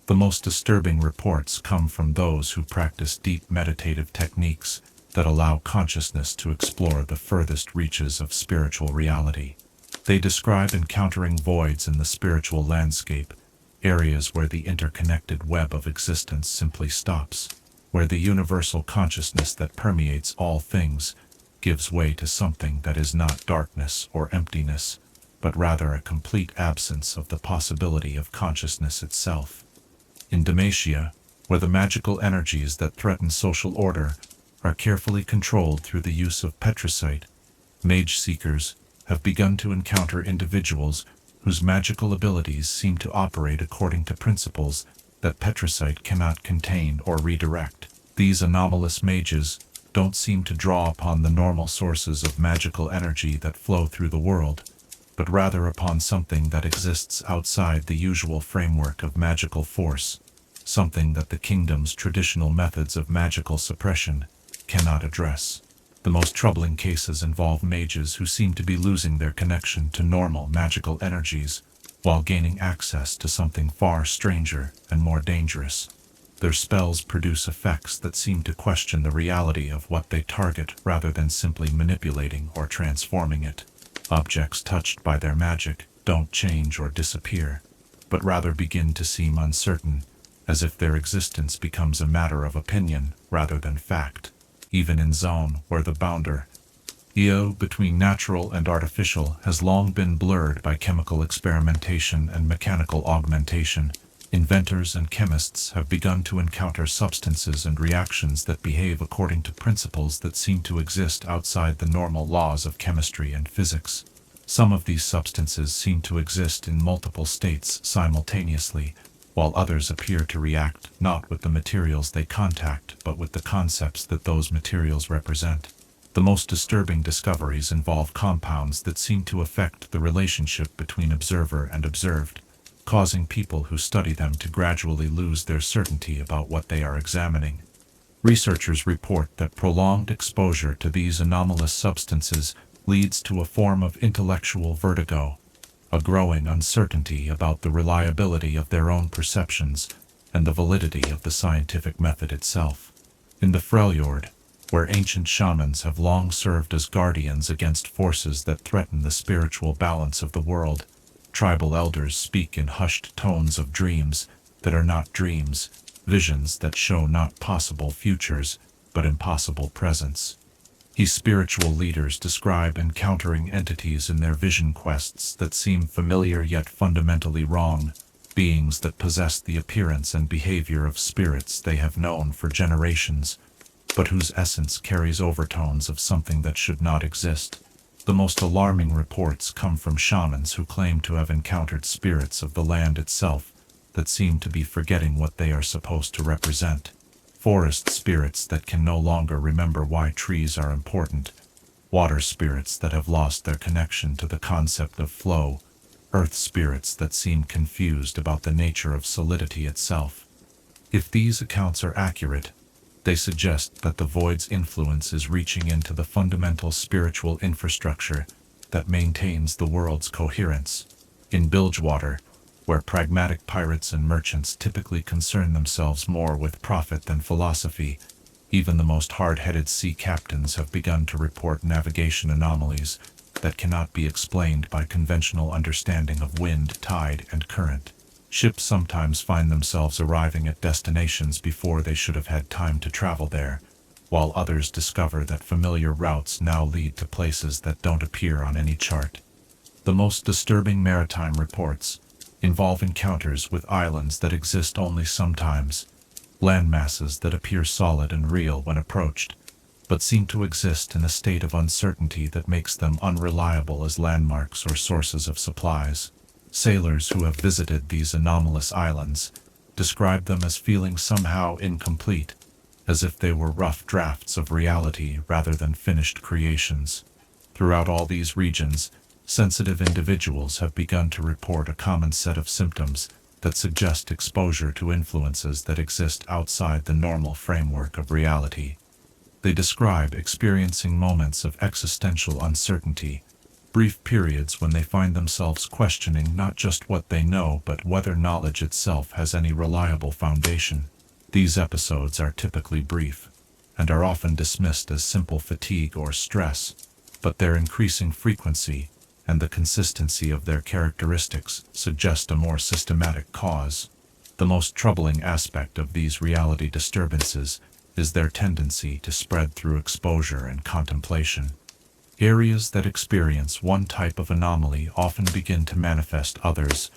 The most disturbing reports come from those who practice deep meditative techniques that allow consciousness to explore the furthest reaches of spiritual reality. They describe encountering voids in the spiritual landscape, areas where the interconnected web of existence simply stops, where the universal consciousness that permeates all things gives way to something that is not darkness or emptiness, but rather a complete absence of the possibility of consciousness itself. In Demacia, where the magical energies that threaten social order are carefully controlled through the use of petricite, mage seekers have begun to encounter individuals whose magical abilities seem to operate according to principles that petricite cannot contain or redirect. These anomalous mages don't seem to draw upon the normal sources of magical energy that flow through the world, but rather upon something that exists outside the usual framework of magical force, something that the kingdom's traditional methods of magical suppression cannot address. The most troubling cases involve mages who seem to be losing their connection to normal magical energies, while gaining access to something far stranger and more dangerous. Their spells produce effects that seem to question the reality of what they target rather than simply manipulating or transforming it. Objects touched by their magic don't change or disappear, but rather begin to seem uncertain, as if their existence becomes a matter of opinion rather than fact. Even in Zone, where the boundary between natural and artificial has long been blurred by chemical experimentation and mechanical augmentation, inventors and chemists have begun to encounter substances and reactions that behave according to principles that seem to exist outside the normal laws of chemistry and physics. Some of these substances seem to exist in multiple states simultaneously, while others appear to react not with the materials they contact but with the concepts that those materials represent. The most disturbing discoveries involve compounds that seem to affect the relationship between observer and observed, causing people who study them to gradually lose their certainty about what they are examining. Researchers report that prolonged exposure to these anomalous substances leads to a form of intellectual vertigo, a growing uncertainty about the reliability of their own perceptions and the validity of the scientific method itself. In the Freljord, where ancient shamans have long served as guardians against forces that threaten the spiritual balance of the world, Tribal elders speak in hushed tones of dreams that are not dreams, visions that show not possible futures, but impossible presents. Spiritual leaders describe encountering entities in their vision quests that seem familiar yet fundamentally wrong, beings that possess the appearance and behavior of spirits they have known for generations, but whose essence carries overtones of something that should not exist. The most alarming reports come from shamans who claim to have encountered spirits of the land itself that seem to be forgetting what they are supposed to represent. Forest spirits that can no longer remember why trees are important. Water spirits that have lost their connection to the concept of flow. Earth spirits that seem confused about the nature of solidity itself. If these accounts are accurate, they suggest that the void's influence is reaching into the fundamental spiritual infrastructure that maintains the world's coherence. In Bilgewater, where pragmatic pirates and merchants typically concern themselves more with profit than philosophy, even the most hard-headed sea captains have begun to report navigation anomalies that cannot be explained by conventional understanding of wind, tide, and current. Ships sometimes find themselves arriving at destinations before they should have had time to travel there, while others discover that familiar routes now lead to places that don't appear on any chart. The most disturbing maritime reports involve encounters with islands that exist only sometimes, landmasses that appear solid and real when approached, but seem to exist in a state of uncertainty that makes them unreliable as landmarks or sources of supplies. Sailors who have visited these anomalous islands describe them as feeling somehow incomplete, as if they were rough drafts of reality rather than finished creations. Throughout all these regions, sensitive individuals have begun to report a common set of symptoms that suggest exposure to influences that exist outside the normal framework of reality. They describe experiencing moments of existential uncertainty, brief periods when they find themselves questioning not just what they know but whether knowledge itself has any reliable foundation. These episodes are typically brief, and are often dismissed as simple fatigue or stress, but their increasing frequency and the consistency of their characteristics suggest a more systematic cause. The most troubling aspect of these reality disturbances is their tendency to spread through exposure and contemplation. Areas that experience one type of anomaly often begin to manifest others,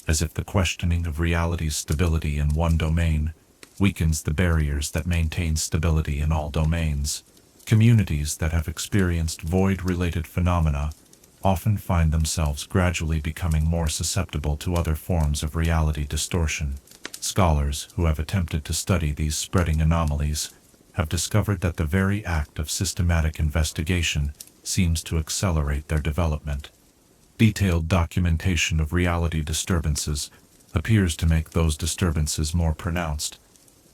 as if the questioning of reality's stability in one domain weakens the barriers that maintain stability in all domains. Communities that have experienced void-related phenomena often find themselves gradually becoming more susceptible to other forms of reality distortion. Scholars who have attempted to study these spreading anomalies have discovered that the very act of systematic investigation seems to accelerate their development. Detailed documentation of reality disturbances appears to make those disturbances more pronounced,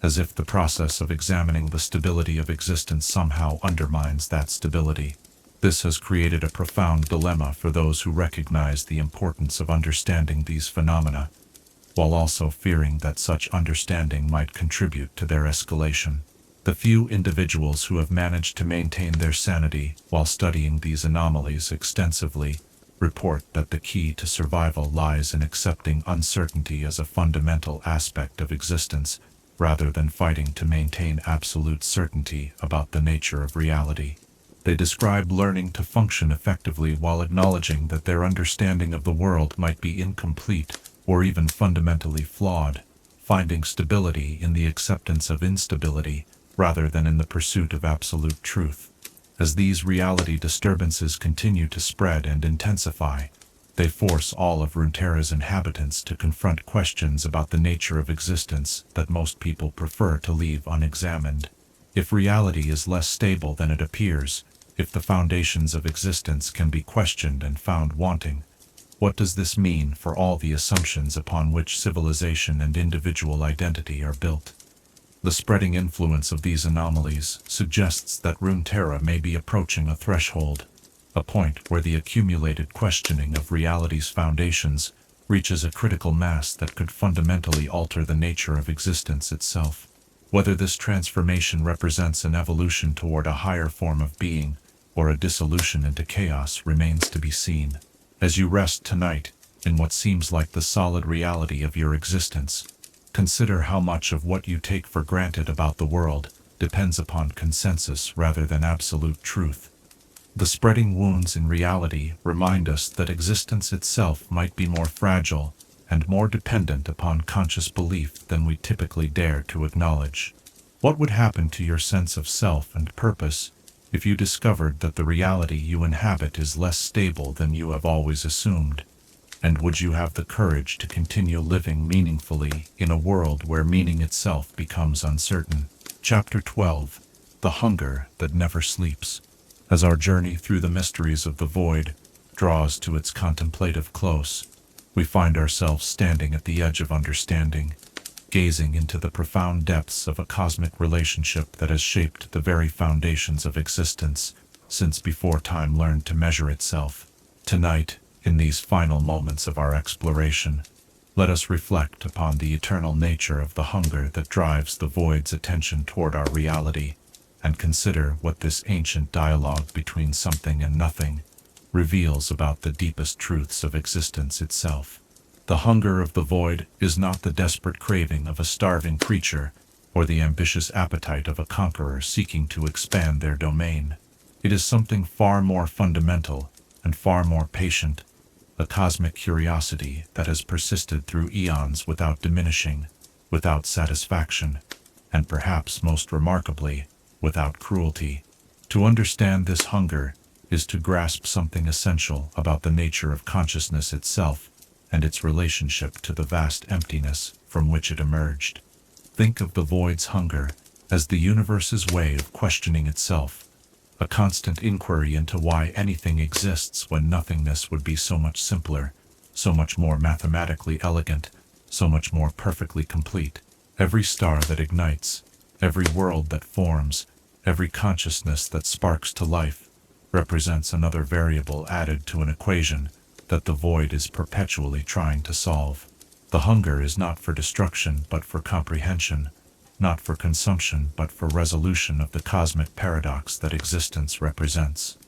as if the process of examining the stability of existence somehow undermines that stability. This has created a profound dilemma for those who recognize the importance of understanding these phenomena, while also fearing that such understanding might contribute to their escalation. The few individuals who have managed to maintain their sanity while studying these anomalies extensively report that the key to survival lies in accepting uncertainty as a fundamental aspect of existence, rather than fighting to maintain absolute certainty about the nature of reality. They describe learning to function effectively while acknowledging that their understanding of the world might be incomplete or even fundamentally flawed, finding stability in the acceptance of instability rather than in the pursuit of absolute truth. As these reality disturbances continue to spread and intensify, they force all of Runeterra's inhabitants to confront questions about the nature of existence that most people prefer to leave unexamined. If reality is less stable than it appears, if the foundations of existence can be questioned and found wanting, what does this mean for all the assumptions upon which civilization and individual identity are built? The spreading influence of these anomalies suggests that Runeterra may be approaching a threshold, a point where the accumulated questioning of reality's foundations reaches a critical mass that could fundamentally alter the nature of existence itself. Whether this transformation represents an evolution toward a higher form of being or a dissolution into chaos remains to be seen. As you rest tonight, in what seems like the solid reality of your existence. Consider how much of what you take for granted about the world depends upon consensus rather than absolute truth. The spreading wounds in reality remind us that existence itself might be more fragile and more dependent upon conscious belief than we typically dare to acknowledge. What would happen to your sense of self and purpose if you discovered that the reality you inhabit is less stable than you have always assumed? And would you have the courage to continue living meaningfully in a world where meaning itself becomes uncertain? Chapter 12. The Hunger That Never Sleeps. As our journey through the mysteries of the void draws to its contemplative close, we find ourselves standing at the edge of understanding, gazing into the profound depths of a cosmic relationship that has shaped the very foundations of existence since before time learned to measure itself. Tonight, in these final moments of our exploration, let us reflect upon the eternal nature of the hunger that drives the void's attention toward our reality, and consider what this ancient dialogue between something and nothing reveals about the deepest truths of existence itself. The hunger of the void is not the desperate craving of a starving creature or the ambitious appetite of a conqueror seeking to expand their domain. It is something far more fundamental and far more patient, a cosmic curiosity that has persisted through eons without diminishing, without satisfaction, and perhaps most remarkably, without cruelty. To understand this hunger is to grasp something essential about the nature of consciousness itself and its relationship to the vast emptiness from which it emerged. Think of the void's hunger as the universe's way of questioning itself, a constant inquiry into why anything exists when nothingness would be so much simpler, so much more mathematically elegant, so much more perfectly complete. Every star that ignites, every world that forms, every consciousness that sparks to life, represents another variable added to an equation that the void is perpetually trying to solve. The hunger is not for destruction but for comprehension, not for consumption but for resolution of the cosmic paradox that existence represents.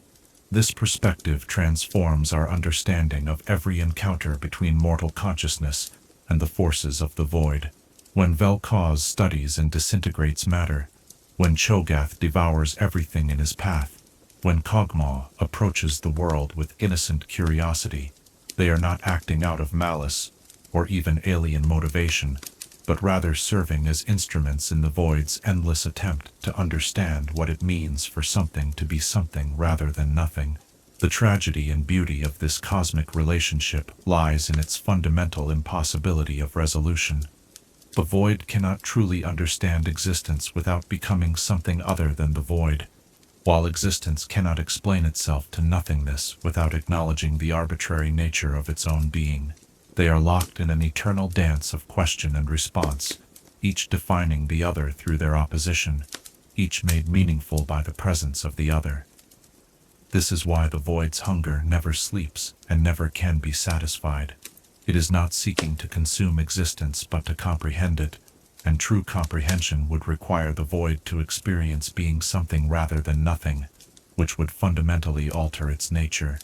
This perspective transforms our understanding of every encounter between mortal consciousness and the forces of the void. When Vel'Koz studies and disintegrates matter, when Cho'Gath devours everything in his path, when Kog'Maw approaches the world with innocent curiosity, they are not acting out of malice or even alien motivation, but rather serving as instruments in the void's endless attempt to understand what it means for something to be something rather than nothing. The tragedy and beauty of this cosmic relationship lies in its fundamental impossibility of resolution. The void cannot truly understand existence without becoming something other than the void, while existence cannot explain itself to nothingness without acknowledging the arbitrary nature of its own being. They are locked in an eternal dance of question and response, each defining the other through their opposition, each made meaningful by the presence of the other. This is why the void's hunger never sleeps and never can be satisfied. It is not seeking to consume existence but to comprehend it, and true comprehension would require the void to experience being something rather than nothing, which would fundamentally alter its nature.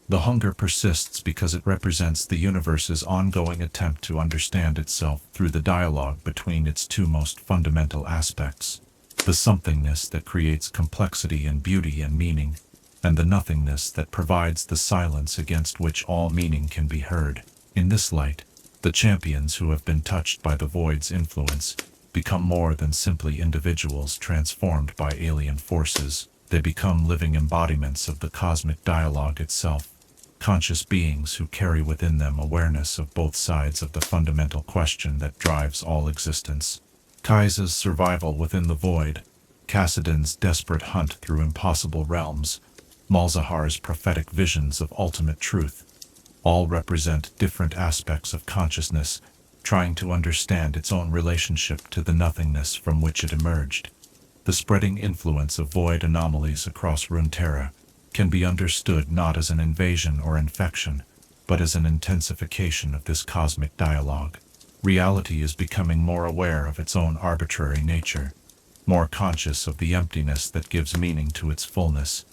The hunger persists because it represents the universe's ongoing attempt to understand itself through the dialogue between its two most fundamental aspects: the somethingness that creates complexity and beauty and meaning, and the nothingness that provides the silence against which all meaning can be heard. In this light, the champions who have been touched by the void's influence become more than simply individuals transformed by alien forces. They become living embodiments of the cosmic dialogue itself, conscious beings who carry within them awareness of both sides of the fundamental question that drives all existence. Kaisa's survival within the void, Kassadin's desperate hunt through impossible realms, Malzahar's prophetic visions of ultimate truth, all represent different aspects of consciousness trying to understand its own relationship to the nothingness from which it emerged. The spreading influence of void anomalies across Runeterra can be understood not as an invasion or infection, but as an intensification of this cosmic dialogue. Reality is becoming more aware of its own arbitrary nature, more conscious of the emptiness that gives meaning to its fullness,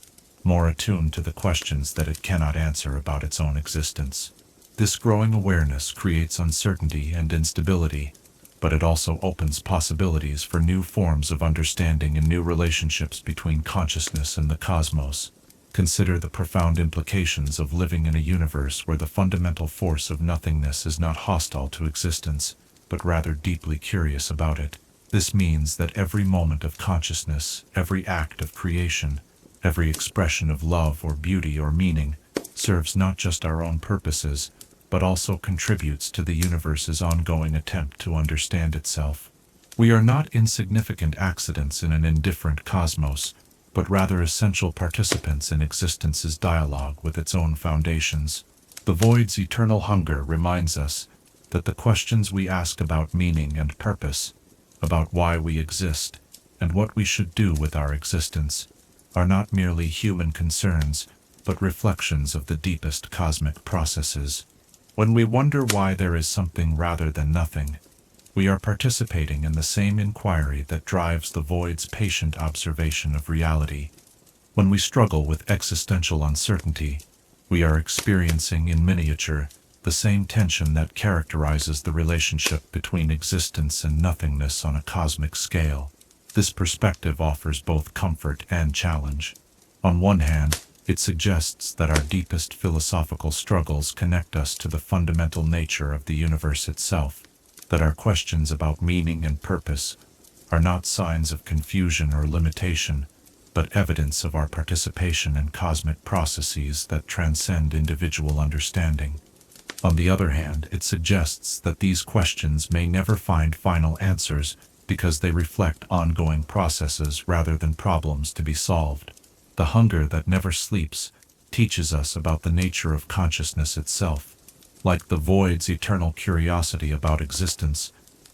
more attuned to the questions that it cannot answer about its own existence. This growing awareness creates uncertainty and instability, but it also opens possibilities for new forms of understanding and new relationships between consciousness and the cosmos. Consider the profound implications of living in a universe where the fundamental force of nothingness is not hostile to existence, but rather deeply curious about it. This means that every moment of consciousness, every act of creation, every expression of love or beauty or meaning, serves not just our own purposes, but also contributes to the universe's ongoing attempt to understand itself. We are not insignificant accidents in an indifferent cosmos, but rather essential participants in existence's dialogue with its own foundations. The void's eternal hunger reminds us that the questions we ask about meaning and purpose, about why we exist, and what we should do with our existence, are not merely human concerns, but reflections of the deepest cosmic processes. When we wonder why there is something rather than nothing, we are participating in the same inquiry that drives the void's patient observation of reality. When we struggle with existential uncertainty, we are experiencing in miniature the same tension that characterizes the relationship between existence and nothingness on a cosmic scale. This perspective offers both comfort and challenge. On one hand, it suggests that our deepest philosophical struggles connect us to the fundamental nature of the universe itself, that our questions about meaning and purpose are not signs of confusion or limitation, but evidence of our participation in cosmic processes that transcend individual understanding. On the other hand, it suggests that these questions may never find final answers because they reflect ongoing processes rather than problems to be solved. The hunger that never sleeps teaches us about the nature of consciousness itself. Like the void's eternal curiosity about existence,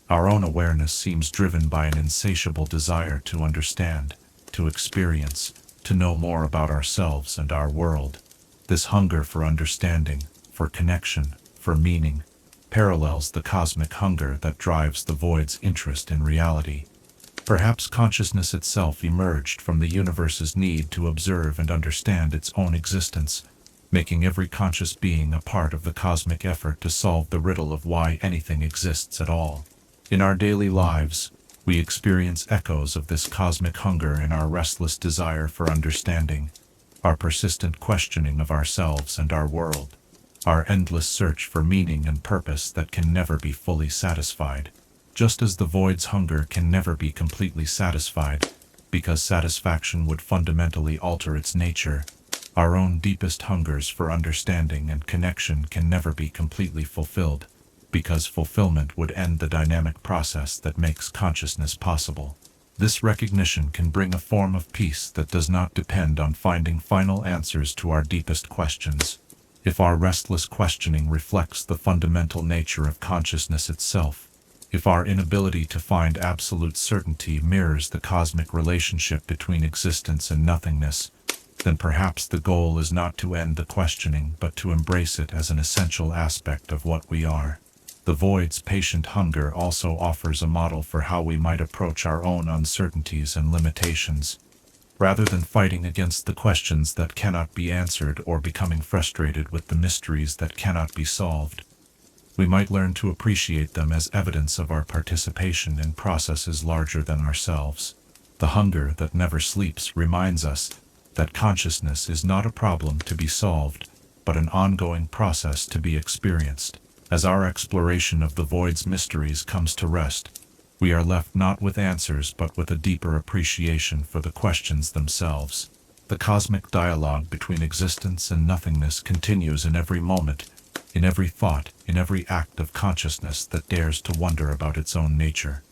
our own awareness seems driven by an insatiable desire to understand, to experience, to know more about ourselves and our world. This hunger for understanding, for connection, for meaning, parallels the cosmic hunger that drives the void's interest in reality. Perhaps consciousness itself emerged from the universe's need to observe and understand its own existence, making every conscious being a part of the cosmic effort to solve the riddle of why anything exists at all. In our daily lives, we experience echoes of this cosmic hunger in our restless desire for understanding, our persistent questioning of ourselves and our world, our endless search for meaning and purpose that can never be fully satisfied. Just as the void's hunger can never be completely satisfied, because satisfaction would fundamentally alter its nature, our own deepest hungers for understanding and connection can never be completely fulfilled, because fulfillment would end the dynamic process that makes consciousness possible. This recognition can bring a form of peace that does not depend on finding final answers to our deepest questions. If our restless questioning reflects the fundamental nature of consciousness itself, if our inability to find absolute certainty mirrors the cosmic relationship between existence and nothingness, then perhaps the goal is not to end the questioning but to embrace it as an essential aspect of what we are. The void's patient hunger also offers a model for how we might approach our own uncertainties and limitations. Rather than fighting against the questions that cannot be answered or becoming frustrated with the mysteries that cannot be solved, we might learn to appreciate them as evidence of our participation in processes larger than ourselves. The hunger that never sleeps reminds us that consciousness is not a problem to be solved, but an ongoing process to be experienced. As our exploration of the void's mysteries comes to rest, we are left not with answers but with a deeper appreciation for the questions themselves. The cosmic dialogue between existence and nothingness continues in every moment, in every thought, in every act of consciousness that dares to wonder about its own nature.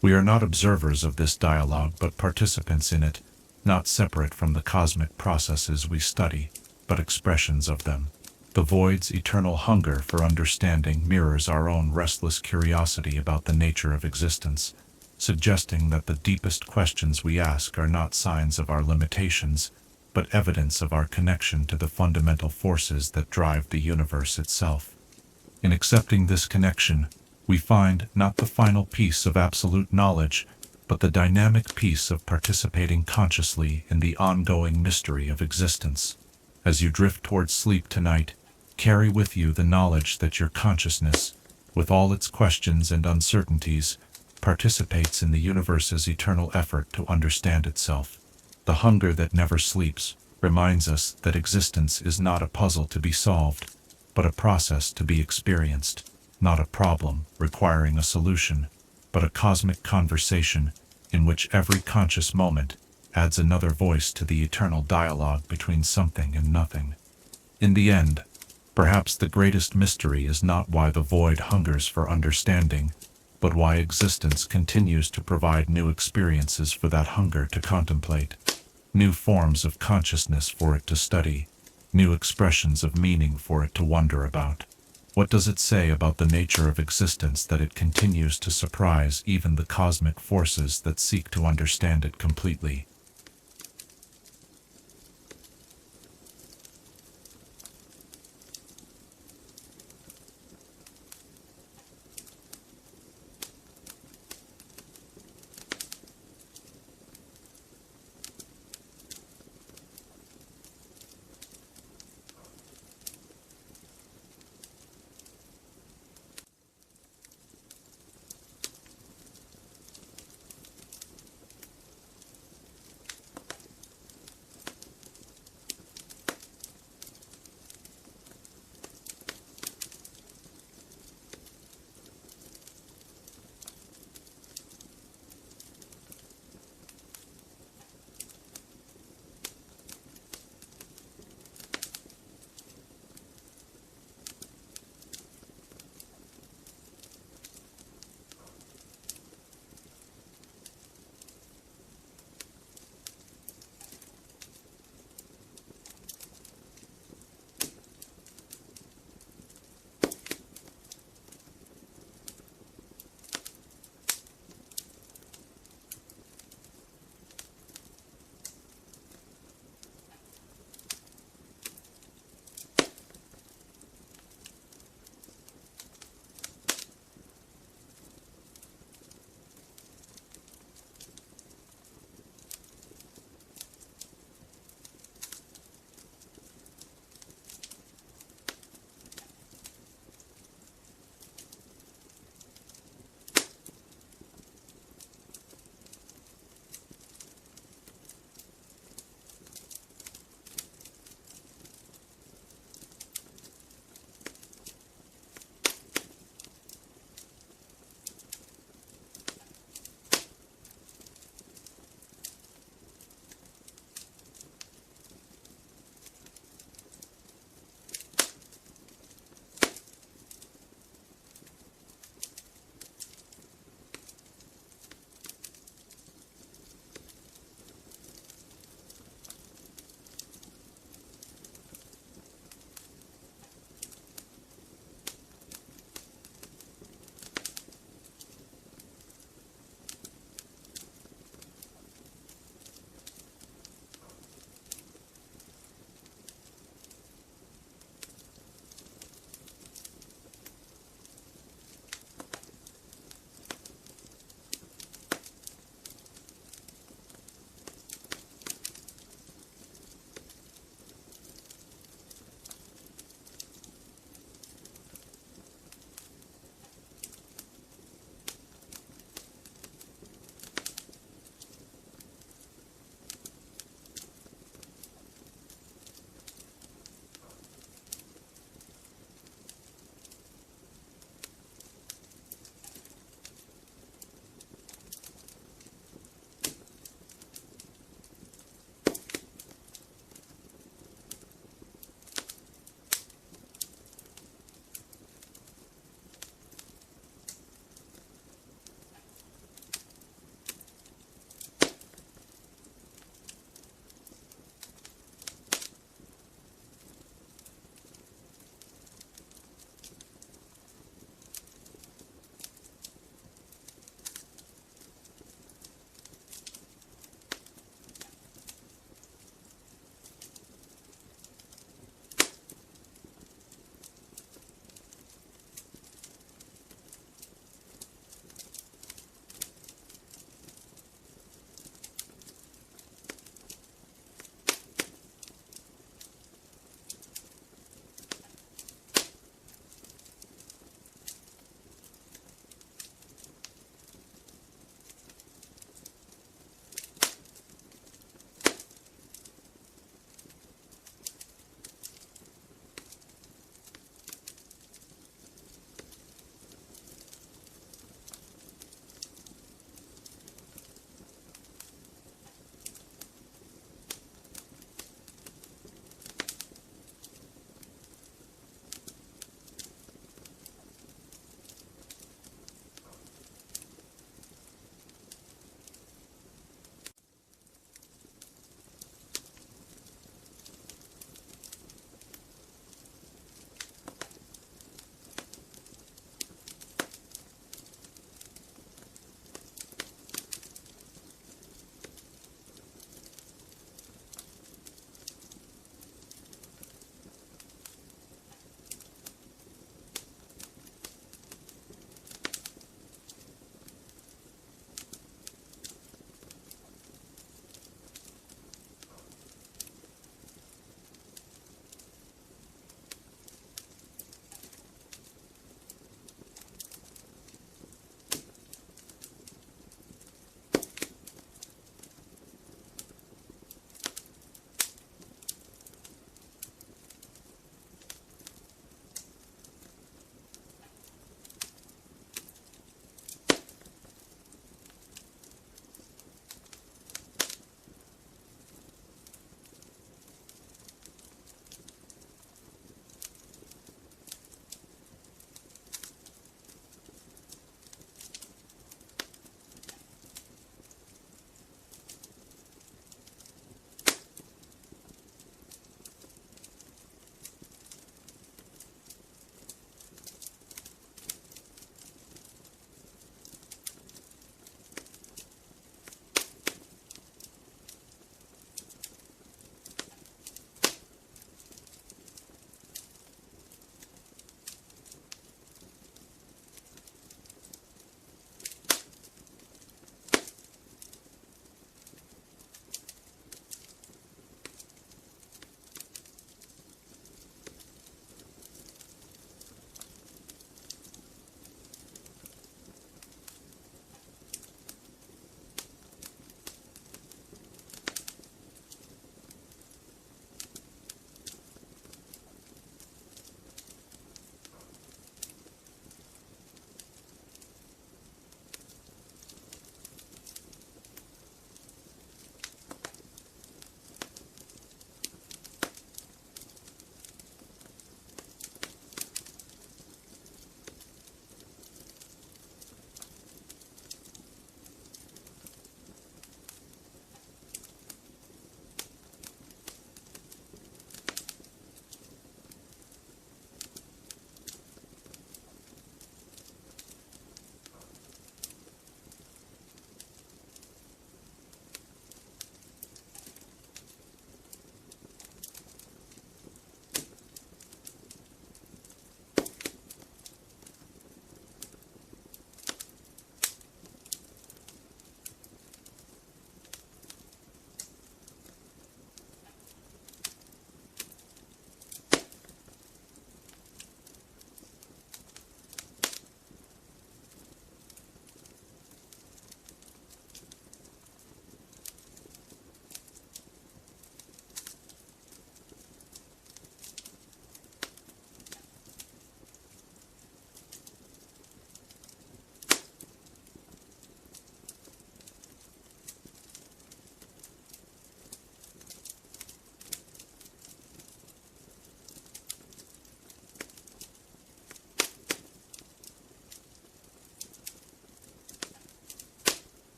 We are not observers of this dialogue but participants in it, not separate from the cosmic processes we study, but expressions of them. The void's eternal hunger for understanding mirrors our own restless curiosity about the nature of existence, suggesting that the deepest questions we ask are not signs of our limitations, but evidence of our connection to the fundamental forces that drive the universe itself. In accepting this connection, we find not the final piece of absolute knowledge, but the dynamic piece of participating consciously in the ongoing mystery of existence. As you drift towards sleep tonight, Carry with you the knowledge that your consciousness, with all its questions and uncertainties, participates in the universe's eternal effort to understand itself. The hunger that never sleeps reminds us that existence is not a puzzle to be solved, but a process to be experienced, not a problem requiring a solution, but a cosmic conversation in which every conscious moment adds another voice to the eternal dialogue between something and nothing. In the end, perhaps the greatest mystery is not why the void hungers for understanding, but why existence continues to provide new experiences for that hunger to contemplate, new forms of consciousness for it to study, new expressions of meaning for it to wonder about. What does it say about the nature of existence that it continues to surprise even the cosmic forces that seek to understand it completely?